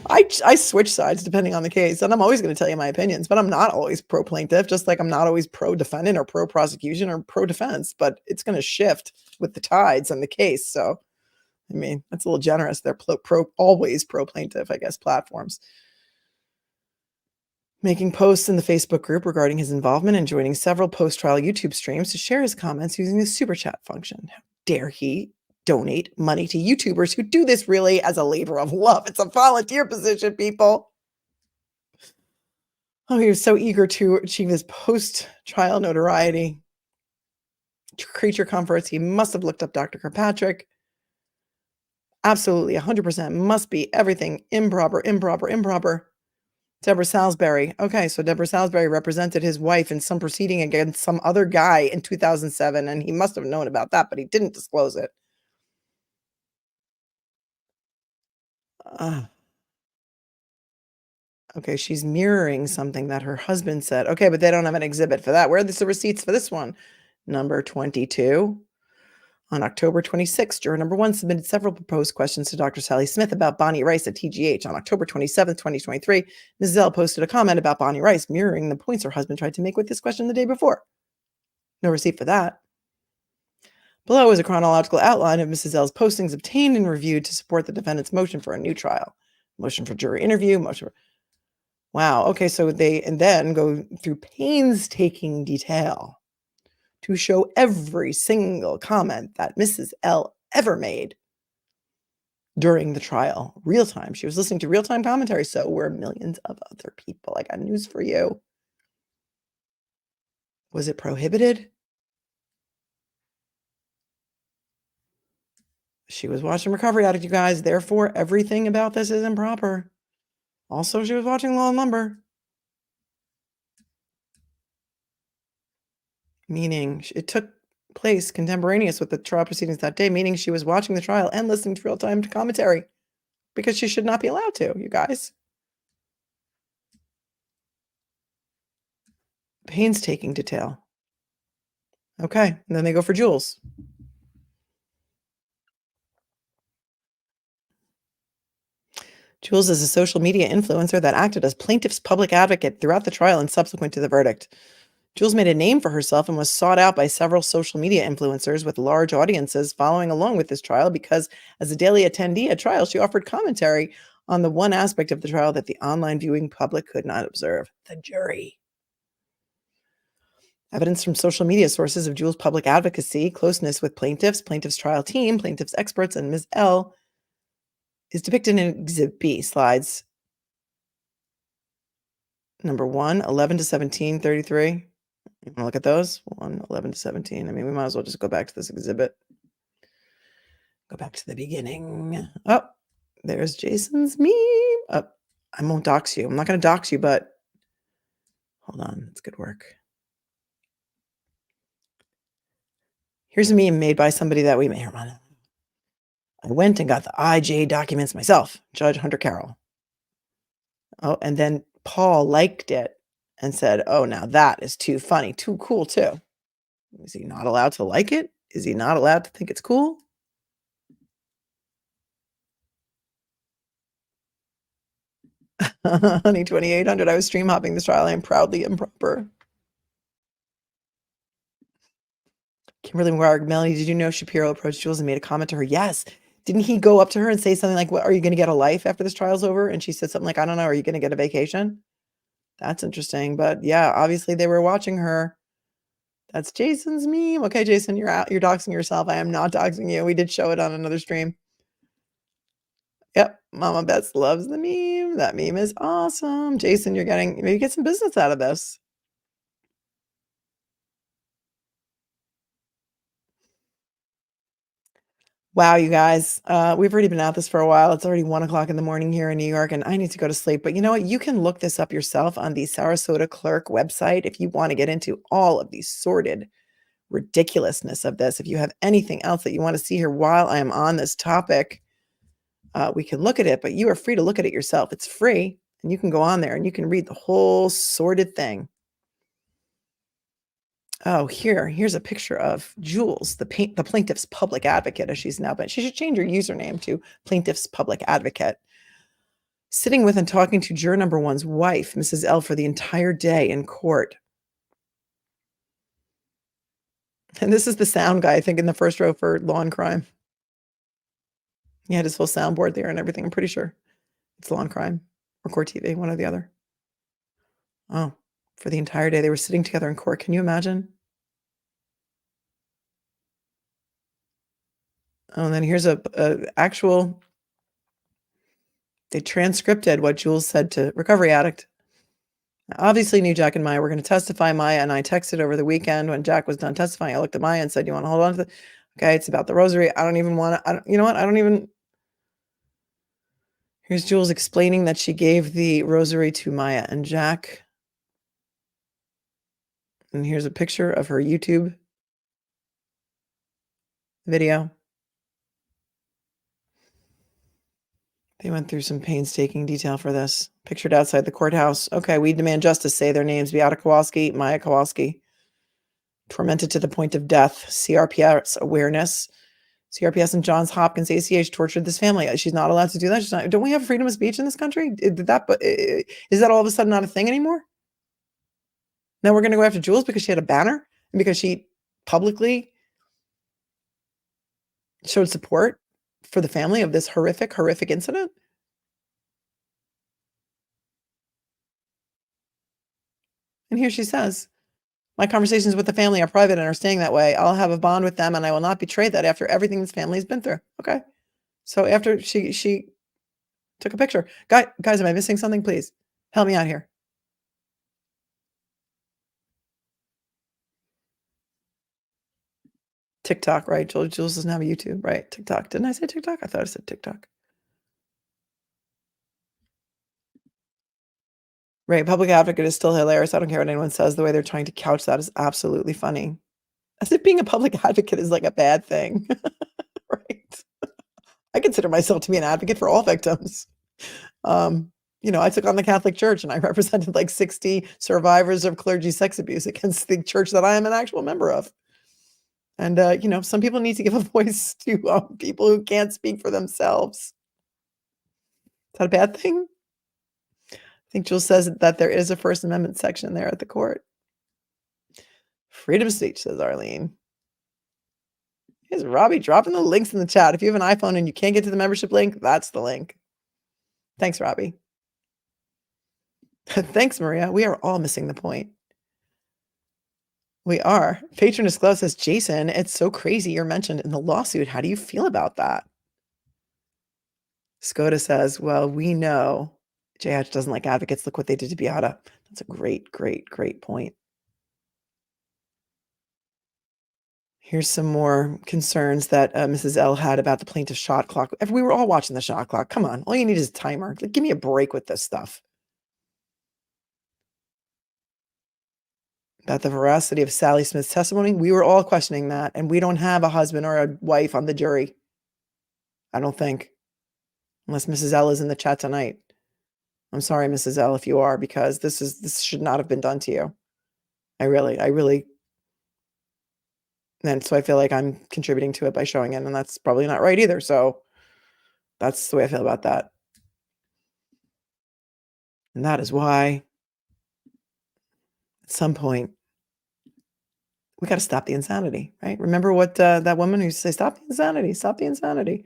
I switch sides depending on the case, and I'm always gonna tell you my opinions, but I'm not always pro plaintiff, just like I'm not always pro defendant or pro prosecution or pro defense, but it's gonna shift with the tides and the case. So, I mean, that's a little generous. They're always pro plaintiff, I guess, platforms. Making posts in the Facebook group regarding his involvement and joining several post-trial YouTube streams to share his comments using the super chat function. How dare he donate money to YouTubers who do this really as a labor of love? It's a volunteer position, people. Oh, he was so eager to achieve his post-trial notoriety. Creature comforts. He must have looked up Dr. Kirkpatrick. Absolutely, 100% must be everything improper, improper, improper. Deborah Salisbury. Okay, so Deborah Salisbury represented his wife in some proceeding against some other guy in 2007, and he must have known about that, but he didn't disclose it. Uh, okay, she's mirroring something that her husband said. Okay, but they don't have an exhibit for that. Where are the receipts for this one? Number 22. On October 26th, juror number 1 submitted several proposed questions to Dr. Sally Smith about Bonnie Rice at TGH. On October 27th, 2023, Ms. Zell posted a comment about Bonnie Rice, mirroring the points her husband tried to make with this question the day before. No receipt for that. Below is a chronological outline of Mrs. Zell's postings obtained and reviewed to support the defendant's motion for a new trial. Motion for jury interview, motion for... Wow, okay, so they and then go through painstaking detail to show every single comment that Mrs. L ever made during the trial. Real time. She was listening to real-time commentary. So were millions of other people. I got news for you. Was it prohibited? She was watching Recovery Addict, you guys. Therefore, everything about this is improper. Also, she was watching Law and Lumber. Meaning it took place contemporaneous with the trial proceedings that day, meaning she was watching the trial and listening to real-time commentary because she should not be allowed to, you guys. Painstaking detail. Okay, and then they go for Jules. Jules is a social media influencer that acted as plaintiff's public advocate throughout the trial and subsequent to the verdict. Jules made a name for herself and was sought out by several social media influencers with large audiences following along with this trial because, as a daily attendee at trial, she offered commentary on the one aspect of the trial that the online viewing public could not observe: the jury. Evidence from social media sources of Jules' public advocacy, closeness with plaintiffs, plaintiff's trial team, plaintiff's experts, and Ms. L is depicted in Exhibit B, slides number 1, 11 to 17, 33. You wanna look at those? 1, 11 to 17. I mean, we might as well just go back to this exhibit. Go back to the beginning. Oh, there's Jason's meme. Oh, I won't dox you. I'm not gonna dox you, but hold on. It's good work. Here's a meme made by somebody that we may or might not. I went and got the IJ documents myself, Judge Hunter Carroll. Oh, and then Paul liked it and said, "Oh, now that is too funny, too cool too." Is he not allowed to like it? Is he not allowed to think it's cool? Honey, 2800. I was stream hopping this trial. I am proudly improper. Kimberly Warwick, Melanie, did you know Shapiro approached Jules and made a comment to her? Yes. Didn't he go up to her and say something like, "What, are you going to get a life after this trial's over?" And she said something like, "I don't know. Are you going to get a vacation?" That's interesting. But yeah, obviously they were watching her. That's Jason's meme. Okay, Jason, you're out. You're doxing yourself. I am not doxing you. We did show it on another stream. Yep. Mama Bets loves the meme. That meme is awesome. Jason, you're getting, maybe get some business out of this. Wow, you guys, we've already been at this for a while. It's already 1:00 in the morning here in New York, and I need to go to sleep. But you know what? You can look this up yourself on the Sarasota Clerk website if you want to get into all of the sordid ridiculousness of this. If you have anything else that you want to see here while I am on this topic, we can look at it, but you are free to look at it yourself. It's free, and you can go on there and you can read the whole sordid thing. Oh, here's a picture of Jules, the plaintiff's public advocate, as she's now been. She should change her username to plaintiff's public advocate. Sitting with and talking to juror number one's wife, Mrs. L, for the entire day in court. And this is the sound guy, I think, in the first row for Law and Crime. He had his full soundboard there and everything. I'm pretty sure it's Law and Crime or Court TV, one or the other. Oh, for the entire day they were sitting together in court. Can you imagine? Oh, and then here's a actual. They transcripted what Jules said to recovery addict. I obviously knew Jhach and Maya were going to testify. Maya and I texted over the weekend when Jhach was done testifying. I looked at Maya and said, "You want to hold on to the?" Okay, it's about the rosary. I don't even want to. You know what? I don't even. Here's Jules explaining that she gave the rosary to Maya and Jhach. And here's a picture of her YouTube video. They went through some painstaking detail for this. Pictured outside the courthouse. Okay, we demand justice. Say their names. Beata Kowalski, Maya Kowalski. Tormented to the point of death. CRPS awareness. CRPS and Johns Hopkins ACH tortured this family. She's not allowed to do that. She's not, don't we have freedom of speech in this country? Is that all of a sudden not a thing anymore? Now we're going to go after Jules because she had a banner and because she publicly showed support for the family of this horrific, horrific incident? And here she says, my conversations with the family are private and are staying that way. I'll have a bond with them and I will not betray that after everything this family has been through. Okay. So after she took a picture. Guys, am I missing something? Please help me out here. TikTok, right? Jules doesn't have a YouTube, right? TikTok. Didn't I say TikTok? I thought I said TikTok. Right. Public advocate is still hilarious. I don't care what anyone says. The way they're trying to couch that is absolutely funny. As if being a public advocate is like a bad thing. Right. I consider myself to be an advocate for all victims. I took on the Catholic Church and I represented like 60 survivors of clergy sex abuse against the church that I am an actual member of. And, some people need to give a voice to people who can't speak for themselves. Is that a bad thing? I think Jules says that there is a First Amendment section there at the court. Freedom of speech, says Arlene. Here's Robbie dropping the links in the chat. If you have an iPhone and you can't get to the membership link, that's the link. Thanks, Robbie. Thanks, Maria. We are all missing the point. We are. Patroness Glow says, Jason, it's so crazy you're mentioned in the lawsuit. How do you feel about that? Skoda says, well, we know Jhach doesn't like advocates. Look what they did to Beata. That's a great, great, great point. Here's some more concerns that Mrs. L had about the plaintiff's shot clock. We were all watching the shot clock. Come on. All you need is a timer. Like, give me a break with this stuff. About the veracity of Sally Smith's testimony, we were all questioning that, and we don't have a husband or a wife on the jury. I don't think. Unless Mrs. L is in the chat tonight. I'm sorry, Mrs. L, if you are, because this should not have been done to you. I really, and so I feel like I'm contributing to it by showing it, and that's probably not right either. So that's the way I feel about that. And that is why at some point we got to stop the insanity, right? Remember what that woman who used to say, stop the insanity, stop the insanity.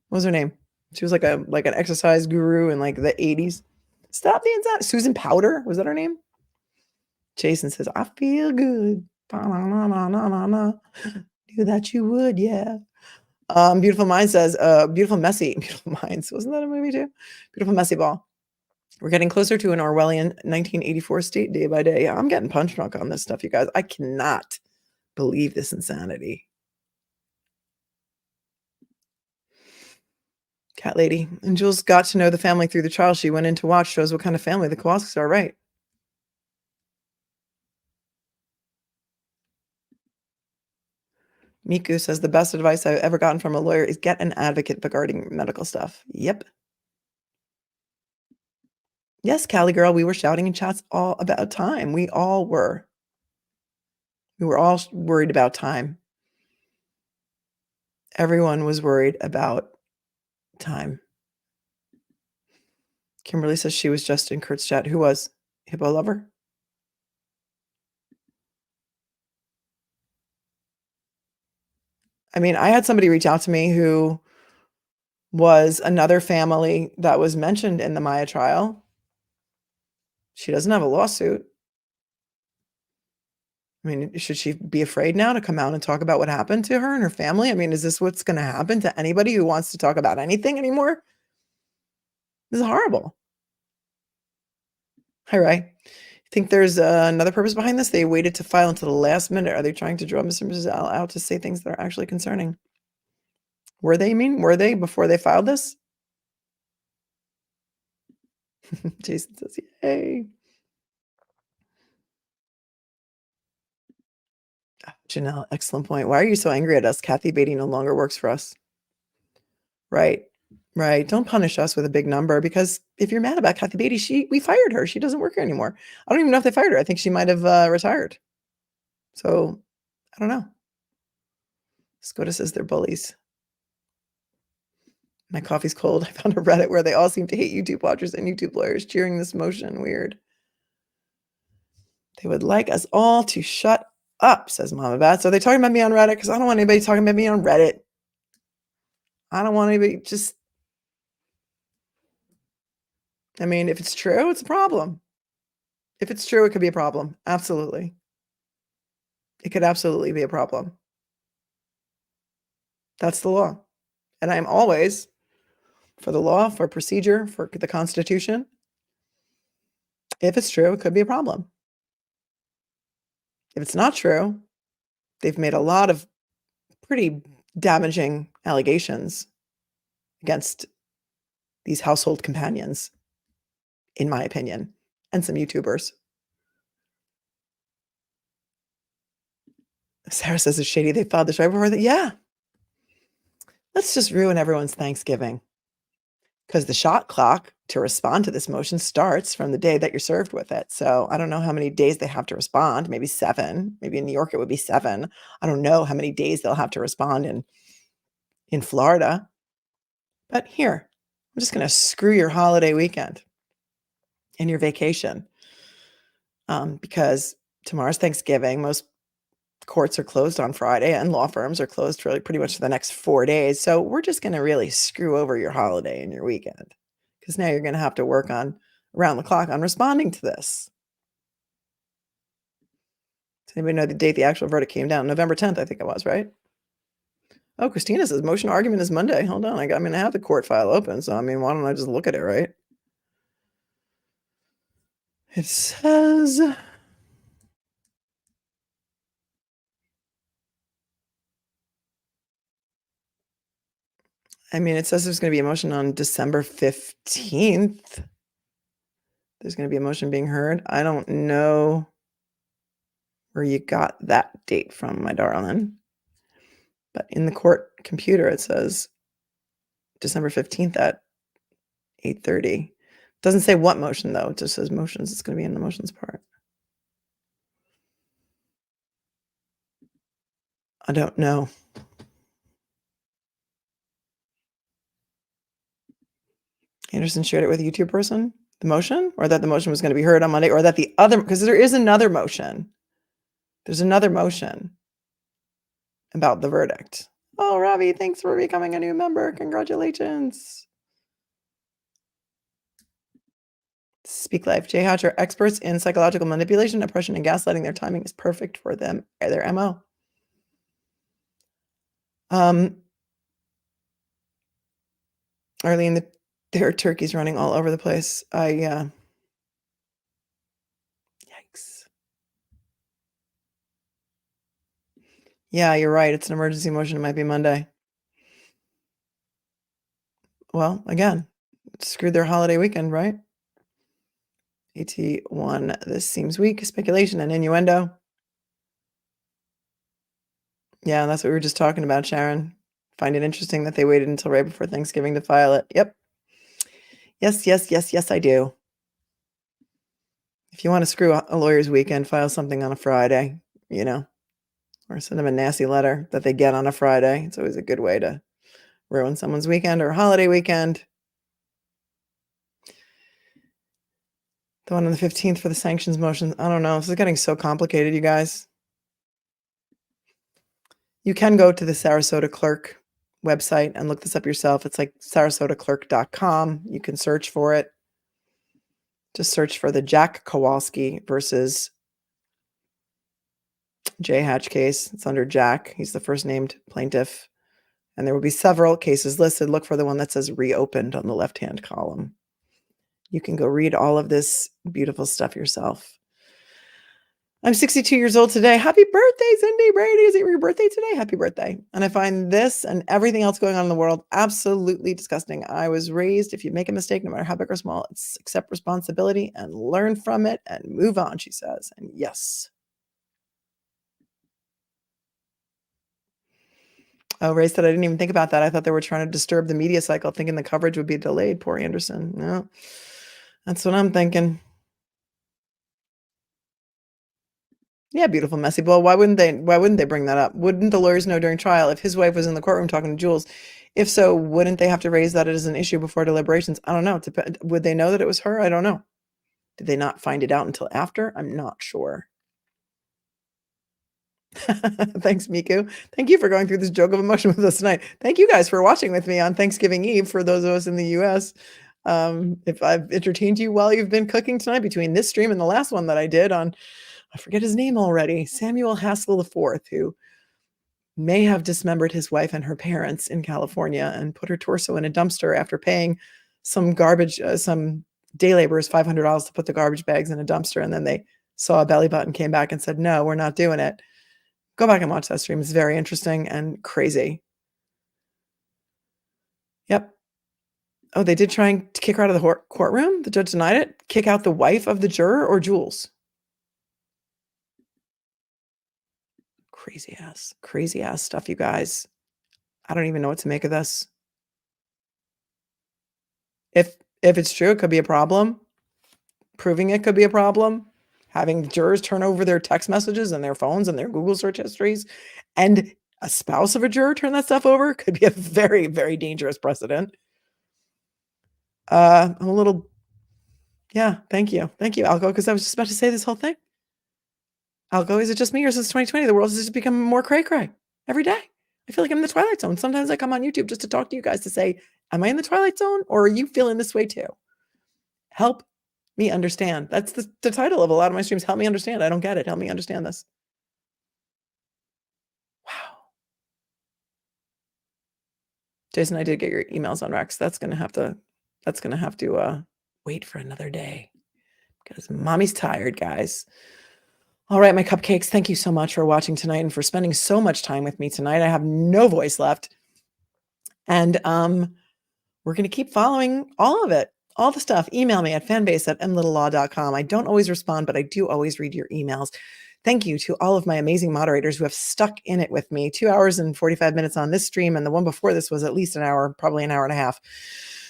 What was her name? She was like an exercise guru in like the 80s. Stop the insanity. Susan Powder, was that her name? Jason says, I feel good. Knew that you would, yeah. Beautiful Mind says, Beautiful Minds. Wasn't that a movie too? Beautiful Messy Ball. We're getting closer to an Orwellian 1984 state day by day. I'm getting punch drunk on this stuff, you guys. I cannot believe this insanity. Cat lady. And Jules got to know the family through the trial. She went in to watch, shows what kind of family the Kowalskis are, right? Miku says the best advice I've ever gotten from a lawyer is get an advocate regarding medical stuff. Yep. Yes, Callie girl, we were shouting in chats all about time. We all were. We were all worried about time. Everyone was worried about time. Kimberly says she was just in Kurt's chat. Who was? Hippo Lover? I mean, I had somebody reach out to me who was another family that was mentioned in the Maya trial. She doesn't have a lawsuit. I mean, should she be afraid now to come out and talk about what happened to her and her family? I mean, is this what's going to happen to anybody who wants to talk about anything anymore? This is horrible. Hi, Ray. Think there's another purpose behind this? They waited to file until the last minute. Are they trying to draw Mr. and Mrs. Al out to say things that are actually concerning? Were they before they filed this? Jason says, yay. Janelle, excellent point. Why are you so angry at us? Kathy Beatty no longer works for us. Right. Right. Don't punish us with a big number, because if you're mad about Kathy Beatty, we fired her. She doesn't work here anymore. I don't even know if they fired her. I think she might have retired. So I don't know. Scotus says they're bullies. My coffee's cold. I found a Reddit where they all seem to hate YouTube watchers and YouTube lawyers cheering this motion. Weird. They would like us all to shut up, says Mama Bat. So are they talking about me on Reddit? Because I don't want anybody talking about me on Reddit. I don't want anybody just... I mean, if it's true, it's a problem. If it's true, it could be a problem. Absolutely. It could absolutely be a problem. That's the law. And I'm always for the law, for procedure, for the Constitution. If it's true, it could be a problem. If it's not true, they've made a lot of pretty damaging allegations against these household companions, in my opinion, and some YouTubers. Sarah says it's shady they filed this right before that. Yeah. Let's just ruin everyone's Thanksgiving, because the shot clock to respond to this motion starts from the day that you're served with it. So I don't know how many days they have to respond. Maybe 7. Maybe in New York it would be 7. I don't know how many days they'll have to respond in Florida. But here, I'm just going to screw your holiday weekend and your vacation, because tomorrow's Thanksgiving. Most courts are closed on Friday, and law firms are closed for pretty much for the next 4 days. So we're just going to really screw over your holiday and your weekend, because now you're going to have to work on around the clock on responding to this. Does anybody know the date the actual verdict came down? November 10th, I think it was, right? Oh, Christina says motion argument is Monday. Hold on. I have the court file open. So, I mean, why don't I just look at it, right? It says... I mean, it says there's going to be a motion on December 15th. There's going to be a motion being heard. I don't know where you got that date from, my darling. But in the court computer, it says December 15th at 8:30. Doesn't say what motion, though. It just says motions. It's going to be in the motions part. I don't know. Anderson shared it with a YouTube person, the motion, or that the motion was going to be heard on Monday, or that the other, because there is another motion. There's another motion about the verdict. Oh, Ravi, thanks for becoming a new member. Congratulations. Speak Life. Jhach are experts in psychological manipulation, oppression, and gaslighting. Their timing is perfect for them, their MO. Arlene, there are turkeys running all over the place. Yikes. Yeah, you're right. It's an emergency motion. It might be Monday. Well, again, screwed their holiday weekend, right? AT1, this seems weak. Speculation and innuendo. Yeah, that's what we were just talking about, Sharon. Find it interesting that they waited until right before Thanksgiving to file it. Yep. Yes, I do. If you want to screw a lawyer's weekend, file something on a Friday, you know. or send them a nasty letter that they get on a Friday. It's always a good way to ruin someone's weekend or holiday weekend. The one on the 15th for the sanctions motion. I don't know. This is getting so complicated, you guys. You can go to the Sarasota Clerk website and look this up yourself. It's like sarasotaclerk.com. You can search for it. Just search for the Jhach Kowalski versus Jhach case. It's under Jhach. He's the first named plaintiff. And there will be several cases listed. Look for the one that says reopened on the left-hand column. You can go read all of this beautiful stuff yourself. I'm 62 years old today. Happy birthday, Cindy Brady. Is it your birthday today? Happy birthday. And I find this and everything else going on in the world absolutely disgusting. I was raised, if you make a mistake, no matter how big or small, it's accept responsibility and learn from it and move on, she says. And yes. Oh, Ray said, I didn't even think about that. I thought they were trying to disturb the media cycle, thinking the coverage would be delayed. Poor Anderson. No, that's what I'm thinking. Yeah, beautiful, messy. Well, why wouldn't they bring that up? Wouldn't the lawyers know during trial if his wife was in the courtroom talking to Jules? If so, wouldn't they have to raise that as an issue before deliberations? I don't know. Would they know that it was her? I don't know. Did they not find it out until after? I'm not sure. Thanks, Miku. Thank you for going through this joke of emotion with us tonight. Thank you guys for watching with me on Thanksgiving Eve for those of us in the US. If I've entertained you while you've been cooking tonight between this stream and the last one that I did on, I forget his name already, Samuel Haskell IV, who may have dismembered his wife and her parents in California and put her torso in a dumpster after paying some day laborers $500 to put the garbage bags in a dumpster. And then they saw a belly button, came back and said, no, we're not doing it. Go back and watch that stream. It's very interesting and crazy. Yep. Oh, they did try and kick her out of the courtroom? The judge denied it? Kick out the wife of the juror or Jules? Crazy ass stuff, you guys. I don't even know what to make of this. If it's true, it could be a problem. Proving it could be a problem. Having jurors turn over their text messages and their phones and their Google search histories, and a spouse of a juror turn that stuff over could be a very, very dangerous precedent. I'm a little, yeah, thank you, Alco, because I was just about to say this whole thing. Alco, is it just me, or since 2020, the world has just become more cray-cray every day? I feel like I'm in the Twilight Zone. Sometimes I come on YouTube just to talk to you guys to say, am I in the Twilight Zone, or are you feeling this way too? Help me understand. That's the title of a lot of my streams. Help me understand. I don't get it. Help me understand this. Wow. Jason, I did get your emails on Rex. That's gonna have to wait for another day because mommy's tired, guys. All right, my cupcakes, thank you so much for watching tonight and for spending so much time with me tonight. I have no voice left. And we're going to keep following all of it, all the stuff. Email me at fanbase@mlittlelaw.com. I don't always respond, but I do always read your emails. Thank you to all of my amazing moderators who have stuck in it with me. 2 hours and 45 minutes on this stream, and the one before this was at least an hour, probably an hour and a half.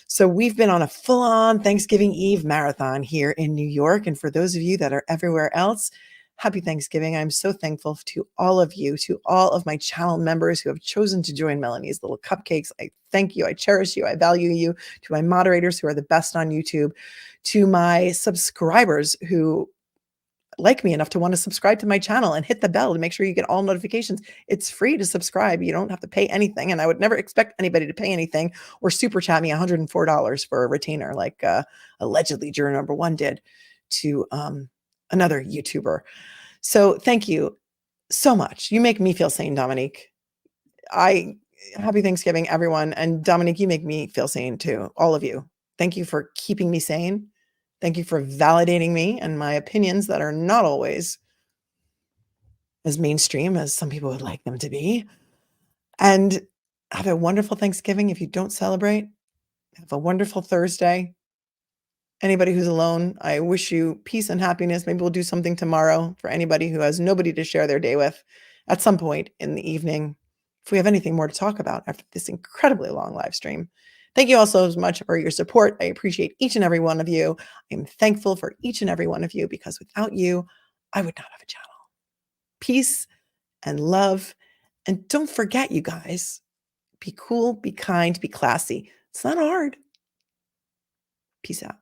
So we've been on a full-on Thanksgiving Eve marathon here in New York. And for those of you that are everywhere else, happy Thanksgiving. I'm so thankful to all of you, to all of my channel members who have chosen to join Melanie's Little Cupcakes. I thank you. I cherish you. I value you. To my moderators who are the best on YouTube, to my subscribers who like me enough to want to subscribe to my channel and hit the bell to make sure you get all notifications. It's free to subscribe. You don't have to pay anything. And I would never expect anybody to pay anything or super chat me $104 for a retainer like allegedly Juror number 1 did to another YouTuber. So thank you so much. You make me feel sane, Dominique. Happy Thanksgiving, everyone. And Dominique, you make me feel sane too. All of you. Thank you for keeping me sane. Thank you for validating me and my opinions that are not always as mainstream as some people would like them to be. And have a wonderful Thanksgiving. If you don't celebrate, have a wonderful Thursday. Anybody who's alone, I wish you peace and happiness. Maybe we'll do something tomorrow for anybody who has nobody to share their day with at some point in the evening, if we have anything more to talk about after this incredibly long live stream. Thank you all so much for your support. I appreciate each and every one of you. I'm thankful for each and every one of you because without you, I would not have a channel. Peace and love. And don't forget, you guys, be cool, be kind, be classy. It's not hard. Peace out.